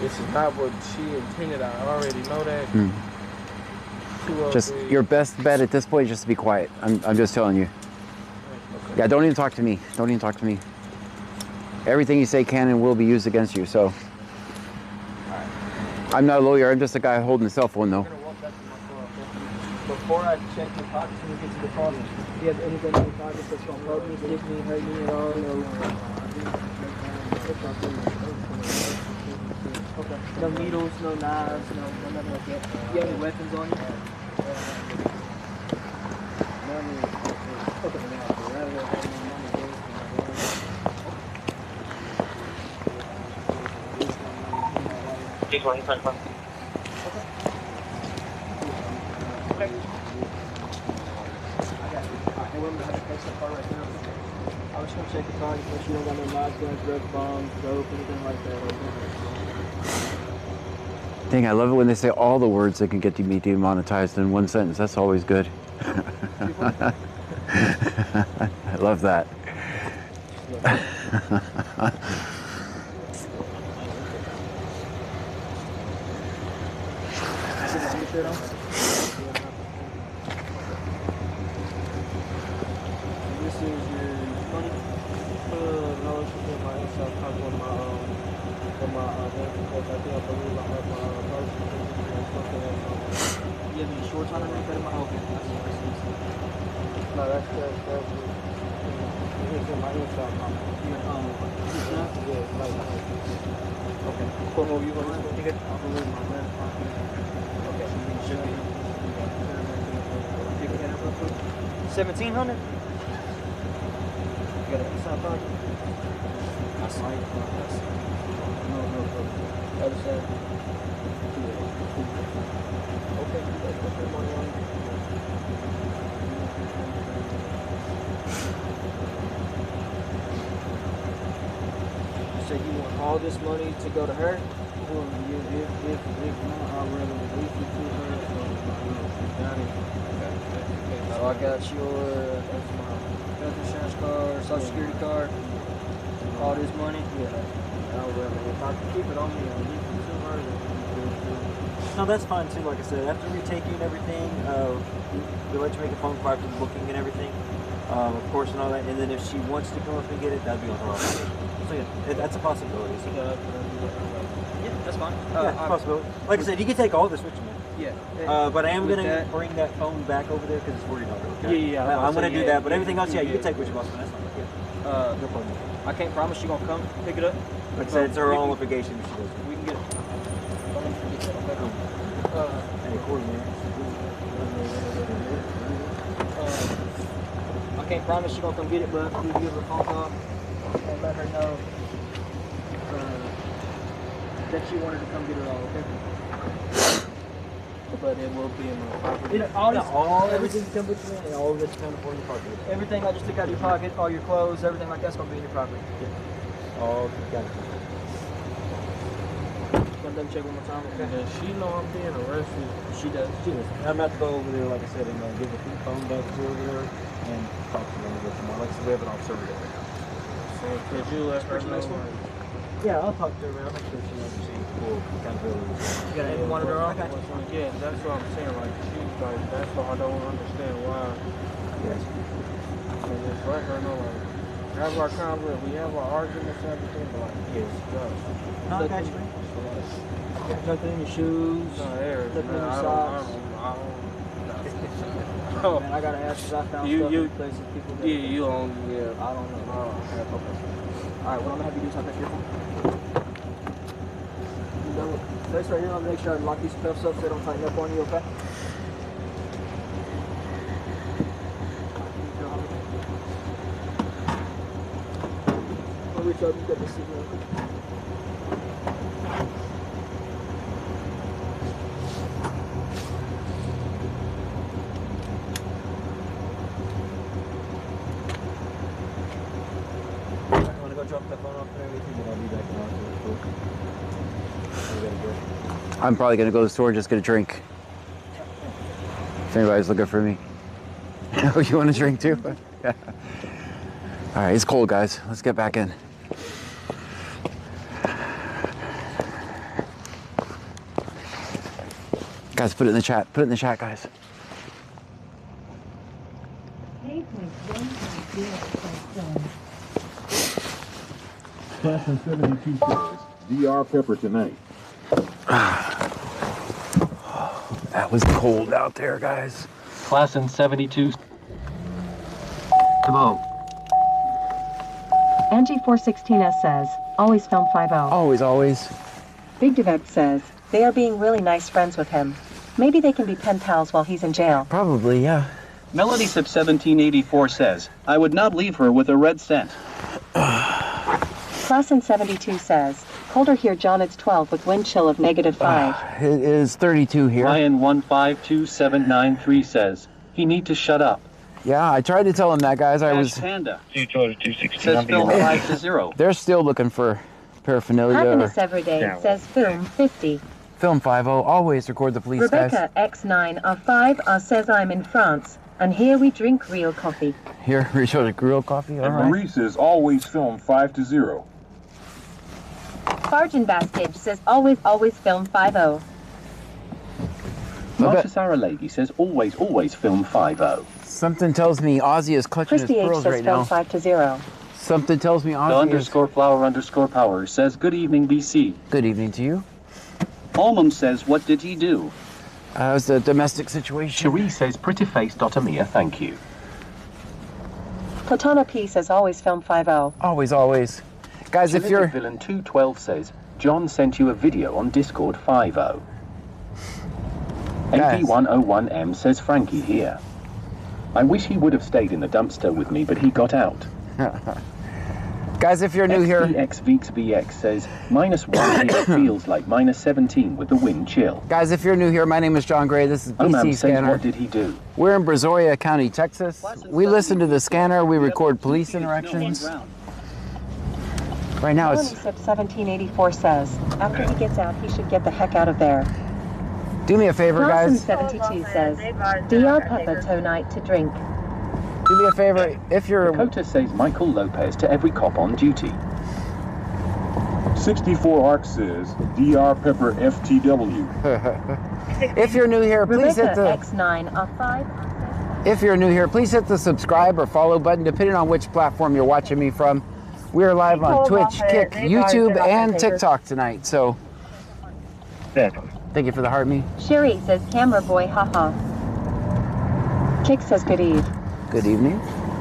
this is not what she intended. I already know that. Just your best bet at this point is just to be quiet. I'm just telling you. Yeah. Don't even talk to me. Don't even talk to me. Everything you say can and will be used against you. So. I'm not a lawyer. I'm just a guy holding a cell phone, though. Before I check your pockets when we get to the car, do you have anything in your pockets that's going to hurt me, stick me, hurt me at all? No. Okay. No needles, no knives, no nothing like that. Do you have any weapons on you? I was going to check the car and make sure you don't got no knives, guns, drugs, bombs, dope, anything like that. Dang, I love it when they say all the words that can get me demonetized in one sentence. That's always good. I love that. This is your money? No, it's just my inside pocket with my because I think I believe I have my purse or something else. You have any shorts on underneath that? Okay. No, that's it's in my inside pocket. Yeah, like okay. Cool. You want to take it? I'll believe my left pocket. Okay. Should be. Take it real quick. 1,700? You got an inside pocket? That's right. No. Other side. Okay. Put your money on. So you want all this money to go to her? Well, if not, I'd rather release it to her. So I got your health insurance card, social security card, all this money. Yeah. I would rather, if I can keep it on me, I'll leave it to her. No, that's fine too. Like I said, after we take you and everything, we let you make a phone call after the booking and everything, of course, and all that. And then if she wants to come up and get it, that'd be on her own. So yeah, that's a possibility. So. Yeah, that's fine. Yeah, it's a possibility. Like I said, you can take all this with you, man. Yeah. But I am going to bring that phone back over there because it's $40. Okay? Yeah. I'm going to do that, but everything else, yeah, you can take what you want, man. That's fine. Yeah. No problem. I can't promise you're going to come pick it up. Like I said, it's her own obligation if she does. We can get it. Any quarter, man. I can't promise she's going to come get it, but we'll give her a phone call and let her know that she wanted to come get it all, okay? but it will be in my property. Everything come with you and all of it's coming for your pocket. Everything I just took out of your pocket, all your clothes, everything like that's gonna be in your property. Oh, got it. Come double check one more time, okay? Does she know I'm being arrested? She does. She does. I'm about to go over there, like I said, and give the phone back to over there and talk to them a bit more. Like I said, we have an officer over there right now. So could you let her know? Yeah, I'll talk to her. I'll make sure she understands full accountability. You got any monitor on? Yeah, that's what I'm saying. Like, she's like, that's why I don't understand why. Yes. So just let her know, like, have our conflict, we have our arguments and everything, but like, yes, No, I got you. Nothing in your shoes. No, there. Nothing in your socks. Man, I gotta ask because I found stuff in places people that you don't, I don't know. Alright, what I'm gonna have you do is have that careful. Place right here, I'm gonna make sure I lock these cuffs up so they don't tighten up on you, okay? I'll reach up, you got this signal. Drop that phone off and everything, and I'll be back in I'm probably gonna go to the store and just get a drink. If anybody's looking for me. Oh, you want a drink too? Yeah. All right, it's cold, guys. Let's get back in. Guys, put it in the chat. Put it in the chat, guys. Class in 72 says, DR Pepper tonight. That was cold out there, guys. Class in 72. Hello. Angie 416S says, always film 50. Always, always. Big Devect says, they are being really nice friends with him. Maybe they can be pen pals while he's in jail. Probably, yeah. Melody Sip 1784 says, I would not leave her with a red cent. Class in 72 says, colder here, John, it's 12 with wind chill of -5. It is 32 here. Ryan 152793 says, he need to shut up. Yeah, I tried to tell him that, guys. I was. Panda. 212-216. Says film 5-0. They're still looking for paraphernalia. Happiness every day says film 50. Film 50. Always record the police, Rebecca X9R5R says, I'm in France, and here we drink real coffee. guys. Here, we showed a grill coffee. All And right. Marie says, always film 5-0. Sergeant Bastage says, always film 50. Marchesara Lady says, always film 50. Something tells me Ozzy is clutching Christy his H pearls says, right film now. 5-0. Something tells me The Ozzy is... _flower_power says, good evening, BC. Good evening to you. Almum says, what did he do? It was a domestic situation. Cherie says, pretty face, Dotamia, thank you. Platana P says, always film 50. Always, always. Guys, if you're... Villain 212 says, John sent you a video on Discord 50. AP101M says, Frankie here. I wish he would have stayed in the dumpster with me, but he got out. Guys, if you're new here... XVXVX says, -1 here feels like -17 with the wind chill. Guys, if you're new here, my name is John Gray. This is BC says, Scanner. what did he do? We're in Brazoria County, Texas. We listen to the scanner. We record police interactions. Right now it's... Melanie Sip 1784 says, after he gets out, he should get the heck out of there. Do me a favor, guys. 72 says, DR Pepper tonight to drink. Do me a favor, if you're... Dakota says Michael Lopez to every cop on duty. 64 Arc says, DR Pepper FTW. If you're new here, please hit Rebecca the... X9R5. If you're new here, please hit the subscribe or follow button, depending on which platform you're watching me from. We are live on Twitch, Kick, YouTube, and TikTok tonight, so... Thank you for the heart, me. Sherry says, camera boy, haha. Kick says, good eve. Good evening.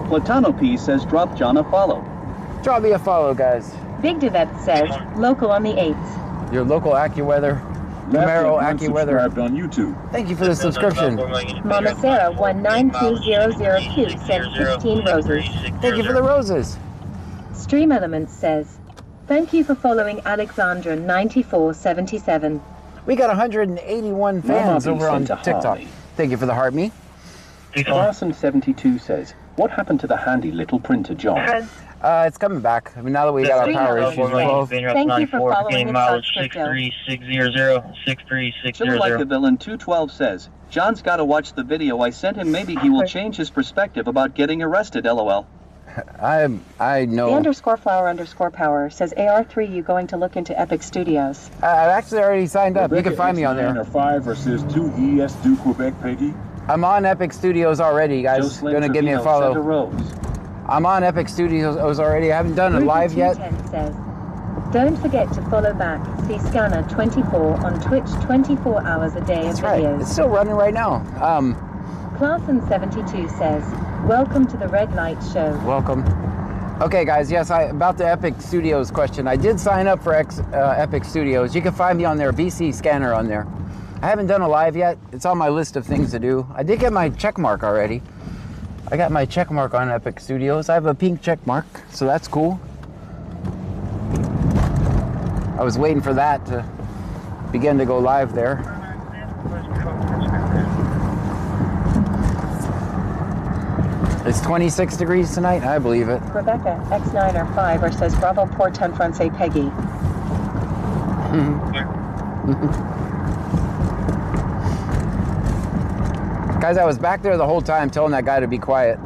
Platano P says, drop John a follow. Drop me a follow, guys. Big Devet says, local on the 8th. Your local AccuWeather, Camaro AccuWeather. Subscribed on YouTube. Thank you for the subscription. Mama Sarah 192002 sent 15 roses. Thank you for the roses. Stream Elements says, thank you for following Alexandra 9477. We got 181 fans over on TikTok. Thank you for the heart me. Carson 72 says, what happened to the handy little printer, John? It's coming back. I mean, now that we got our power issues resolved. Thank you for following mileage 63600. Chilling Like a Villain 212 says, John's got to watch the video I sent him. Maybe he will change his perspective about getting arrested, LOL. I know. The _flower_power says, AR3, you going to look into Epic Studios? I've actually already signed up. You can find me on there. Or 5 versus 2ES do Quebec, Peggy. I'm on Epic Studios already, guys. Gonna give me a follow. I'm on Epic Studios already. I haven't done it live yet. Says, don't forget to follow back CScanner24 on Twitch 24 hours a day of Right. videos. It's still running right now. Clarson72 says, welcome to the Red Light Show. Welcome. Okay, guys. Yes, about the Epic Studios question. I did sign up for Epic Studios. You can find me on there. BC Scanner on there. I haven't done a live yet. It's on my list of things to do. I did get my check mark already. I got my check mark on Epic Studios. I have a pink check mark, so that's cool. I was waiting for that to begin to go live there. It's 26 degrees tonight. I believe it. Rebecca X9R5 says, Bravo Port 10 Francais Peggy. Guys, I was back there the whole time telling that guy to be quiet.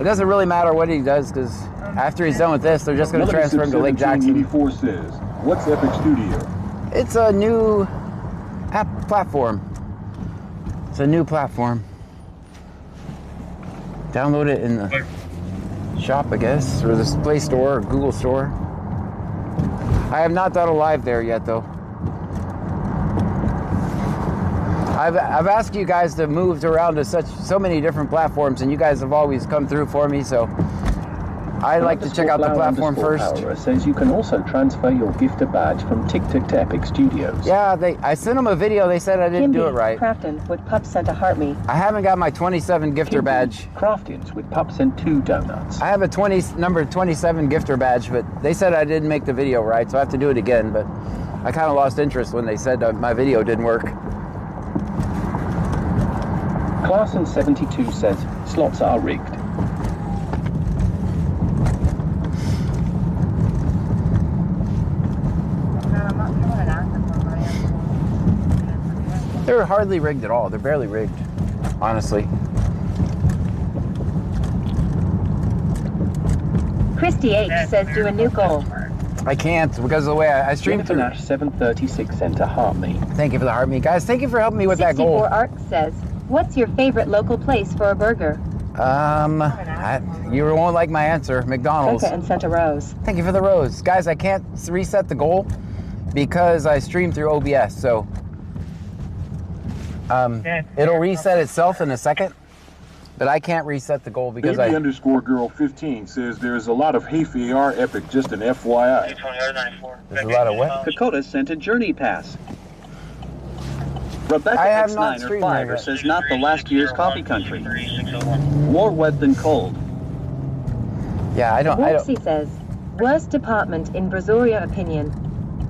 It doesn't really matter what he does, because after he's done with this, they're just going to transfer him to Lake Jackson. 1784 says, what's Epic Studio? It's a new app platform. It's a new platform. Download it in the shop, I guess, or the Play Store or Google Store. I have not done a live there yet, though. I've asked you guys to move around to so many different platforms, and you guys have always come through for me, so I'd like to check out the platform first. Says you can also transfer your gifter badge from TikTok to Epic Studios. Yeah, I sent them a video. They said I didn't do it right. Crafton with Pup sent a heart me. I haven't got my 27 gifter badge. Craftins with Pup sent 2 donuts. I have a number 27 gifter badge, but they said I didn't make the video right, so I have to do it again. But I kind of lost interest when they said my video didn't work. Clarson 72 says slots are rigged. They're hardly rigged at all. They're barely rigged, honestly. Christy H says, do a new goal. I can't because of the way I stream through. Nash 736 sent a heart me. Thank you for the heart me. Guys, thank you for helping me with that goal. 64 Arc says, what's your favorite local place for a burger? You won't like my answer. McDonald's. And sent a rose. Thank you for the rose. Guys, I can't reset the goal because I stream through OBS, so it'll reset itself in a second, but I can't reset the goal because Baby_girl15 says there's a lot of Hey AR Epic, just an FYI. There's a lot of what? Dakota sent a journey pass. Rebecca X9R5 says not the last year's coffee country. More wet than cold. Yeah, I don't. Whoopsie says, worst department in Brazoria opinion.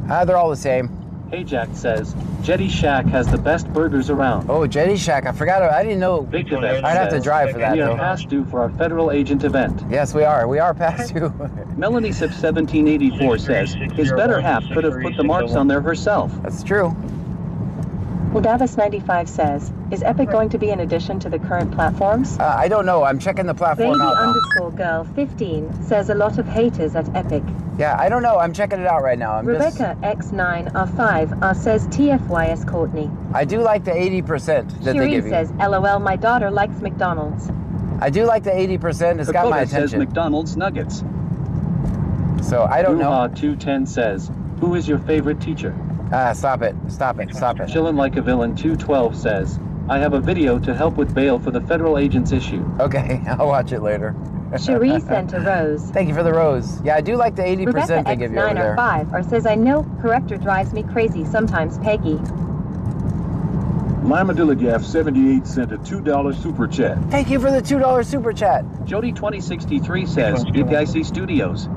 They're all the same. Hey Jack says, Jetty Shack has the best burgers around. Oh, Jetty Shack. I forgot. I didn't know. I'd have to drive for that, We though. are past due for our federal agent event. Yes, we are. We are past due. Melanie Sip 1784 says his better half could have put the marks on there herself. That's true. Udavis95 says, is Epic going to be an addition to the current platforms? I don't know. I'm checking the platform out now. Baby_girl15 says a lot of haters at Epic. Yeah, I don't know. I'm checking it out right now. Rebecca X9R5 says TFYS Courtney. I do like the 80% that they give you. says, LOL, my daughter likes McDonald's. I do like the 80%. It's got my attention. Says McDonald's nuggets. So I don't know. 210 says, who is your favorite teacher? Stop it. Stop it. Stop it. Chillin' Like a Villain 212 says, I have a video to help with bail for the federal agents issue. Okay, I'll watch it later. Cherie sent a rose. Thank you for the rose. Yeah, I do like the 80% they give you over there. Rebecca X9R5 says, I know corrector drives me crazy sometimes, Peggy. Lima Dilligaff 78 sent a $2 super chat. Thank you for the $2 super chat. Jody 2063 says, Big Icy Studios.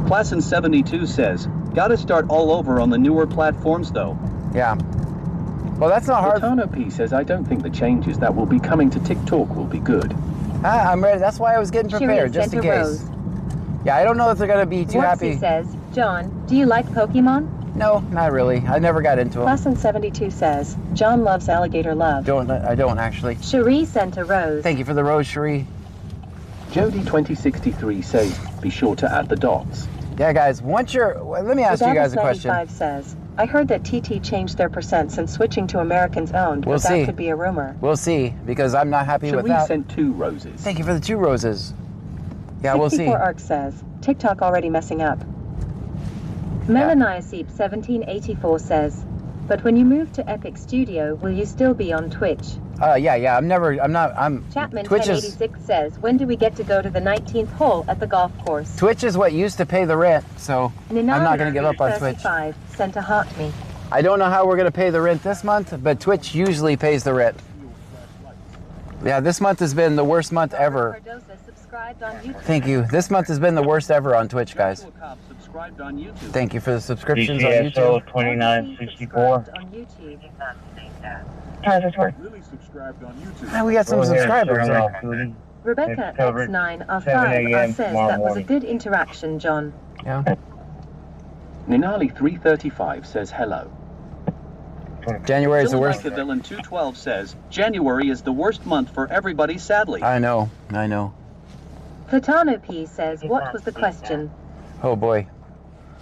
Klasson 72 says, Gotta start all over on the newer platforms though. Yeah. Well, that's not hard. Tano P says, I don't think the changes that will be coming to TikTok will be good. I'm ready. That's why I was getting prepared, just in case. Yeah, I don't know if they're going to be too happy. says, John, do you like Pokemon? No, not really. I never got into them. Classen72 says, John loves alligator love. I don't actually. Cherie sent a rose. Thank you for the rose, Cherie. Jody2063 says, be sure to add the dots. Yeah, guys, once you're... Let me ask you guys a question. Rebellis95 says, I heard that TT changed their percent since switching to Americans owned, We'll but see. that could be a rumor. We'll see, because I'm not happy with that. Sent 2 roses. Thank you for the 2 roses. Yeah, we'll see. 64 Arc says, TikTok already messing up. Melaniaseep1784 says, but when you move to Epic Studio, will you still be on Twitch? Yeah, I'm Twitch is... Chapman1086 says, when do we get to go to the 19th hole at the golf course? Twitch is what used to pay the rent, so I'm not going to give up on Twitch. Sent a heart me. I don't know how we're going to pay the rent this month, but Twitch usually pays the rent. Yeah, this month has been the worst month ever. Thank you. This month has been the worst ever on Twitch, guys. Thank you for the subscriptions on YouTube. 2964. Really subscribed on YouTube. We got some subscribers. Rebecca X9R5 says that was a good interaction, John. Yeah. Ninali335 says hello. January is the worst. Villain 212 says, January is the worst month for everybody, sadly. I know. Platano P says, what was the question? Oh boy.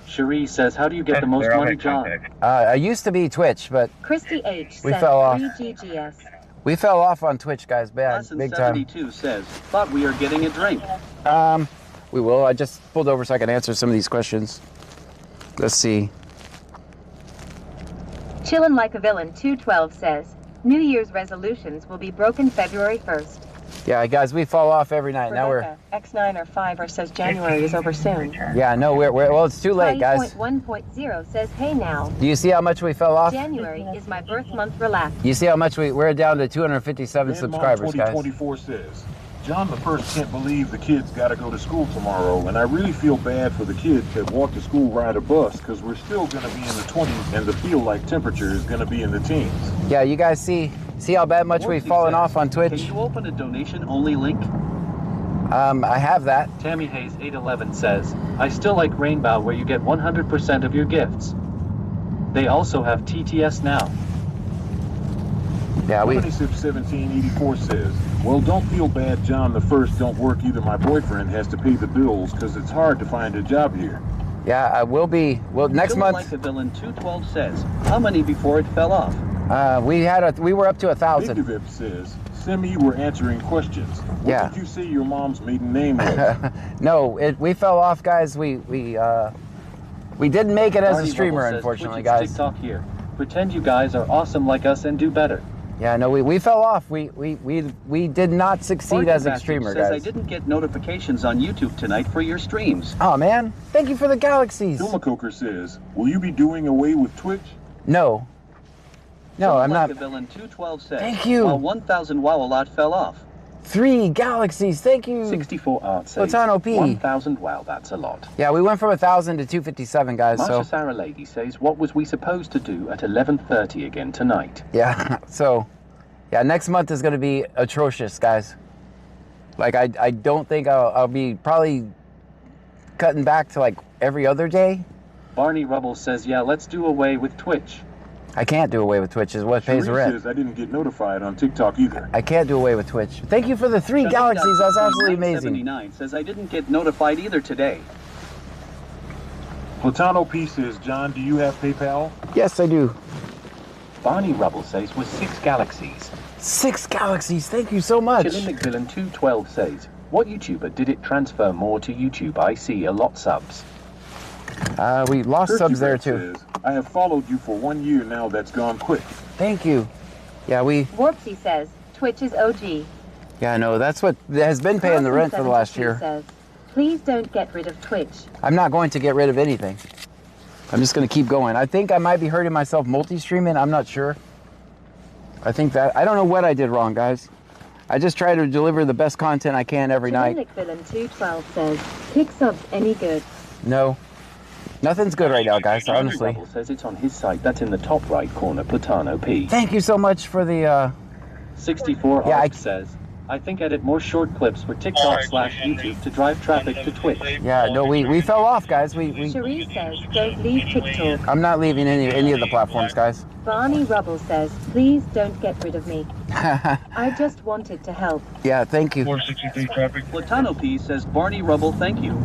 Cherie says, how do you get the most money, John? I used to be Twitch, but Christy H we says, fell off. 3GGS. We fell off on Twitch, guys, big time. 72 says, thought we are getting a drink. We will. I just pulled over so I can answer some of these questions. Let's see. Chillin' Like a Villain 212 says, New Year's resolutions will be broken February 1st. Yeah, guys, we fall off every night. Now we're... X9R5 says January is over soon. Yeah, no, well, it's too late, guys. 1.0 says, hey now. Do you see how much we fell off? January is my birth month, relax. You see how much we're down to 257 subscribers, guys. 2024 says, John the First can't believe the kids got to go to school tomorrow, and I really feel bad for the kids that walk to school, ride a bus, because we're still going to be in the 20s, and the feel-like temperature is going to be in the teens. Yeah, you guys see how bad much we've fallen off on Twitch? Can you open a donation-only link? I have that. Tammy Hayes 811 says, I still like Rainbow where you get 100% of your gifts. They also have TTS now. Yeah, 1784 says, well, don't feel bad, John the First don't work either. My boyfriend has to pay the bills because it's hard to find a job here. Yeah, I will be. Well, next month. Like the Villain 212 says, how many before it fell off? We were up to 1,000. Big says, Simi, we're answering questions. What did you say your mom's maiden name was? No, we fell off, guys. We didn't make it as a streamer, unfortunately, guys. TikTok here. Pretend you guys are awesome like us and do better. Yeah, no, we fell off. We did not succeed as a streamer, guys. I didn't get notifications on YouTube tonight for your streams. Oh man, thank you for the galaxies. Filmacoker says, will you be doing away with Twitch? No. No, I'm not. Villain 212 says, thank you. While 1,000 wow a lot fell off. 3 galaxies, thank you. 64 Art says, Platano P. 1,000 wow, that's a lot. Yeah, we went from 1,000 to 257, guys. Marsha Sarah Lady says, what was we supposed to do at 11:30 again tonight? Yeah, so, yeah, next month is going to be atrocious, guys. Like, I don't think I'll be probably cutting back to like every other day. Barney Rubble says, yeah, let's do away with Twitch. I can't do away with Twitch, is what pays the rent. Says I didn't get notified on TikTok either. I can't do away with Twitch. Thank you for the 3 galaxies, that's absolutely amazing. 79 says I didn't get notified either today. Platano P says, John, do you have PayPal? Yes, I do. Barney Rubble says, was 6 galaxies. 6 galaxies, thank you so much. Chillin' McVillain 212 says, what YouTuber did it transfer more to YouTube? I see a lot subs. We lost subs there too. Says, I have followed you for 1 year now. That's gone quick. Thank you. Yeah, Warpsy says, Twitch is OG. Yeah, I know. That's what has been paying the rent for the last year. Says, please don't get rid of Twitch. I'm not going to get rid of anything. I'm just going to keep going. I think I might be hurting myself multi-streaming. I'm not sure. I don't know what I did wrong, guys. I just try to deliver the best content I can every night. Villain 212 says, kick subs any good? No. Nothing's good right now, guys, honestly. Rebel says it's on his site. That's in the top right corner, Platano P. Thank you so much for the, 64 yeah, says, I think edit more short clips for TikTok/YouTube to drive traffic to Twitch. Yeah, no, we fell off, guys. Cherie says, don't leave TikTok. I'm not leaving any of the platforms, guys. Barney Rubble says, please don't get rid of me. I just wanted to help. Yeah, thank you. 463 traffic. Platano P says, Barney Rubble, thank you.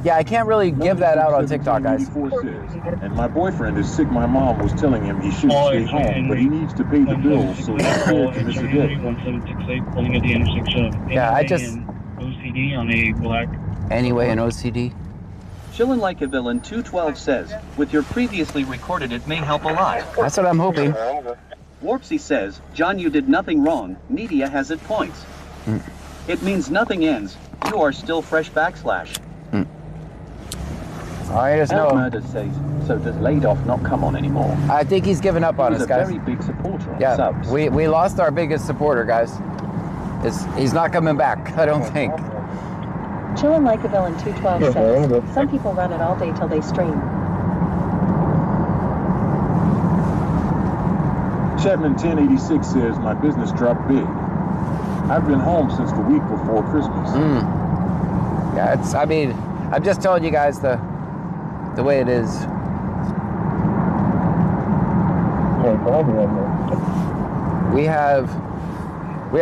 Yeah, I can't really give that out on TikTok, guys. And my boyfriend is sick. My mom was telling him he should stay home, but he needs to pay the bills, so he's scared to miss a day. 1768 pulling at the intersection of Yeah, I just... OCD on a black... Anyway, an OCD. Chillin' Like a Villain 212 says, with your previously recorded it may help a lot. That's what I'm hoping. Warpsy says, John, you did nothing wrong. Media has it points. It means nothing ends. You are still fresh /. I just know. Murder says, so does Ladoff not come on anymore? I think he's given up on us, guys. He's a very big supporter on Yeah, subs. we lost our biggest supporter, guys. He's not coming back, I don't think. Chillin' Like a Villain 212 says, some people run it all day till they stream. Chapman 1086 says my business dropped big. I've been home since the week before Christmas. Yeah, I mean, I'm just telling you guys the way it is. We have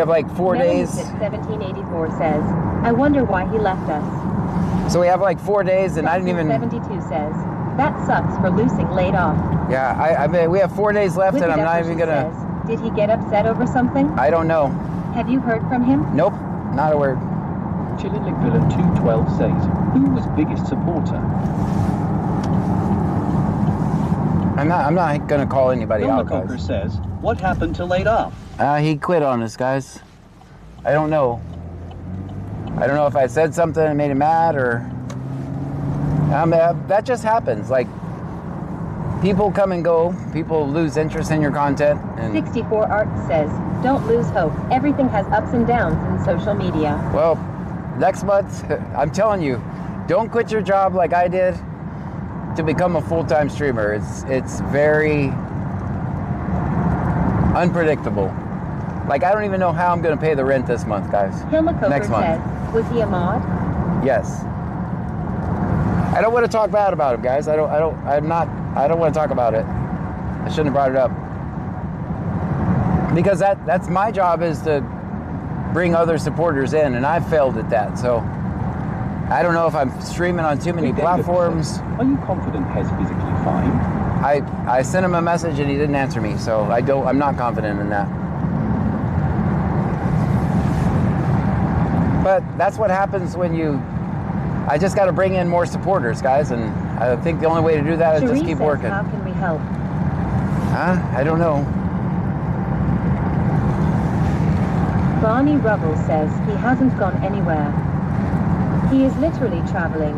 like 4 days. 1784 says, I wonder why he left us. So we have like 4 days, and I didn't even. 72 says, that sucks for losing Ladoff. Yeah, I mean, we have 4 days left, and I'm not even gonna. Says, did he get upset over something? I don't know. Have you heard from him? Nope, not a word. Chillin' Like Villain 212 says, who was biggest supporter? I'm not gonna call anybody out, guys. Coker says, what happened to Ladoff? He quit on us, guys. I don't know. I don't know if I said something and made him mad, or that just happens. Like, people come and go. People lose interest in your content. And 64 Art says, don't lose hope. Everything has ups and downs in social media. Well, next month, I'm telling you, don't quit your job like I did to become a full-time streamer. It's very unpredictable. Like, I don't even know how I'm going to pay the rent this month, guys. Hilma Coker Next month. says, was he a mod? Yes. I don't want to talk bad about him, guys. I don't want to talk about it. I shouldn't have brought it up. Because that's my job, is to bring other supporters in, and I've failed at that. So I don't know if I'm streaming on too many platforms. Are you confident Hez physically fine? I sent him a message and he didn't answer me, so I'm not confident in that. But that's what happens when I just got to bring in more supporters, guys, and I think the only way to do that is just keep working. How can we help? Huh? I don't know. Barney Rubble says he hasn't gone anywhere. He is literally traveling.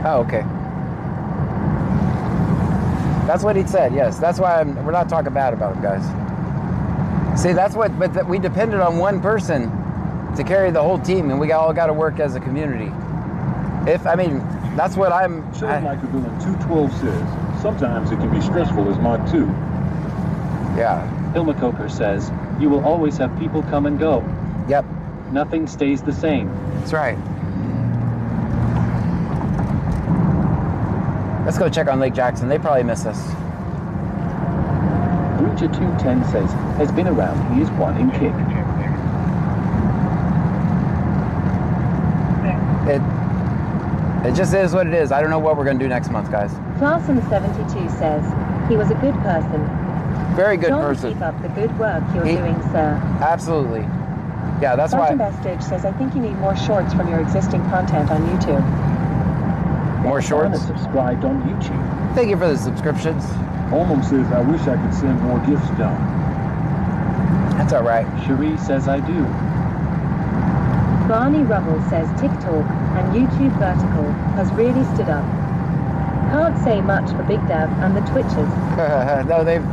Oh, okay. That's what he said, yes. That's why we're not talking bad about him, guys. See, but we depended on one person to carry the whole team, and we all got to work as a community. That's what I'm... Chillin' Like a Villain 212 says, sometimes it can be stressful as mod 2. Yeah. Hilma Coker says, you will always have people come and go. Yep. Nothing stays the same. That's right. Let's go check on Lake Jackson. They probably miss us. Breacher 210 says, has been around. He is one in kick. It just is what it is. I don't know what we're going to do next month, guys. Clarkson72 says, he was a good person. Very good person. Keep up the good work you're doing, sir. Absolutely. Yeah, that's why. Bastage says, I think you need more shorts from your existing content on YouTube. More shorts? Subscribed on YouTube. Thank you for the subscriptions. Olmum says, I wish I could send more gifts down. That's all right. Cherie says, I do. Barney Rubble says TikTok and YouTube Vertical has really stood up. Can't say much for Big Dev and the Twitches. No, they've...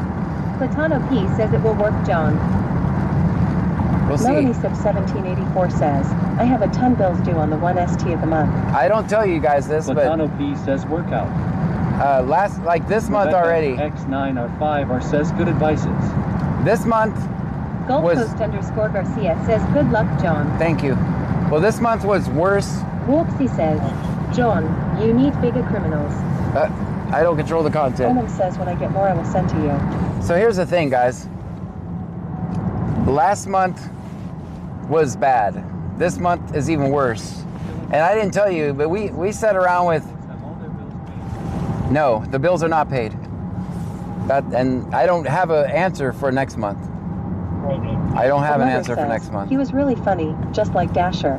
Platano P says it will work, John. We'll see. Melanie Sip 1784 says, I have a ton bills due on the 1 ST of the month. I don't tell you guys this, but Latano P says workout. this month Rebecca already. X9R5R says good advices. This month Gold was. Coast _ Garcia says, good luck, John. Thank you. Well, this month was worse. Wolfsy says, John, you need bigger criminals. I don't control the content. Omen says, when I get more, I will send to you. So here's the thing, guys. Last month was bad. This month is even worse. And I didn't tell you, but we sat around with. No, the bills are not paid. And I don't have an answer for next month. I don't have an answer for next month. He was really funny, just like Dasher.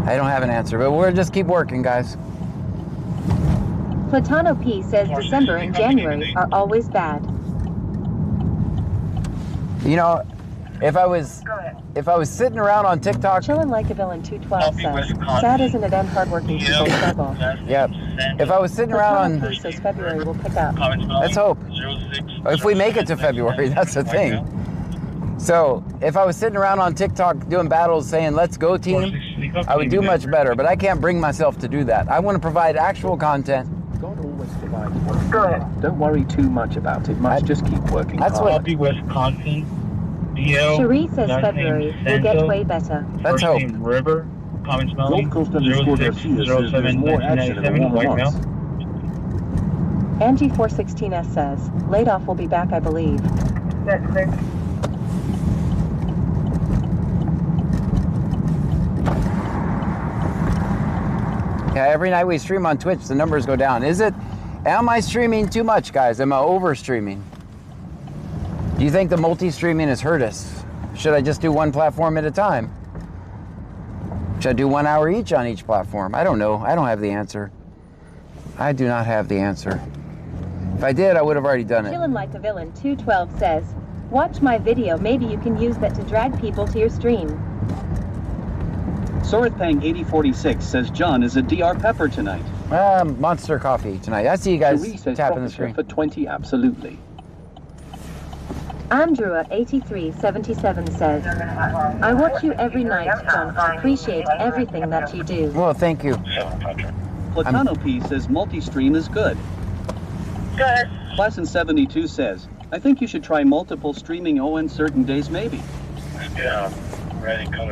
I don't have an answer, but we'll just keep working, guys. Platano P says December and January are always bad. You know, if I was sitting around on TikTok, chilling like a villain 212 says, sad isn't it and hardworking people struggle. Yep. If I was sitting around on, P says February will pick up. Let's hope. If we make it to February, that's the thing. So if I was sitting around on TikTok doing battles saying, let's go team, I would do much better, but I can't bring myself to do that. I want to provide actual content. God always provides what. Don't worry too much about it. Just keep working That's hard. Copy Wisconsin. DL. Cherie says February will get way better. Let's hope. River. Comments Gold Coast _ Garcia says there's more action in the warmer months. Angie 416S says, laid off will be back, I believe. Yeah, every night we stream on Twitch, the numbers go down. Am I streaming too much, guys? Am I over streaming? Do you think the multi-streaming has hurt us? Should I just do one platform at a time? Should I do 1 hour each on each platform? I don't know. I don't have the answer. I do not have the answer. If I did, I would have already done it. Chillin' like a villain 212 says, watch my video, maybe you can use that to drag people to your stream. Sorithpang 8046 says John is a DR Pepper tonight. Monster Coffee tonight. I see you guys tapping the screen. For 20, absolutely. Andrewa 8377 says, I watch you every night, John. I appreciate everything that you do. Well, thank you. Platano P says multi-stream is good. Good. Classen 72 says, I think you should try multiple streaming on certain days maybe. Yeah.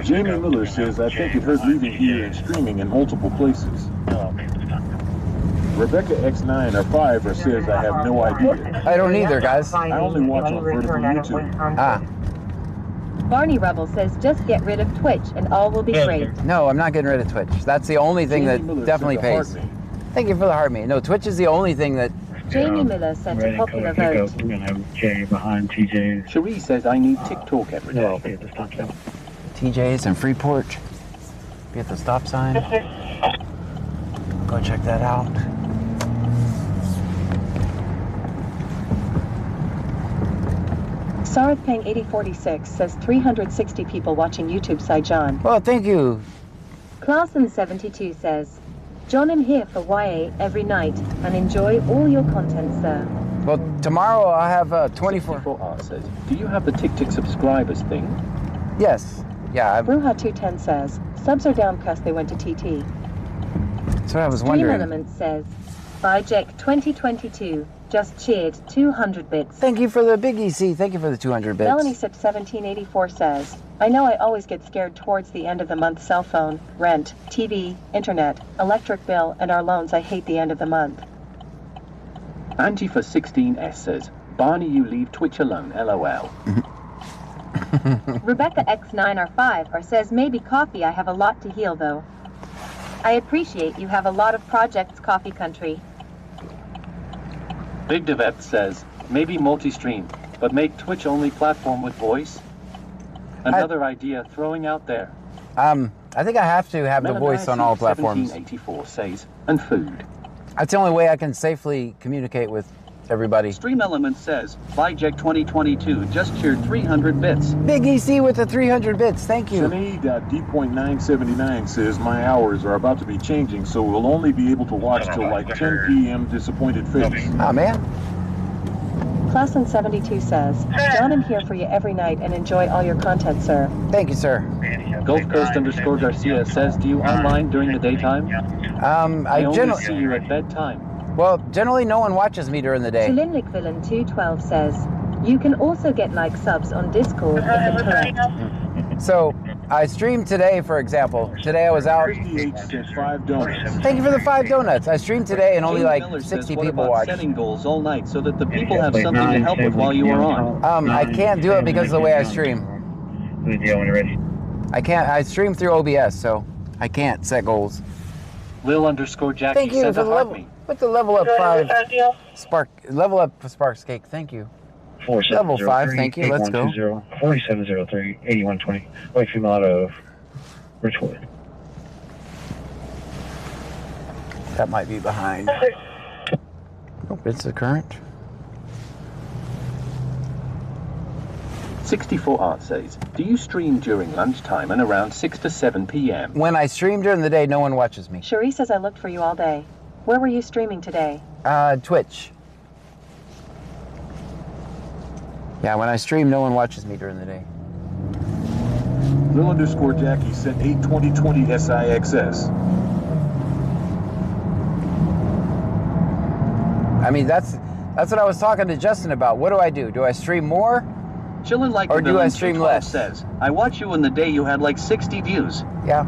Jamie Miller says, I think it hurt leaving here and streaming in multiple places. Rebecca X9R5R says, I have no idea. I don't either, guys. I only watch on vertical YouTube. Barney Rebel says, just get rid of Twitch and all will be great. No, I'm not getting rid of Twitch. That's the only thing that definitely pays. Thank you for the heart me. No, Twitch is the only thing that... Jamie Miller sent a popular vote. We're going to have Jay behind TJ. Cherie says, I need TikTok every day. No, okay, this time. TJ's and Freeport. Be at the stop sign. Go check that out. Sarithpang 8046 says 360 people watching YouTube side John. Well, thank you. Classen 72 says, John, I'm here for YA every night and enjoy all your content, sir. Well, tomorrow I'll have 24 hours. Says, do you have the TikTok subscribers thing? Yes. Yeah. Bruja 210 says, subs are down because they went to TT. That's what I was Stream wondering. Element says, by Jack 2022, just cheered 200 bits. Thank you for the big EC. Thank you for the 200 bits. Melanie Sip 1784 says, I know I always get scared towards the end of the month. Cell phone, rent, TV, internet, electric bill, and our loans. I hate the end of the month. Angie for 16S says, Barney, you leave Twitch alone, LOL. Rebecca X9R5R says, maybe coffee. I have a lot to heal though. I appreciate you have a lot of projects, Coffee Country. Big Devet says, maybe multi-stream, but make Twitch only platform with voice. Another idea throwing out there. I think I have to have the voice on all platforms. 1784 says, and food. That's the only way I can safely communicate with everybody. Stream Element says, Byjack 2022 just cheered 300 bits. Big EC with the 300 bits. Thank you. Sinead.D.979 says, my hours are about to be changing, so we'll only be able to watch till like 10 p.m. Disappointed Face. Oh, man. Classen72 says, John, I'm here for you every night and enjoy all your content, sir. Thank you, sir. Gulf Coast _ Garcia says, do you online during the daytime? I only generally see you at bedtime. Well, generally no one watches me during the day. Chilinlik Villain 212 says, you can also get like subs on Discord if it's correct. So, I streamed today, for example. Today I was out. 58 said 5 donuts. Thank you for the 5 donuts. I streamed today and only Jane like Miller 60 says, what people about watched. setting goals all night so that the people have something to help with while you are on? I can't do it because of the way I stream. I can't. I stream through OBS, so I can't set goals. Lil _ Jackie Thank you says for a the heart level. me. With the level up 5 spark. Level up Sparks Cake. Thank you. Level 5. Thank you. Let's go. 4703 8120. White female out of Richwood. That might be behind. Nope, it's the current. 64 Art says, do you stream during lunchtime and around 6 to 7 p.m.? When I stream during the day, no one watches me. Cherie says I looked for you all day. Where were you streaming today? Twitch. Yeah, when I stream, no one watches me during the day. Lil _ Jackie said 82020 SIXS. I mean, that's what I was talking to Justin about. What do I do? Do I stream more? Chillin' like Or the do I villain stream 212 less? says, I watch you in the day you had like 60 views. Yeah.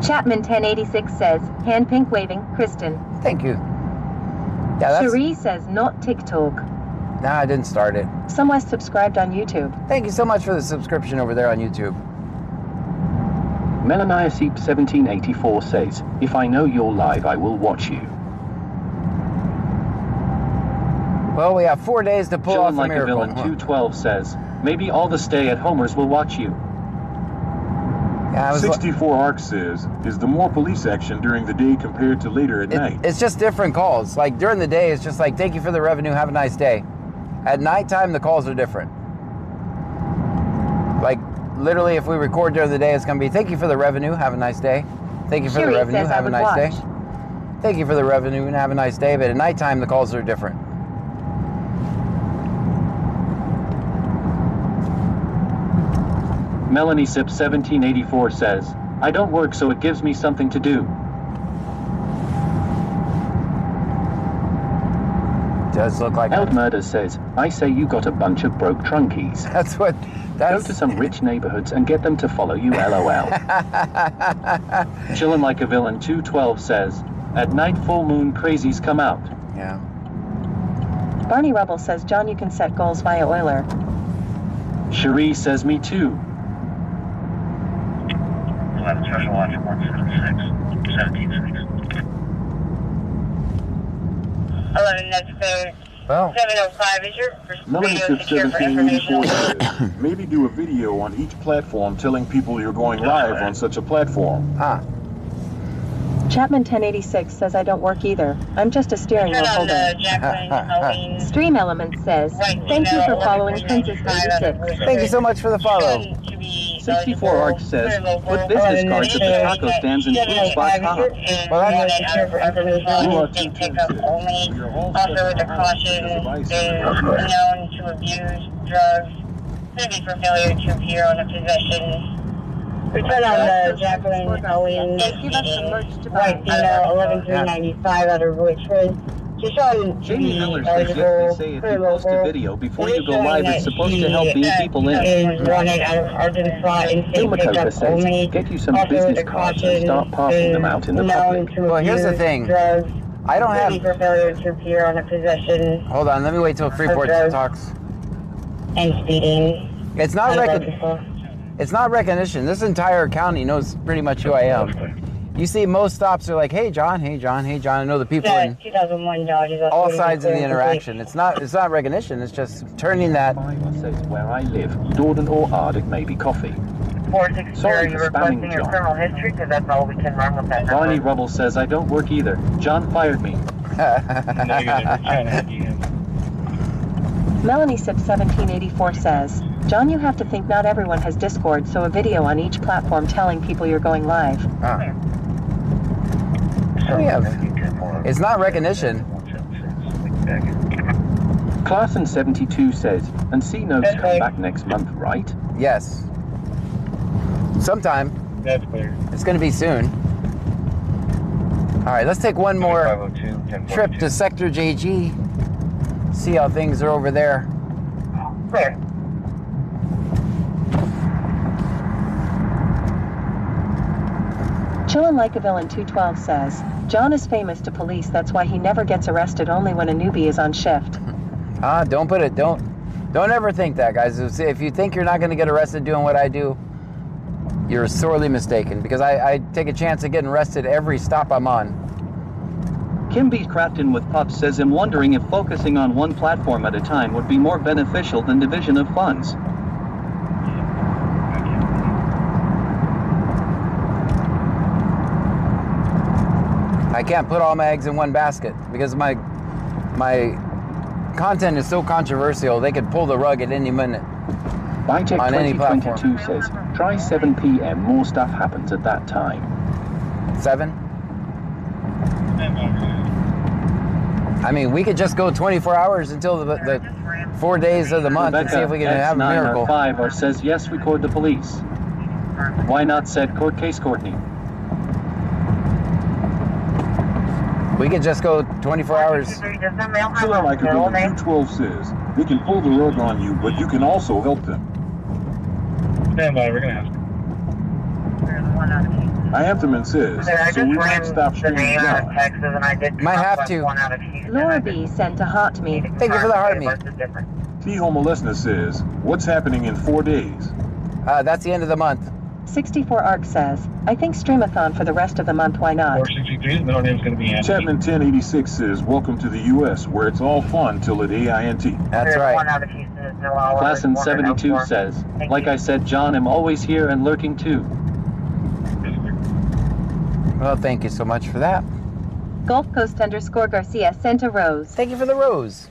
Chapman 1086 says, hand pink waving, Kristen. Thank you. Yeah, that's. Cherie says, not TikTok. Nah, I didn't start it. Someone subscribed on YouTube. Thank you so much for the subscription over there on YouTube. Melaniaseep 1784 says, if I know you're live, I will watch you. Well, we have 4 days to pull off Chillin' a like a miracle. villain 212 says, maybe all the stay-at-homers will watch you. Yeah, I was 64 ARC says, is the more police action during the day compared to later at night? It's just different calls. Like during the day, it's just like, thank you for the revenue, have a nice day. At nighttime, the calls are different. Like literally, if we record during the day, it's going to be, thank you for the revenue, have a nice day. Thank you for the Cherie revenue, says I have a would nice day. watch. Thank you for the revenue and have a nice day. But at nighttime, the calls are different. Melanie Sip 1784 says, I don't work so it gives me something to do. Does look like Eld Murder says, I say you got a bunch of broke trunkies. That's what. Go to some rich neighborhoods and get them to follow you, LOL. Chillin' like a villain 212 says, at night full moon crazies come out. Yeah. Barney Rubble says, John, you can set goals via Euler. Cherie says, me too. 11 Special Watch 176 176. 11, that's code. Well, 705 is your Melanie radio Sip secure for 1784 information. says, maybe do a video on each platform telling people you're going live on such a platform. Ah. Chapman 1086 says I don't work either. I'm just a steering wheel holder. Stream Element says, thank you for following Princess 86. Thank you so much for the follow. 64 Arc says, put business cards at the taco stands and food spots hot. Well, that's Also with the caution is known to abuse drugs, maybe for failure to appear on a possession. Return on the Jacqueline Owen right female 11395 out of Richmond. She's on Jamie Miller says, yes, they say if you post a video before you go live, it's supposed to help beam people in. Is wanted out of Arkansas and state Ilmacopa pickup only. says, get you some Also business the cards and caution start passing them out in the known public. to Well, here's the abuse thing. drugs, I don't maybe have. for failure to appear on a possession Hold on, let me wait till Freeport drugs. talks. and speeding. It's not Out of recognition. Arkansas. It's not recognition. This entire county knows pretty much who I am. You see, most stops are like, "Hey, John. Hey, John. Hey, John." I know the people in 2001 Dodge. all sides of the interaction. It's not recognition. It's just turning that. Says where I live, Dorden or Ardic, maybe coffee. 460, Sorry you're for spamming, requesting your John. criminal history because that's all we can run with that Barney number. Rubble says, I don't work either. John fired me. Melanie Sip 1784 says, John, you have to think not everyone has Discord, so a video on each platform telling people you're going live. We have. It's not recognition. Class in 72 says, and C notes come back next month, right? Yes. Sometime. That's clear. It's going to be soon. All right, let's take one more 502, trip to Sector JG. See how things are over there. Clear. Chillin' Like a Villain 212 says, John is famous to police, that's why he never gets arrested, only when a newbie is on shift. Don't ever think that, guys. If you think you're not going to get arrested doing what I do, you're sorely mistaken, because I take a chance of getting arrested every stop I'm on. Kimby Crafton with Pups says, I'm wondering if focusing on one platform at a time would be more beneficial than division of funds. I can't put all my eggs in one basket because my content is so controversial. They could pull the rug at any minute. Bytech on any 2022 says, try 7 p.m. More stuff happens at that time. 7? I mean, we could just go 24 hours until the 4 days of the month and see if we can have a miracle. X905 or says, yes, record the police. Why not said court case, Courtney? We could just go 24 hours. Chillin' Like a Villain 212 says, they can pull the rug on you, but you can also help them. Stand by, we're gonna ask. Ianthaman says, so we might stop streaming John. Might have to. Laura B sent a heart me. Thank you for the heart me. T. Homelessness says, what's happening in 4 days? That's the end of the month. 64 Arc says, I think streamathon for the rest of the month, why not? 463, the middle name's gonna be Anthony. Chapman 1086 says, welcome to the U.S., where it's all fun till it AINT. That's right. Class in 72 says, like I said, John, I'm always here and lurking too. Well, thank you so much for that. Gulf Coast _ Garcia sent a rose. Thank you for the rose.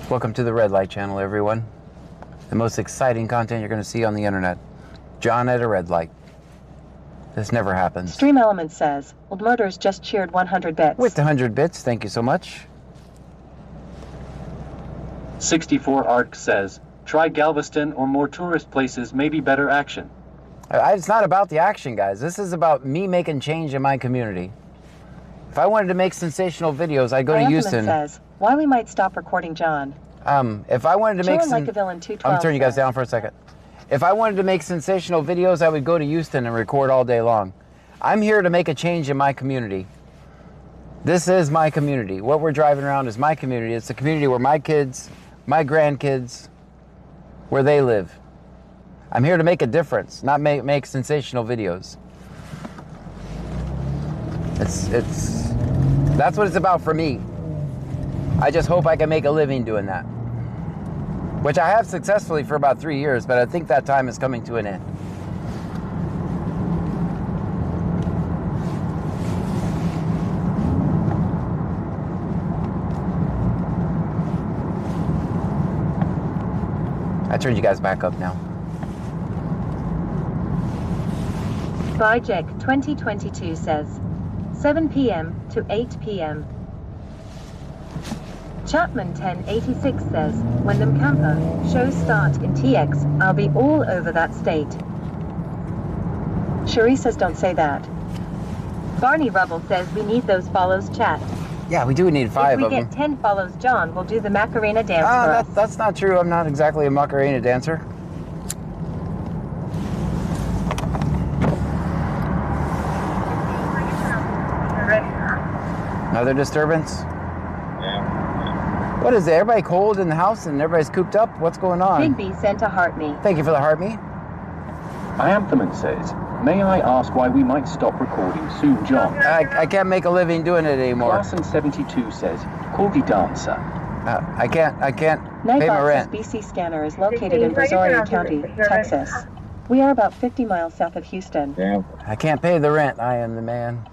Welcome to the Red Light Channel, everyone. The most exciting content you're going to see on the internet. John at a red light. This never happens. Stream Element says, Old Murders just cheered 100 bits. With the 100 bits, thank you so much. 64 Arc says, try Galveston or more tourist places, maybe better action. It's not about the action, guys. This is about me making change in my community. If I wanted to make sensational videos, I'd go to Houston. Says, why we might stop recording John. If I wanted to make Like a Villain 212 I'm turning you guys down for a second. If I wanted to make sensational videos, I would go to Houston and record all day long. I'm here to make a change in my community. This is my community. What we're driving around is my community. It's the community where my kids, my grandkids, where they live. I'm here to make a difference, not make sensational videos. That's what it's about for me. I just hope I can make a living doing that. Which I have successfully for about 3 years, but I think that time is coming to an end. I turned you guys back up now. Byjack 2022 says, 7 p.m. to 8 p.m. Chapman 1086 says, when them camper shows start in TX, I'll be all over that state. Cherie says, don't say that. Barney Rubble says, we need those follows, chat. Yeah, we do need 5 of them. If we get 10 follows, John will do the Macarena dance for us. That's not true. I'm not exactly a Macarena dancer. Another disturbance? What is it? Everybody cold in the house and everybody's cooped up? What's going on? Big B sent a heart me. Thank you for the heart me. Ianthaman says, may I ask why we might stop recording soon, John? I can't make a living doing it anymore. Classen 72 says, Corgi Dancer. I can't pay my rent. BC Scanner is located in Brazoria County, Texas. We are about 50 miles south of Houston. Yeah. I can't pay the rent. I am the man.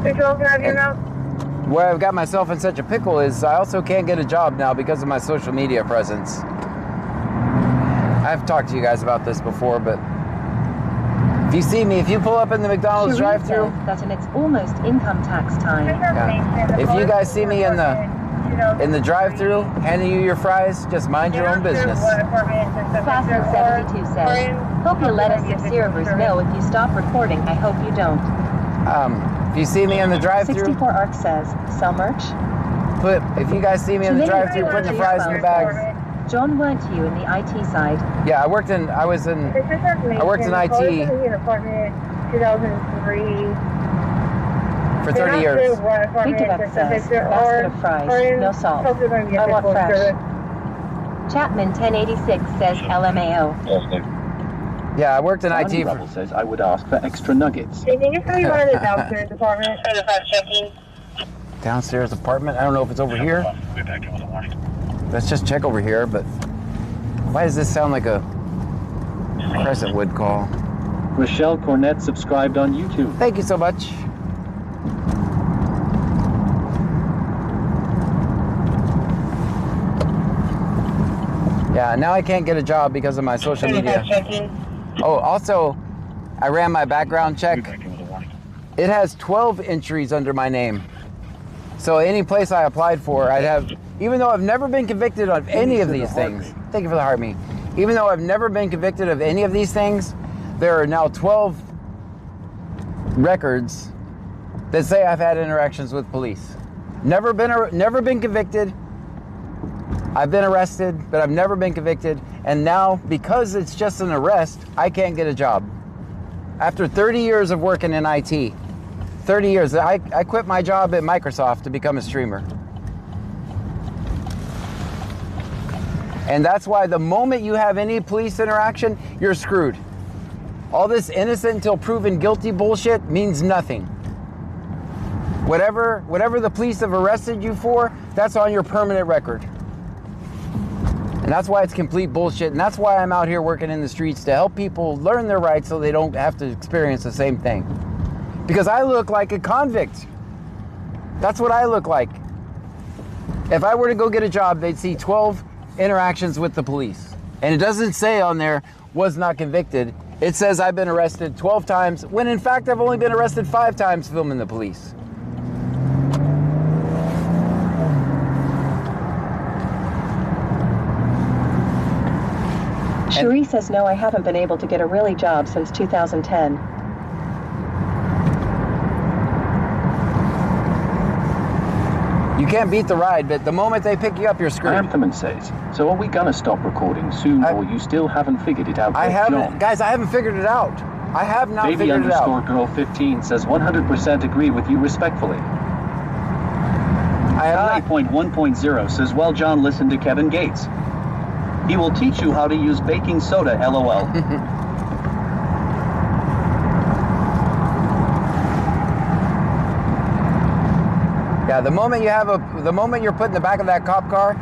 Control, can I have your note? Where I've got myself in such a pickle is I also can't get a job now because of my social media presence. I've talked to you guys about this before, but if you see me, if you pull up in the McDonald's Cherie drive-thru, says that and it's almost income tax time. yeah. If you guys see me in the drive-thru handing you your fries, just mind your own business. Classman72 says, hope you let us subscribers know if you stop recording. I hope you don't. If you see me in the drive-thru, 64 Arc says, sell merch? if you guys see me in the drive-thru putting the fries in the bags. John, weren't you in the IT side? Yeah, I worked in IT. 2003 for 30 years. Big Quebec says, basket of fries, no salt. I want fresh. Chapman 1086 says LMAO. Yeah, I worked in IT Barney for... Rubble says I would ask for extra nuggets. Can you tell me one of the downstairs apartment? Checking. Downstairs apartment? I don't know if it's over here. Let's just check over here, but why does this sound like a Crescentwood call? Rochelle Cornett subscribed on YouTube. Thank you so much. Yeah, now I can't get a job because of my social media. Oh, also, I ran my background check. It has 12 entries under my name. So any place I applied for, I'd have, even though I've never been convicted of any of these things. Thank you for the heart me. Even though I've never been convicted of any of these things, there are now 12 records that say I've had interactions with police. Never been convicted. I've been arrested, but I've never been convicted. And now, because it's just an arrest, I can't get a job. After 30 years of working in IT, 30 years, I quit my job at Microsoft to become a streamer. And that's why the moment you have any police interaction, you're screwed. All this innocent until proven guilty bullshit means nothing. Whatever the police have arrested you for, that's on your permanent record. And that's why it's complete bullshit. And that's why I'm out here working in the streets to help people learn their rights so they don't have to experience the same thing. Because I look like a convict. That's what I look like. If I were to go get a job, they'd see 12 interactions with the police. And it doesn't say on there, was not convicted. It says I've been arrested 12 times, when in fact I've only been arrested 5 times filming the police. Cherie says, no, I haven't been able to get a really job since 2010. You can't beat the ride, but the moment they pick you up, you're screwed. Anthem says, so are we gonna stop recording soon, or you still haven't figured it out yet, I haven't, John? guys, I haven't figured it out. I have not figured it out. Baby_girl15 says 100% agree with you respectfully. I 8.1.0 says, well, John, listen to Kevin Gates. He will teach you how to use baking soda, LOL. Yeah, the moment you're put in the back of that cop car,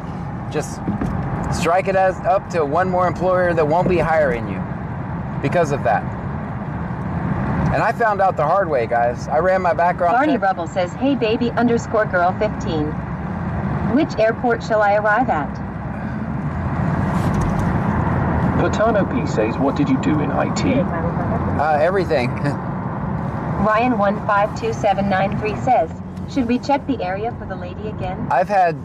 just strike it up to one more employer that won't be hiring you because of that. And I found out the hard way, guys. I ran my background Barney check. Rubble says, hey baby_girl15. Which airport shall I arrive at? Platano P says, what did you do in IT? Everything. Ryan152793 says, should we check the area for the lady again? I've had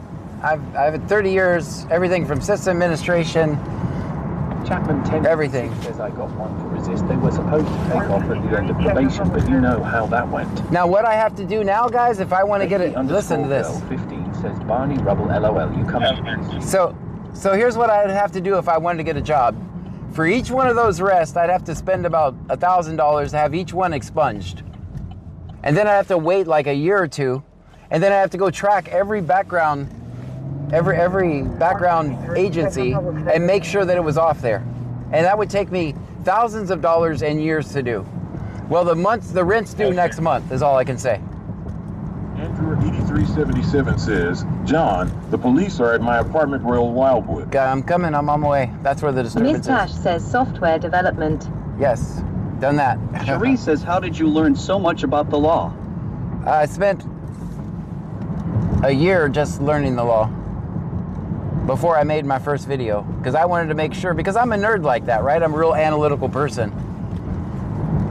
30 years, everything from system administration, Chapman 10 everything. Says I got one to resist. They were supposed to take off at the end of probation, but you know how that went. Now what I have to do now, guys, if I want to get it, listen to this. 15 says Barney Rubble LOL, you come to me. So here's what I'd have to do if I wanted to get a job. For each one of those arrests, I'd have to spend about $1,000 to have each one expunged. And then I'd have to wait like a year or two. And then I have to go track every background agency and make sure that it was off there. And that would take me thousands of dollars and years to do. Well, the rent's due next month is all I can say. Andrew8377 says, John, the police are at my apartment, Royal Wildwood. I'm coming, I'm on my way. That's where the disturbance Miss Tash says software development. Yes, done that. Cherie says, how did you learn so much about the law? I spent a year just learning the law. before I made my first video, because I wanted to make sure, because I'm a nerd like that, right? I'm a real analytical person.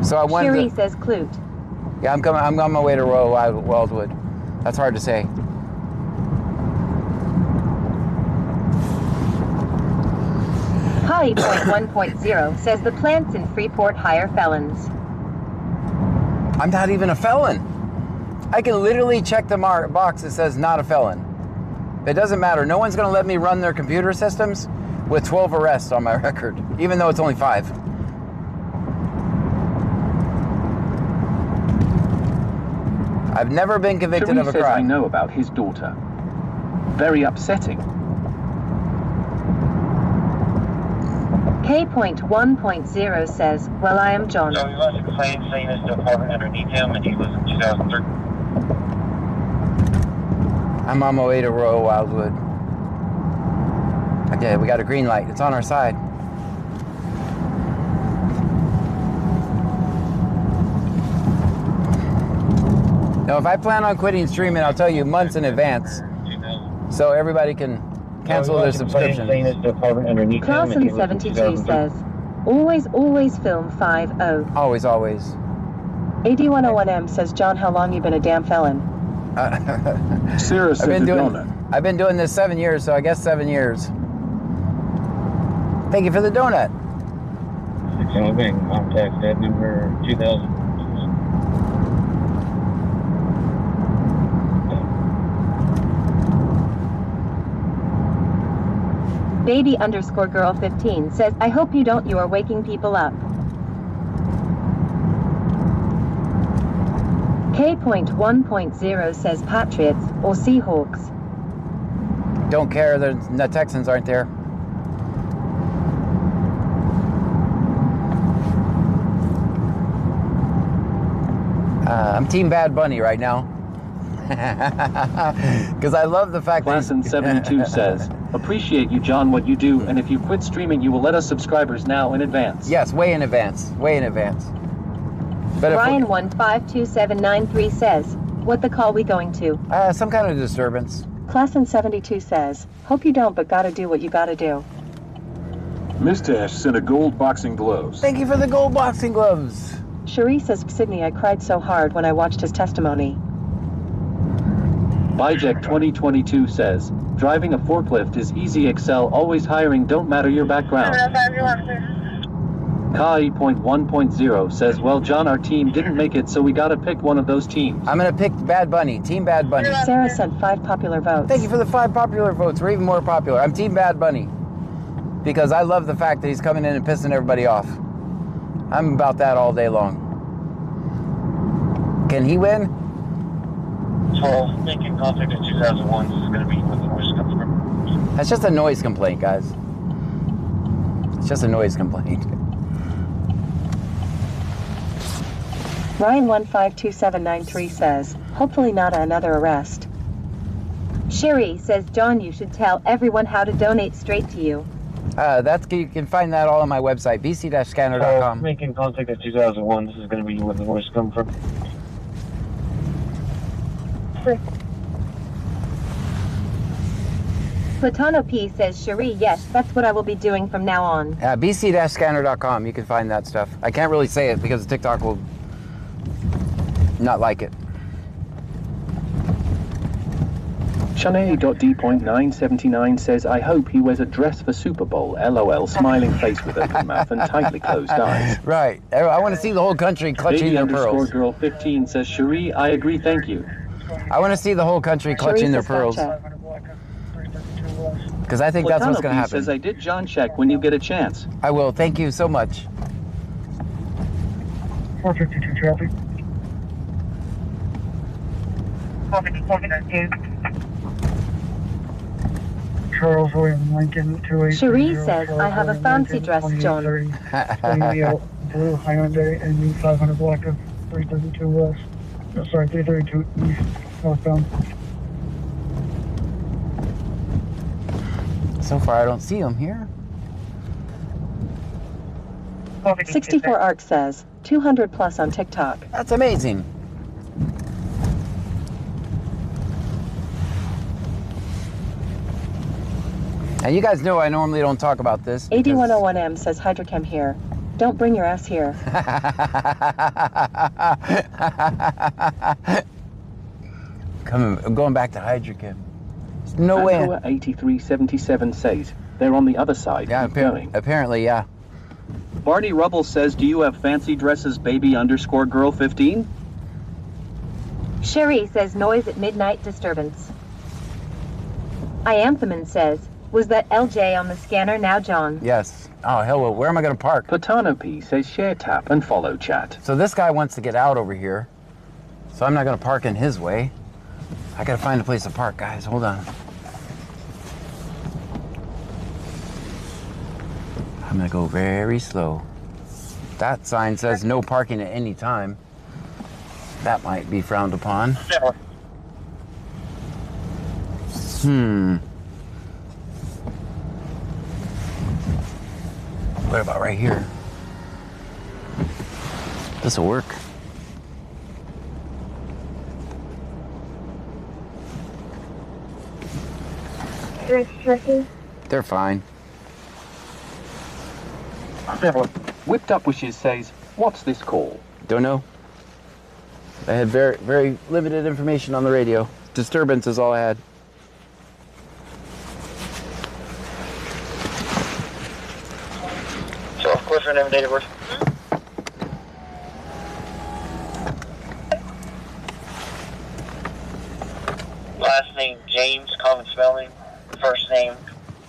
So I wanted Cherie to... says Clute. Yeah, I'm on my way to Royal Wildwood. That's hard to say. Holly.1.0 says the plants in Freeport hire felons. I'm not even a felon. I can literally check the box that says not a felon. It doesn't matter. No one's going to let me run their computer systems with 12 arrests on my record, even though it's only 5. I've never been convicted of a says, I crime. know about his daughter. Very upsetting. K.1.0 says, well, I am John. So he was a claim saying there's no apartment underneath him, and he was in 2003. I'm on my way to Royal Wildwood. Okay, we got a green light. It's on our side. Now, if I plan on quitting streaming, I'll tell you months in advance, so everybody can cancel their subscription. Clausen72 says, always film 5-0. Always. 8101M says, John, how long you been a damn felon? Sarah said the donut. I've been doing this 7 years, so I guess 7 years. Thank you for the donut. 611, contact that number 2000. Baby_girl15 says, I hope you don't, you are waking people up. K.1.0 says Patriots or Seahawks. Don't care, the Texans aren't there. I'm Team Bad Bunny right now. Because I love the fact that... Classen72 says, appreciate you, John, what you do, and if you quit streaming, you will let us subscribers now in advance. Yes, way in advance. Way in advance. But Ryan152793 says, what the call we going to? Some kind of disturbance. Classen72 says, hope you don't, but gotta do what you gotta do. Mistash sent a gold boxing gloves. Thank you for the gold boxing gloves. Cherie says, Sydney, I cried so hard when I watched his testimony. Bijek 2022 says, driving a forklift is easy, Excel, always hiring, don't matter your background. Kai.1.0 says, well, John, our team didn't make it, so we gotta pick one of those teams. I'm gonna pick Bad Bunny, Team Bad Bunny. Sarah sent 5 popular votes. Thank you for the 5 popular votes. We're even more popular. I'm Team Bad Bunny. Because I love the fact that he's coming in and pissing everybody off. I'm about that all day long. Can he win? So, making contact in 2001, this is going to be when the noise comes from. That's just a noise complaint, guys. It's just a noise complaint. Ryan152793 says, hopefully not another arrest. Cherie says, John, you should tell everyone how to donate straight to you. You can find that all on my website, bc-scanner.com. Making contact in 2001, this is going to be when the noise comes from. Platano P says, Cherie, yes, that's what I will be doing from now on. bc-scanner.com, you can find that stuff. I can't really say it because TikTok will not like it. Shanae.d.979 says, I hope he wears a dress for Super Bowl, LOL, smiling face with open mouth and tightly closed eyes. Right. I want to see the whole country clutching their pearls. Baby_girl15 says, Cherie, I agree, thank you. I want to see the whole country clutching their pearls. Because I think that's what's going to happen. Says, I did John check when you get a chance. I will. Thank you so much. 452 traffic. 452. Charles William Lincoln 28. Cherie says, I have a fancy dress, John. Blue Hyundai and 500 block of 332 west. 332 east northbound. So far, I don't see him here. 64 Arc says, 200 plus on TikTok. That's amazing. And you guys know I normally don't talk about this. 8101M says Hydrochem here. Don't bring your ass here. I'm going back to Hydrochem. There's no way. Anchor 8377 says they're on the other side. Yeah, Keep going. apparently, yeah. Barney Rubble says, do you have fancy dresses, baby_girl 15? Cherie says noise at midnight disturbance. Ianthaman says, was that LJ on the scanner now, John? Yes. Oh, hell, well, where am I going to park? Patano P says share tap and follow chat. So this guy wants to get out over here. So I'm not going to park in his way. I got to find a place to park, guys. Hold on. I'm going to go very slow. That sign says no parking at any time. That might be frowned upon. What about right here? This'll work. They're fine. Whipped Up Wishes says, what's this call? Don't know. I had very, very limited information on the radio. Disturbance is all I had. So, of course, your name and date of birth. Last name, James, common spelling. First name,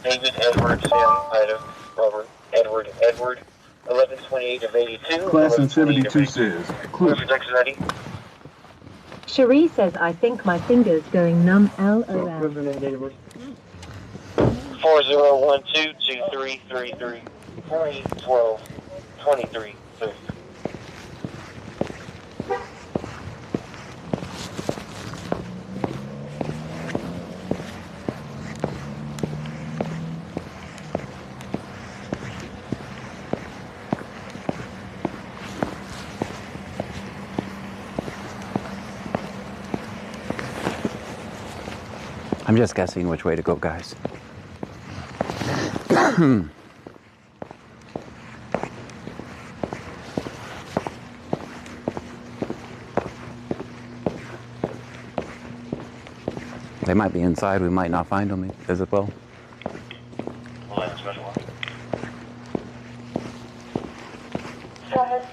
David Edward, Sam, Ida, Robert, Edward, 1128 of 82. Class in 72 says, Clear for Texas ID. Cherie says, I think my finger's going numb, LOL. 40122333 1223. I'm just guessing which way to go, guys. They might be inside. We might not find them as well. Go ahead.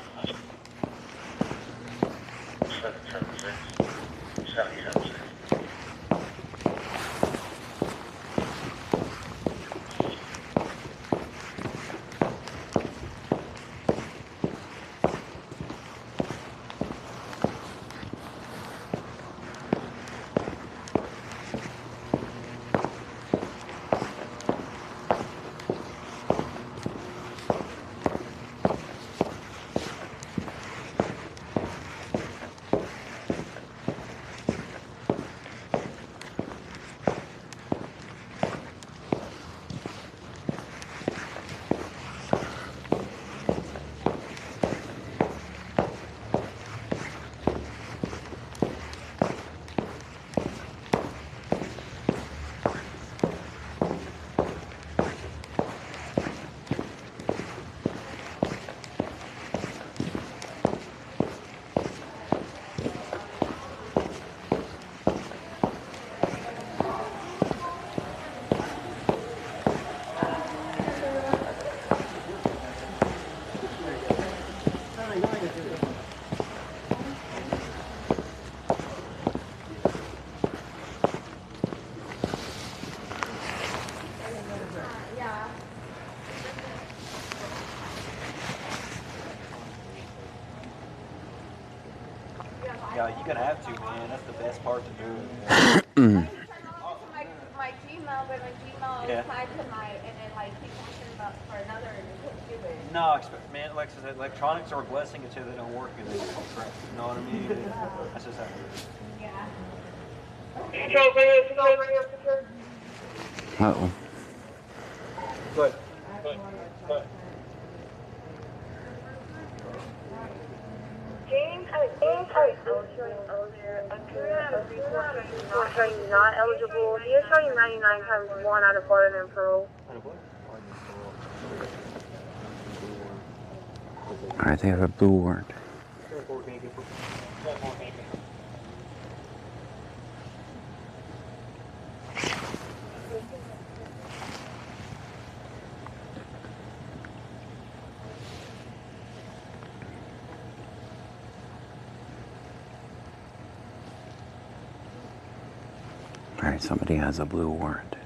Yeah, you're gonna have to, man. That's the best part to do. My Gmail, but my Gmail Yeah. applied to my, and then like people send about for another, and it couldn't do it. No, man, like I said, electronics are a blessing until they don't work and they just crap. You know what I mean? That's just how it is. Yeah. Uh-oh. Good. James Not eligible. He is showing 99 times 1 out of Florida and Pearl. Alright, they have a blue warrant. Alright, somebody has a blue warrant.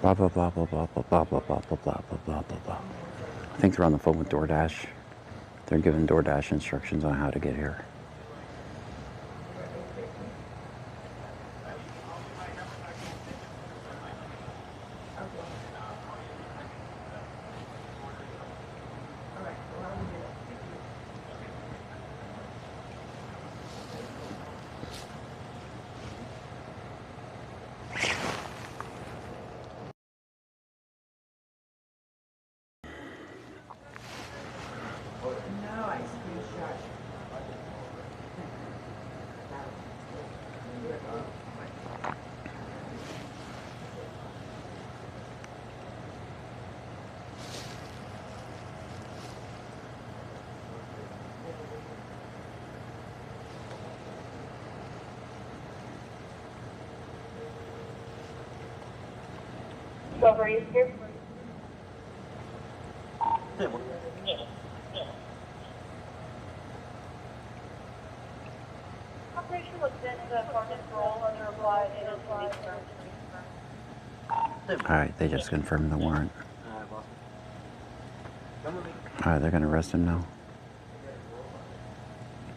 Blah, blah, blah, blah, blah, blah, blah, blah, blah, blah, blah, blah, blah, blah, blah. I think they're on the phone with DoorDash. They're giving DoorDash instructions on how to get here. Over here. Operation was sent to Department Parole under applied Alright, they just confirmed the warrant. Alright, they're gonna arrest him now.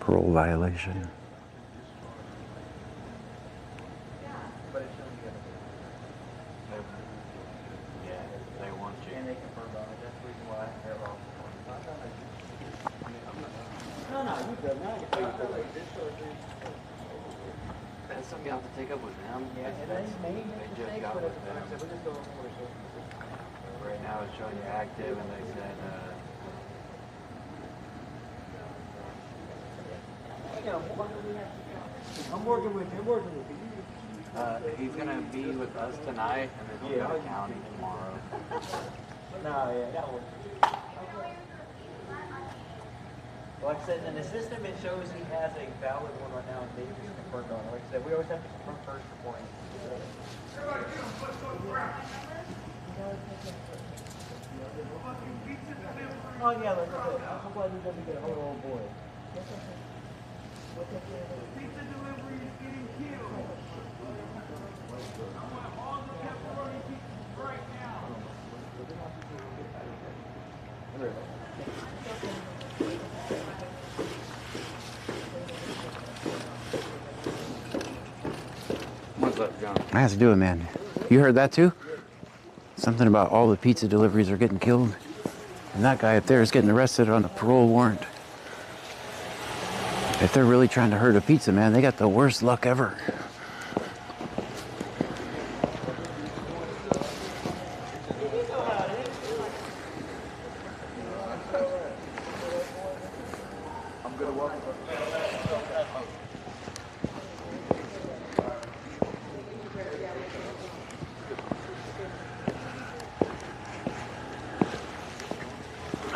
Parole violation. That's something you have to take up with them. Yeah, it ain't me. They just got with them. Right now it's showing you active, and they said, I'm working with you. he's gonna be with us tonight, and then he'll go to county tomorrow. No, yeah, that works. Like I said, in the system it shows he has a valid one right now, and they just confirmed on it. Like I said, we always have to confirm first before anything. Oh yeah, like I said, I'm glad he's gonna get a whole old boy. Pizza delivery is getting killed. I want all the pepperoni pizzas right now. What's up, John? How's it doing, man? You heard that too? Something about all the pizza deliveries are getting killed. And that guy up there is getting arrested on a parole warrant. If they're really trying to hurt a pizza man, they got the worst luck ever.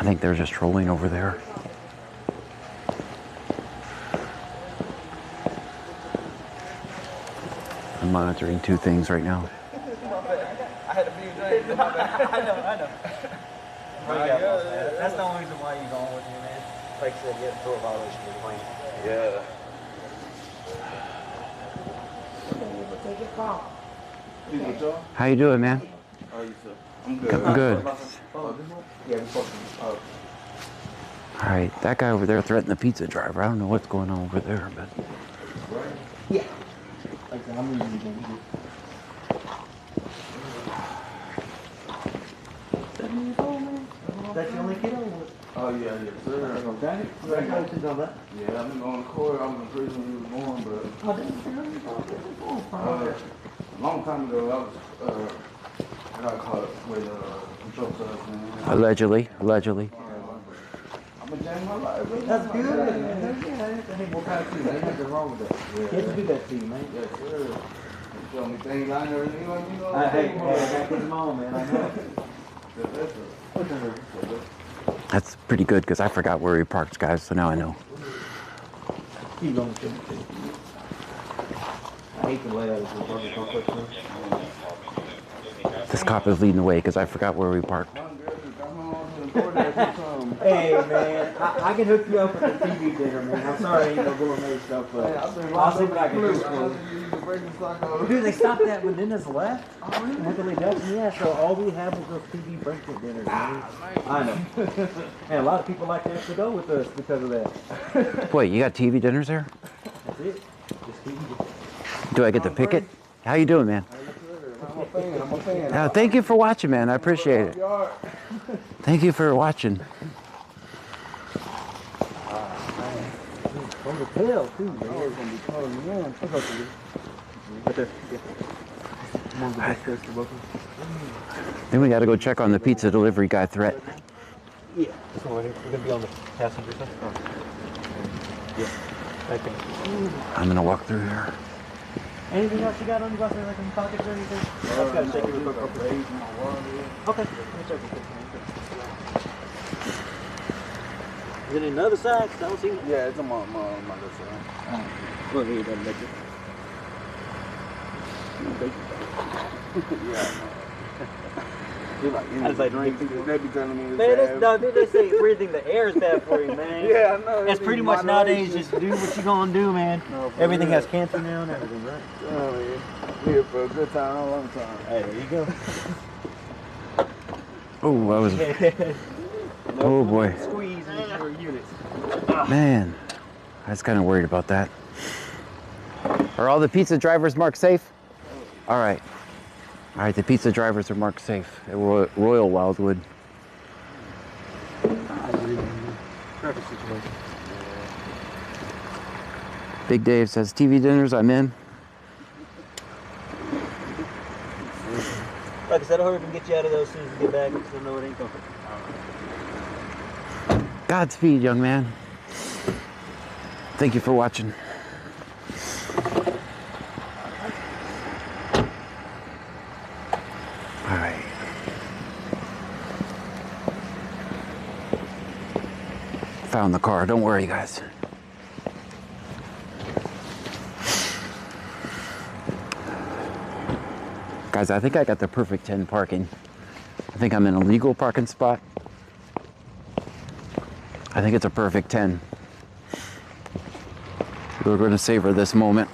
I think they're just trolling over there. I'm monitoring two things right now. I had to be I know. That's the only reason why you're going with me, man. Like I said, you have to throw a violation for the plane. Yeah. How you doing, man? How are you, sir? I'm good. I'm good. Yeah, All right, that guy over there threatened the pizza driver. I don't know what's going on over there, but. Yeah. Like how many you gonna get? 7 years old, man. That's the only kid on with. Oh, yeah, sir. Okay. Congratulations on that. Yeah, I've been going to court. I was in prison when he was born, but Oh, that's a long time ago, I got caught with controlled substance. Allegedly. I've been changing my life. Bro. That's good, man. Hey, what kind of thing? Ain't nothing wrong with that. Kids do that to you, man. Yes, sir. You show me things I never knew. Hey, I got them on, man. I know. That's pretty good because I forgot where we parked, guys, so now I know. Keep going. I hate the layout of the burger complex. This cop is leading the way because I forgot where we parked. Hey, man, I can hook you up with the TV dinner, man. I'm sorry I ain't no gourmet stuff, but I'll see what I can do for you. Dude, they stopped that when Dennis left. Oh, really? Yeah, so all we have is those TV banquet dinners, man. I know. And a lot of people like to actually go with us because of that. Wait, you got TV dinners there? That's it. Just TV dinners. Do I get to pick it? How you doing, man? I'm a fan. Thank you for watching, man. I appreciate it. Thank you for watching. From the tail, too, man. It's going to be calling me on. Right there. Then we got to go check on the pizza delivery guy threat. Yeah. So we're going to be on the passenger side? Oh. Yeah. Okay. I'm going to walk through here. Anything else you got on your bus, like in pockets or anything? I've got to check it real quick. Okay. Let me check it. Is it another side? I don't see it. Yeah, it's on my left side. Look here, doesn't make it. Yeah, I like, they be telling me man, they say breathing the air is bad for you, man. Yeah, I know. That's pretty much nowadays. Just do what you gonna do, man. No, everything has cancer now and everything, right? Oh, yeah. Here for a good time, a long time. Hey, there you go. Oh, I was. Oh boy. Squeeze in your units. Man, I was kind of worried about that. Are all the pizza drivers marked safe? All right. All right, the pizza drivers are marked safe at Royal Wildwood. Traffic situation. Big Dave says, TV dinners, I'm in. Like I said, I'll hurry up and get you out of those as soon as we get back, because I know it ain't coming. Godspeed, young man. Thank you for watching. All right. Found the car. Don't worry, guys. Guys, I think I got the perfect 10 parking. I think I'm in a legal parking spot. I think it's a perfect 10. We're going to savor this moment.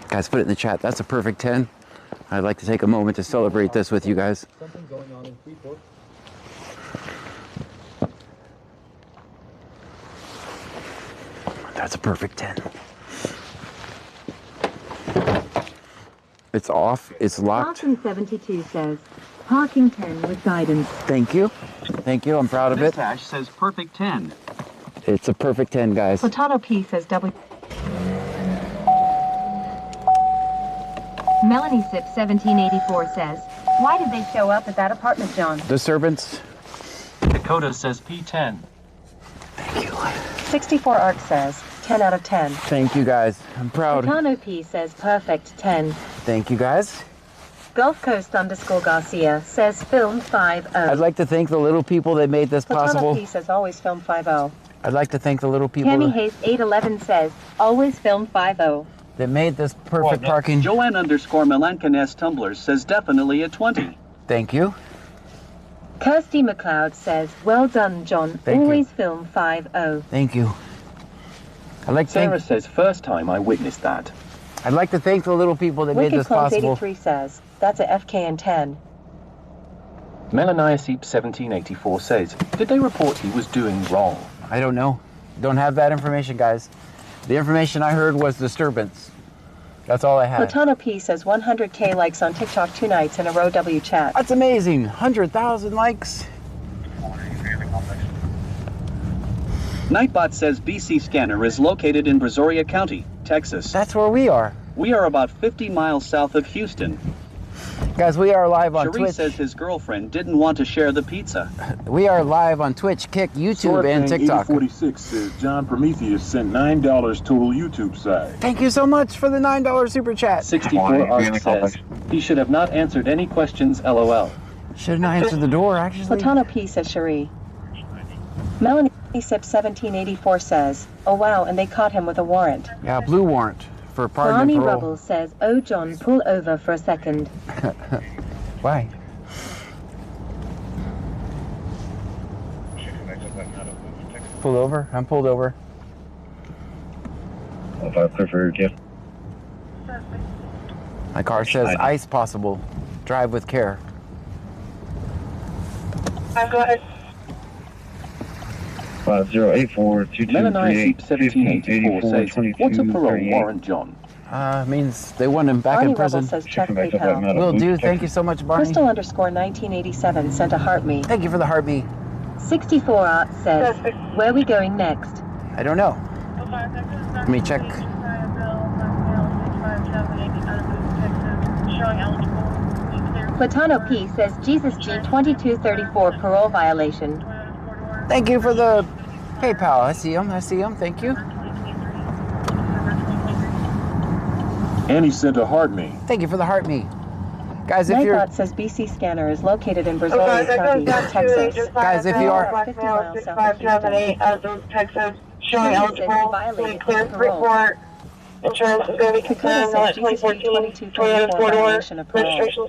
Guys, put it in the chat. That's a perfect 10. I'd like to take a moment to celebrate this with you guys. Something going on in Freeport. That's a perfect 10. It's off. It's locked. Parking 72 says, parking 10 with guidance. Thank you. Thank you. I'm proud of it. Dispatch says perfect 10. It's a perfect 10, guys. Potato P says W. Melanie Sip 1784 says, why did they show up at that apartment, John? The servants. Dakota says P10. Thank you. 64 Arc says, 10 out of 10. Thank you guys. I'm proud. Patano P says perfect 10. Thank you guys. Gulf Coast _ Garcia says film 5-0. I'd like to thank the little people that made this possible. Patano P says always film 5-0. I'd like to thank the little people Tammy Hayes 811 says always film 5-0. that made this perfect parking. Joanne _ Melancanes Tumblers says definitely a 20. Thank you. Kirsty McLeod says, well done, John. Thank you. Always film 5-0. Thank you. I'd like to Sarah thank, says, first time I witnessed that. I'd like to thank the little people that made Wicked this Clones possible. 83 says, that's a FK and 10. Melaniaseep 1784 says, did they report he was doing wrong? I don't know. Don't have that information, guys. The information I heard was disturbance. That's all I had. Platano P says 100K likes on TikTok 2 nights in a row W chat. That's amazing. 100,000 likes. Nightbot says BC Scanner is located in Brazoria County, Texas. That's where we are. We are about 50 miles south of Houston. Guys, we are live on Cherie Twitch. says his girlfriend didn't want to share the pizza. We are live on Twitch, Kick, YouTube, and TikTok. 46 says John Prometheus sent $9 total YouTube side. Thank you so much for the $9 super chat. 64 Arc says, he should have not answered any questions, LOL. Should not answer the door, actually. Platano P says Cherie. Melanie Sip 1784 says, oh wow, and they caught him with a warrant. Yeah, blue warrant for pardon Barney and parole. Rubble says, oh John, pull over for a second. Why? Pull over? I'm pulled over. My car says ice possible. Drive with care. Go ahead. Melaniaseep 1784 says, what's a parole warrant, John? Means they want him back Barney in prison. Rubble says check PayPal. Will do. Thank you so much, Barney. Crystal _1987 sent a heart me. Thank you for the heart me. 64 Art says, where are we going next? I don't know. Let me check. Platano P says Jesus G 2234 parole violation. Thank you for the PayPal. I see him. I see him. Thank you. And he sent a heart me. Thank you for the heart me. Guys, if you're... Nightbot says BC Scanner is located in Brazoria County, Texas. Guys, if you are... 50 miles south of Houston, Texas, showing eligible, clear report. Insurance is going to be confirmed on that 2014 Toyota 4-door. Registration is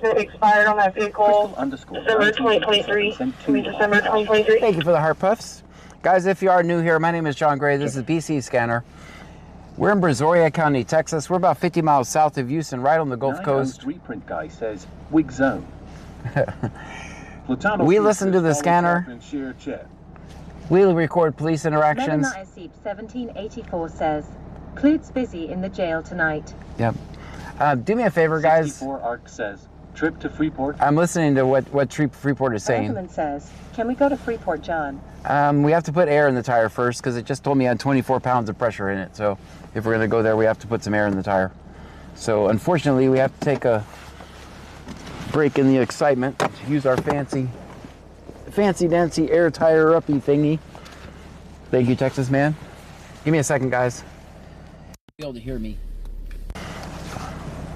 going to be expired on that vehicle December 2023. December 2023. Thank you for the heart puffs. Guys, if you are new here, my name is John Gray. This is BC Scanner. We're in Brazoria County, Texas. We're about 50 miles south of Houston, right on the Gulf Coast. Reprint guy says, Wig Zone. We listen to the scanner. And share chat. We record police interactions. Melaniaseep 1784 says, Clute's busy in the jail tonight. Yep. Do me a favor, guys. 64 Arc says, trip to Freeport. I'm listening to what Freeport is saying. Gentleman says, can we go to Freeport, John? We have to put air in the tire first because it just told me I had 24 pounds of pressure in it. So if we're going to go there, we have to put some air in the tire. So unfortunately, we have to take a break in the excitement to use our fancy dancy air tire uppy thingy. Thank you, Texas man. Give me a second, guys. Be able to hear me.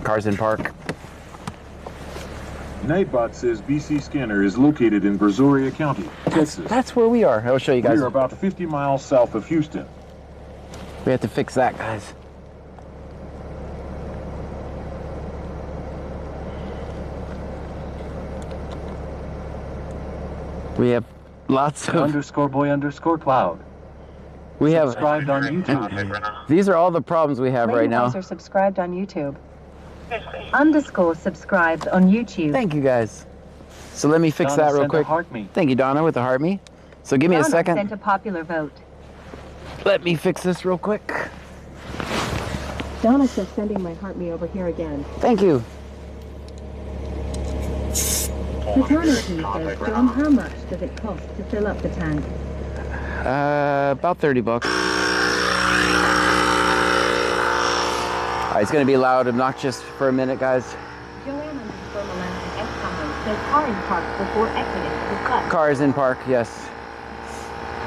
Cars in park. Nightbot says BC Scanner is located in Brazoria County, Texas. That's where we are. I'll show you guys. We're about 50 miles south of Houston. We have to fix that, guys. We have lots of... _boy_cloud. We have... Subscribed on YouTube. These are all the problems we have right now. Are subscribed on YouTube. _subscribed on YouTube. Thank you, guys. So let me fix that real quick. Thank you, Donna, with the heart me. So give me a second. Sent a popular vote. Let me fix this real quick. Donna says sending my heart me over here again. Thank you. Paternity says, John, how much does it cost to fill up the tank? About 30 bucks. It's going to be loud, obnoxious for a minute, guys. Joanna says car in park before exiting the cut. Cars in park, yes. 64 Art says, 64 Art says, John, how much does it cost to fill up the tank? About 30 bucks. Joanna says car in park before exiting the cut. Cars in park, yes. 64 Art says, car in park before exiting the cut. Cars in park, yes.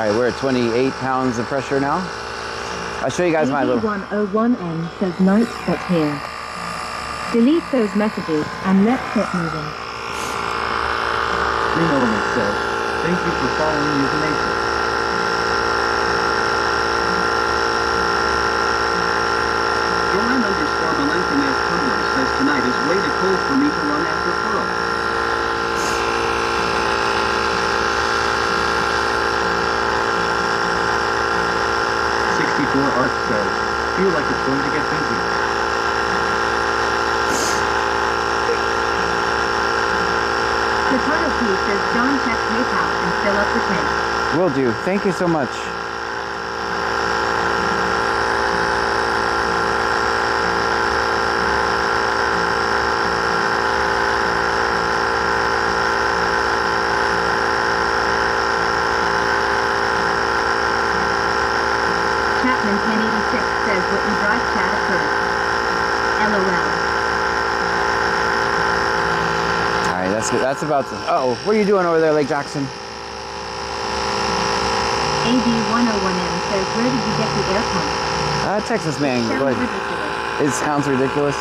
right, we're at 28 pounds of pressure now. I'll show you guys my little... 101M says night spot here. Delete those messages and let's get moving. Green Element says, thank you for following your nature. Joanne _ Melanchthon's Tumblr says tonight is way too cold for me to run after Pearl. Art says, feel like it's going to get busy. Katana P says John check PayPal and fill up the tank. Will do. Thank you so much. Chapman 1086 says what you drive chat at first. LOL. Alright, that's good. That's about to... Uh-oh. What are you doing over there, Lake Jackson? AD101M says where did you get the air pump? Texas man. It sounds ridiculous. It sounds ridiculous.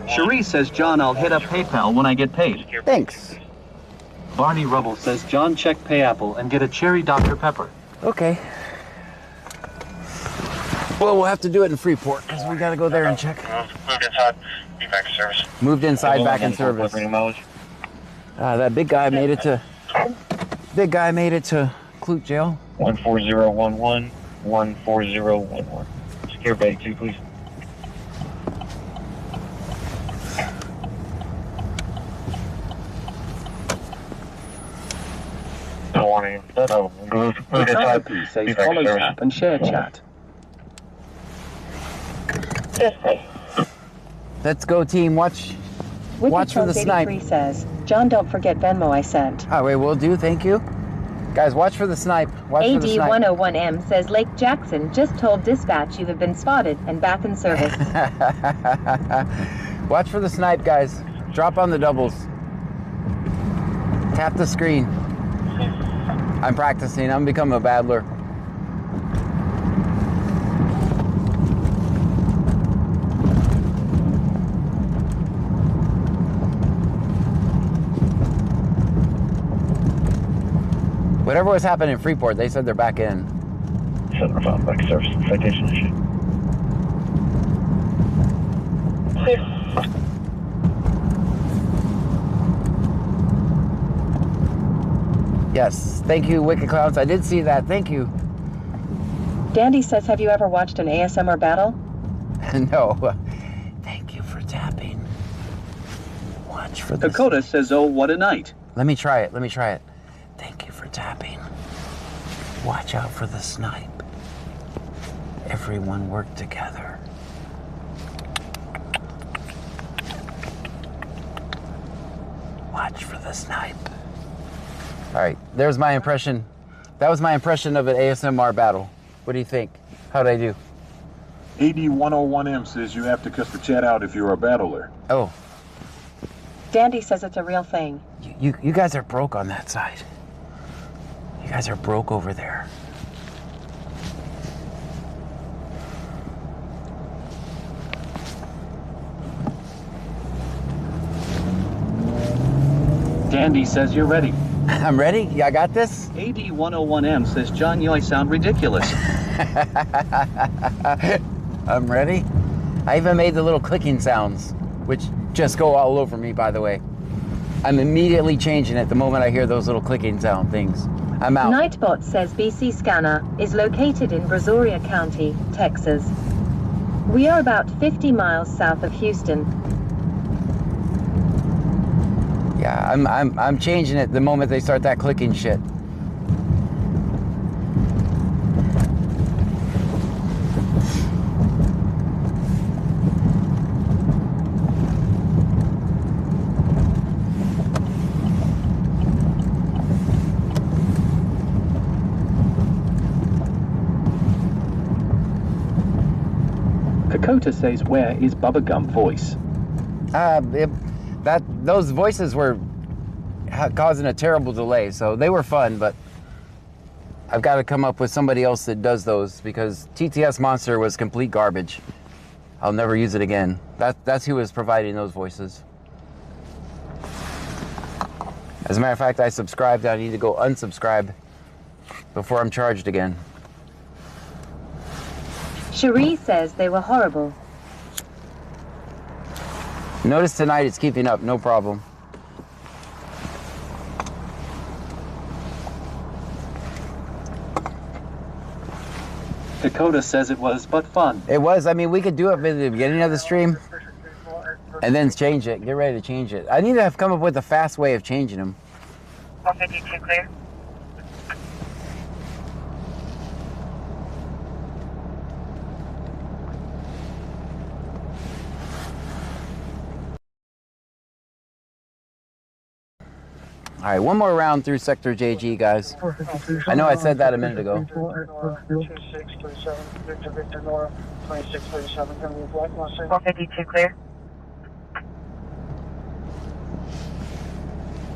Cherie says, John, I'll hit up PayPal when I get paid. Thanks. Barney Rubble says, John, check PayApple and get a cherry Dr. Pepper. Okay. Well, we'll have to do it in Freeport because we got to go there and check. Moved inside, be back in service. Moved inside, back in service. That big guy made it to... Big guy made it to Clute Jail. 14011, 14011. Secure bay 2, please. Katana P says follow tap and share chat. Let's go, team. Watch for the snipe. Says, John, don't forget Venmo I sent. Oh, wait, will do. Thank you. Guys, watch for the snipe. Watch for the snipe. AD101M says Lake Jackson just told dispatch you have been spotted and back in service. Watch for the snipe, guys. Drop on the doubles. Tap the screen. I'm practicing. I'm becoming a battler. Whatever was happening in Freeport, they said they're back in. 705 back service. Citation issue. Yes, thank you, Wicked Clouds. I did see that. Thank you. Dandy says, have you ever watched an ASMR battle? No. Thank you for tapping. Watch for the... Dakota says, oh, what a night. Let me try it. Let me try it. Thank you for tapping. Watch out for the snipe. Everyone work together. Watch for the snipe. All right, there's my impression. That was my impression of an ASMR battle. What do you think? How'd I do? AD101M says you have to cuss the chat out if you're a battler. Oh. Dandy says it's a real thing. You guys are broke on that side. You guys are broke over there. Dandy says you're ready. I'm ready? Yeah, I got this? AD101M says, John, you sound ridiculous. I'm ready. I even made the little clicking sounds, which just go all over me, by the way. I'm immediately changing it the moment I hear those little clicking sound things. I'm out. Nightbot says BC Scanner is located in Brazoria County, Texas. We are about 50 miles south of Houston. Yeah, I'm changing it the moment they start that clicking shit. Dakota says, where is Bubblegum voice? Those voices were causing a terrible delay, so they were fun, but I've got to come up with somebody else that does those because TTS Monster was complete garbage. I'll never use it again. That's who was providing those voices. As a matter of fact, I subscribed. I need to go unsubscribe before I'm charged again. Cherie says they were horrible. Notice tonight it's keeping up, no problem. Dakota says it was, but fun. It was. I mean, we could do it at the beginning of the stream and then change it. Get ready to change it. I need to have come up with a fast way of changing them. 152 clear. All right, one more round through Sector JG, guys. I know I said that a minute ago. 2637, Victor Nora, 2637, going to be flight 152 clear.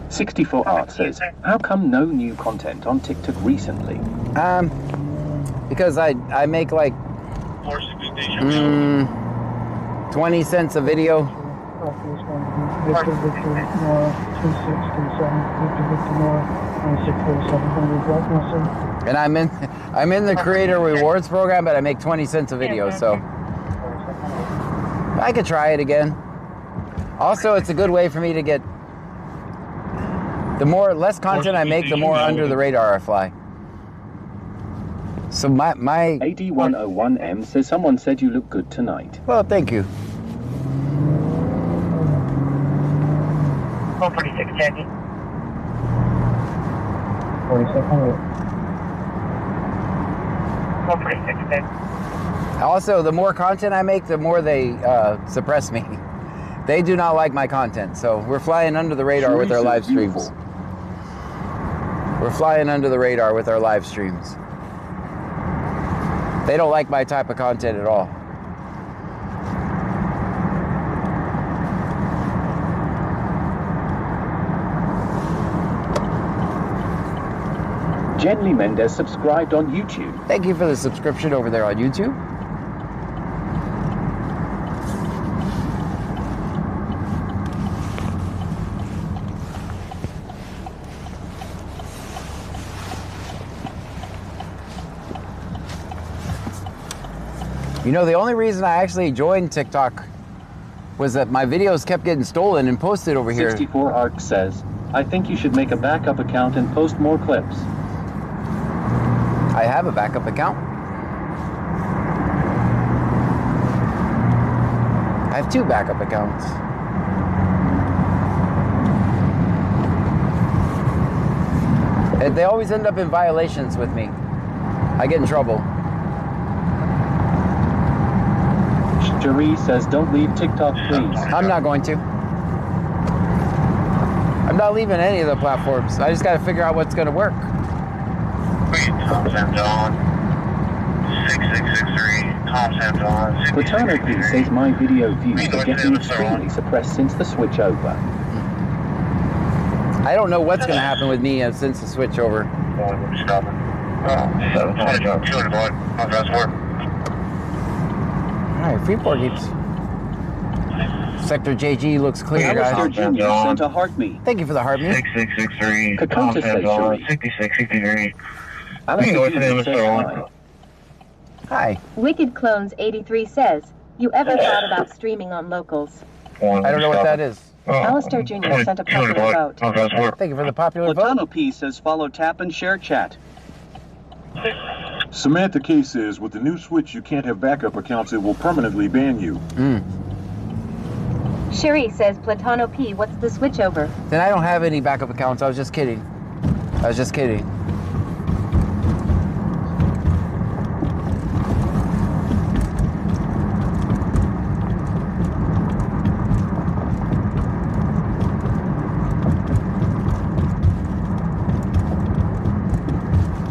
64 Art says, how come no new content on TikTok recently? Because I make like 20 cents a video. Victor Nora, 2637, Victor Nora, 2637, going to be flight 17. And I'm in the creator rewards program, but I make 20 cents a video, so I could try it again. Also, it's a good way for me to get less content I make, the more under the radar I fly. So my AD101M says someone said you look good tonight. Well, thank you. 146 Jackie. 4600. 146 Jackie. Also, the more content I make, the more they suppress me. They do not like my content, so we're flying under the radar with our live streams. We're flying under the radar with our live streams. They don't like my type of content at all. Jenny Mendez subscribed on YouTube. Thank you for the subscription over there on YouTube. You know, the only reason I actually joined TikTok was that my videos kept getting stolen and posted over here. 64 Arc says, I think you should make a backup account and post more clips. I have a backup account. I have 2 backup accounts. And they always end up in violations with me. I get in trouble. Cherie says, don't leave TikTok, please. I'm not going to. I'm not leaving any of the platforms. I just got to figure out what's going to work. Tom Sam Dawn, 6663, Tom Sam Dawn. Cortana P says my video views are getting extremely suppressed since the switch over. I don't know what's going to happen with me since the switch over. Stopping. 720, 200 block, on fast work. Alright, Freeport keeps. Sector JG looks clear, guys. Alistair Jr. sent a heart me. Thank you for the heart me. 6663, Kakota says 6663. Hi. Wicked Clones 83 says, you ever thought about streaming on locals? I don't know what that is. Alistair Jr. sent a popular vote. Thank you for the popular vote. Platano P says follow, tap, and share chat. Samantha K says, with the new switch, you can't have backup accounts. It will permanently ban you. Cherie says, Platano P, what's the switch over? Then I don't have any backup accounts. I was just kidding. I was just kidding.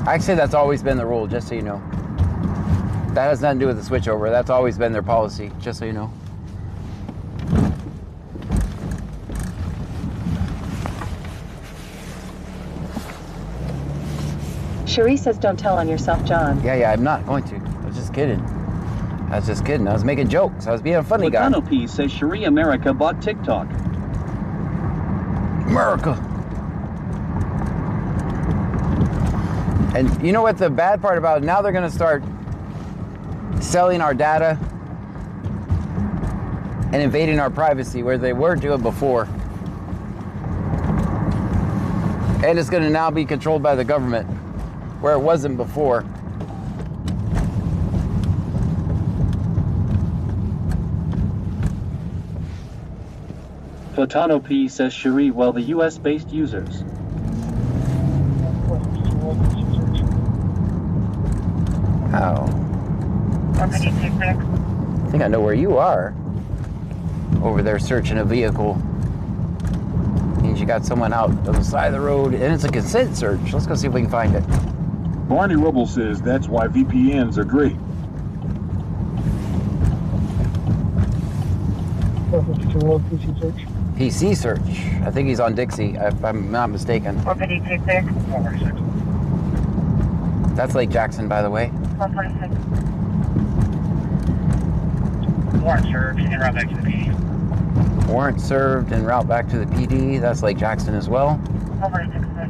Actually, that's always been the rule, just so you know. That has nothing to do with the switchover. That's always been their policy, just so you know. Cherie says don't tell on yourself, John. Yeah, I'm not going to. I was just kidding. I was making jokes. I was being a funny guy. Latano P says Cherie America bought TikTok. America. And you know what the bad part about it? Now they're going to start selling our data and invading our privacy where they weren't doing before. And it's going to now be controlled by the government where it wasn't before. Platano P says Cherie, well, the US-based users. Oh. I think I know where you are. Over there searching a vehicle. Means you got someone out on the side of the road, and it's a consent search. Let's go see if we can find it. Barney Rubble says that's why VPNs are great. PC search. I think he's on Dixie, if I'm not mistaken. That's Lake Jackson, by the way. 146. Warrant served en route back to the PD. Warrant served en route back to the PD. That's Lake Jackson as well. 146.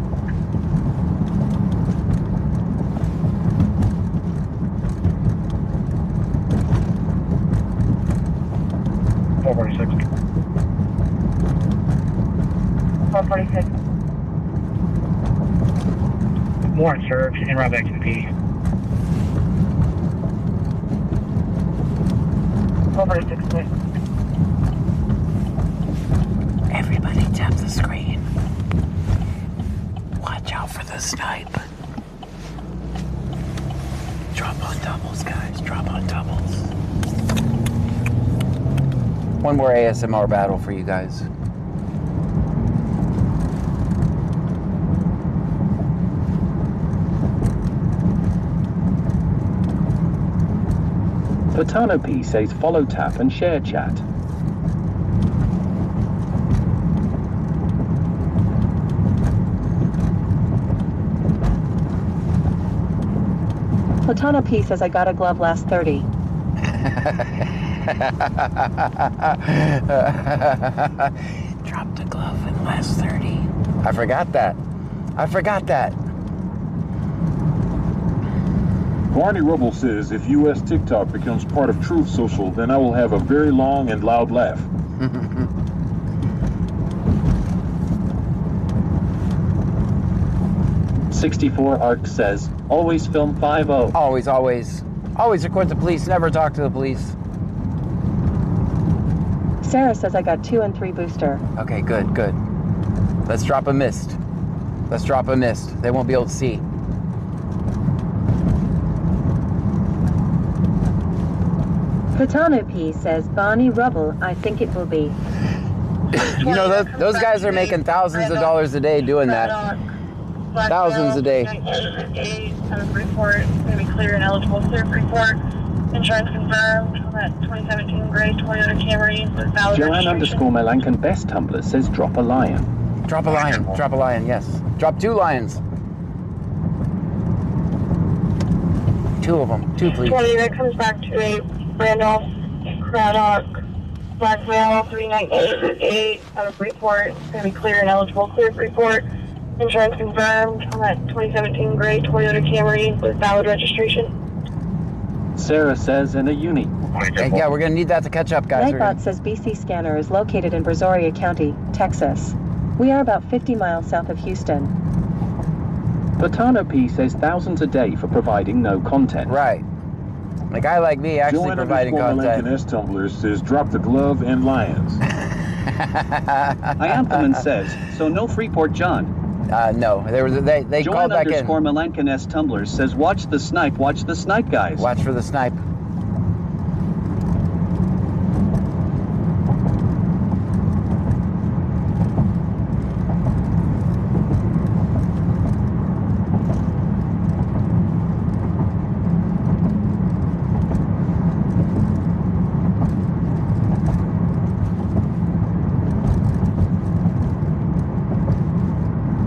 446. Warrant served en route back to the PD. 446. Everybody tap the screen. Watch out for the snipe. Drop on doubles, guys. Drop on doubles. One more ASMR battle for you guys. Patano P says follow, tap, and share chat. Platano P says I got a glove last 30. Dropped a glove in last 30. I forgot that. Barney Rubble says if US TikTok becomes part of Truth Social, then I will have a very long and loud laugh. 64 Arc says, always film 5-0. Always, always. Always report the police, never talk to the police. Sarah says I got 2 and 3 booster. Okay, good, good. Let's drop a mist. Let's drop a mist. They won't be able to see. Platano P says Barney Rubble, I think it will be. You know, those guys are making thousands of dollars a day doing that. Thousands a day. Report, going to be clear and eligible. Clear report. Insurance confirmed on that 2017 gray Toyota Camry with valid Joanne registration. _Melancan Best Tumblr says drop a lion. Drop a lion. Drop a lion, yes. Drop 2 lions. 2 of them. 2, please. 20 that comes back to a Randolph, Craddock, black male, 398 out of report. It's going to be clear and eligible. Clear report. Insurance confirmed on that 2017 gray Toyota Camry with valid registration. Sarah says in a uni. Yeah, we're going to need that to catch up, guys. Nightbot says BC Scanner is located in Brazoria County, Texas. We are about 50 miles south of Houston. Patano P says thousands a day for providing no content. Right. A guy like me actually Joanne providing content. S Tumblr says drop the glove and lions. Ianthaman says, so no Freeport John. No, they Joanne called back in. _Melancan S Tumblr says, watch the snipe, guys. Watch for the snipe.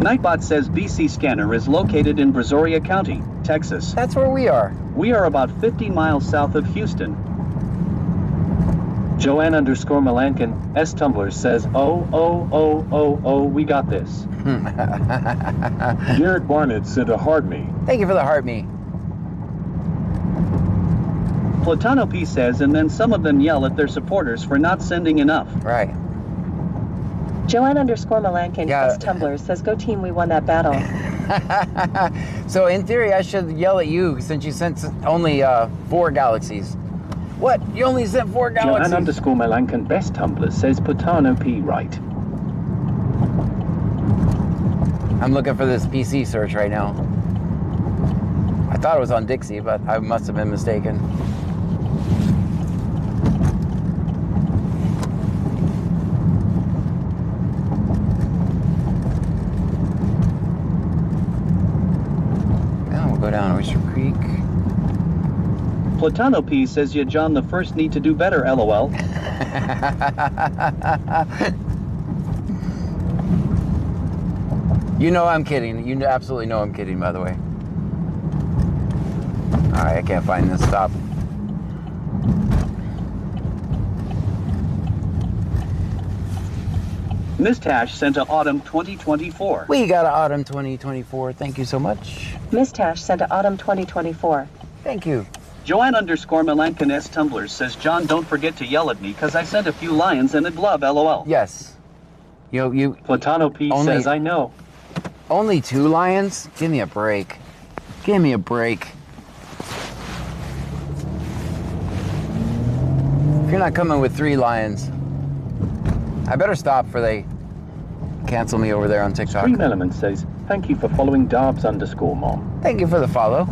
Nightbot says BC Scanner is located in Brazoria County, Texas. That's where we are. We are about 50 miles south of Houston. Joanne_Melankin, S Tumblr says, oh, we got this. Jared Barnett sent a heart me. Thank you for the heart me. Platano P says, and then some of them yell at their supporters for not sending enough. Right. Joanne_Melankin, S Tumblr says, go team, we won that battle. So in theory, I should yell at you since you sent only 4 galaxies. What? You only sent 4 galaxies? Joanne_Melankin, best Tumblr says Platano P right. I'm looking for this PC search right now. I thought it was on Dixie, but I must have been mistaken. Now we'll go down Oyster Creek. Platano P says you John the First need to do better, LOL. You know I'm kidding. You absolutely know I'm kidding, by the way. Alright, I can't find this stop. Mistash sent a Autumn 2024. We got an Autumn 2024. Thank you so much. Mistash sent a Autumn 2024. Thank you. Joanne_Melankin S Tumblr says, John, don't forget to yell at me because I sent a few lions and a glove, LOL. Yes. You Platano P says, I know. Only 2 lions? Give me a break. Give me a break. If you're not coming with 3 lions, I better stop before they cancel me over there on TikTok. Stream Element says, thank you for following Darbs_Mom. Thank you for the follow.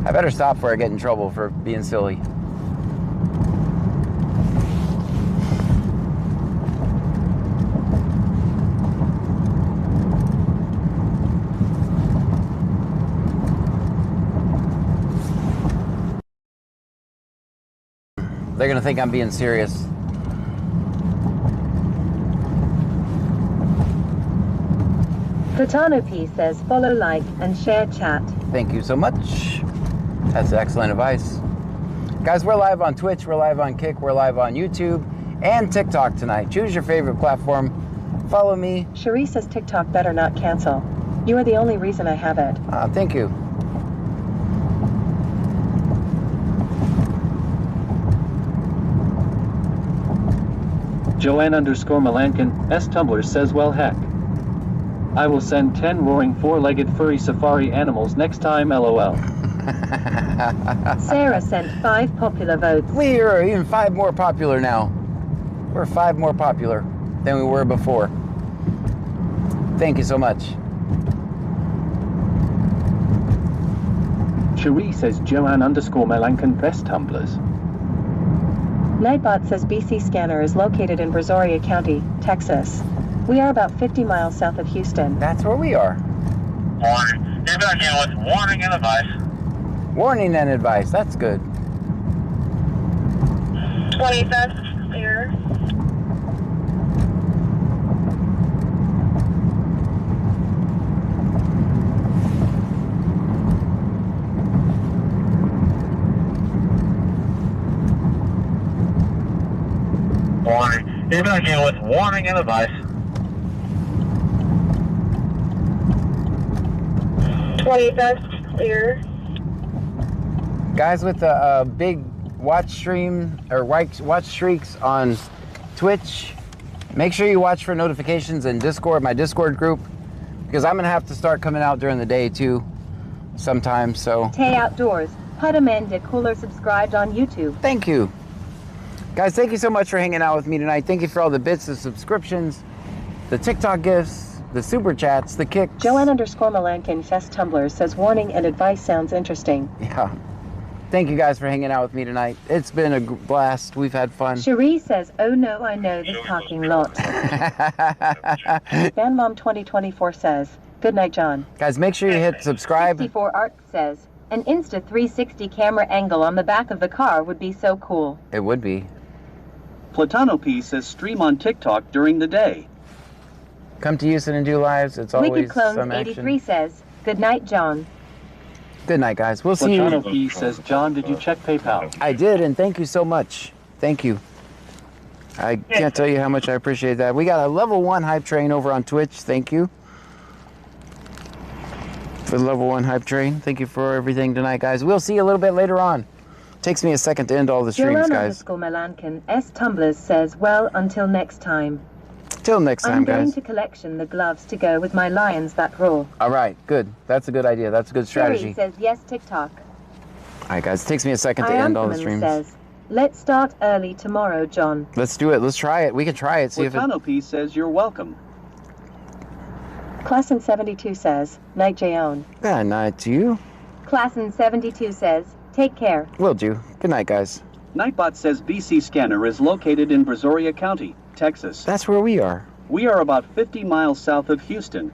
I better stop before I get in trouble for being silly. They're gonna think I'm being serious. Platano P says, follow, like, and share chat. Thank you so much. That's excellent advice. Guys, we're live on Twitch, we're live on Kick, we're live on YouTube, and TikTok tonight. Choose your favorite platform. Follow me. Cherie says TikTok better not cancel. You are the only reason I have it. Thank you. Joanne_Melankin, S Tumblr says, well, heck. I will send 10 roaring 4-legged furry safari animals next time, LOL. Sarah sent 5 popular votes. We are even 5 more popular now. We're 5 more popular than we were before. Thank you so much. Cherie says Joanne_Melankin, best Tumblrs. Nightbot says BC Scanner is located in Brazoria County, Texas. We are about 50 miles south of Houston. That's where we are. Warning. You're back in with warning and advice. Warning and advice. That's good. 25th, clear. Warning. You're back in with warning and advice. 25th, clear. Guys with the big watch stream or watch streaks on Twitch, make sure you watch for notifications in Discord, my Discord group, because I'm gonna have to start coming out during the day too sometimes. So Tay Outdoors, Pudamanda Cooler subscribed on YouTube. Thank you. Guys, thank you so much for hanging out with me tonight. Thank you for all the bits, the subscriptions, the TikTok gifts, the super chats, the kicks. Joanne_Melankin Fest Tumblr says warning and advice sounds interesting. Yeah. Thank you guys for hanging out with me tonight. It's been a blast. We've had fun. Cherie says, oh no, I know this talking lot. Mom 2024 says, good night, John. Guys, make sure you hit subscribe. 64 Art says, an Insta 360 camera angle on the back of the car would be so cool. It would be. Platano P says stream on TikTok during the day. Come to Houston and do lives. It's always Wicked Clones some 83 action. says, good night, John. Good night, guys. We'll see you. Lachano P says, John, did you check PayPal? I did, and thank you so much. Thank you. I can't tell you how much I appreciate that. We got a level 1 hype train over on Twitch. Thank you for the level 1 hype train. Thank you for everything tonight, guys. We'll see you a little bit later on. Takes me a second to end all the streams, guys. Melankin S. Tumblers says, well, until next time. Till next time, I'm going guys. to collection the gloves to go with my lions that roar. All right, good. That's a good idea. That's a good strategy. Sherry says, yes, TikTok. All right, guys. It takes me a second to end all the streams. Says, let's start early tomorrow, John. Let's do it. Let's try it. We can try it. See if it... Lachano P says, you're welcome. Classin 72 says, night, Jayon. Good night to you. Classin 72 says, take care. Will do. Good night, guys. Nightbot says BC Scanner is located in Brazoria County, Texas. That's where we are. We are about 50 miles south of Houston.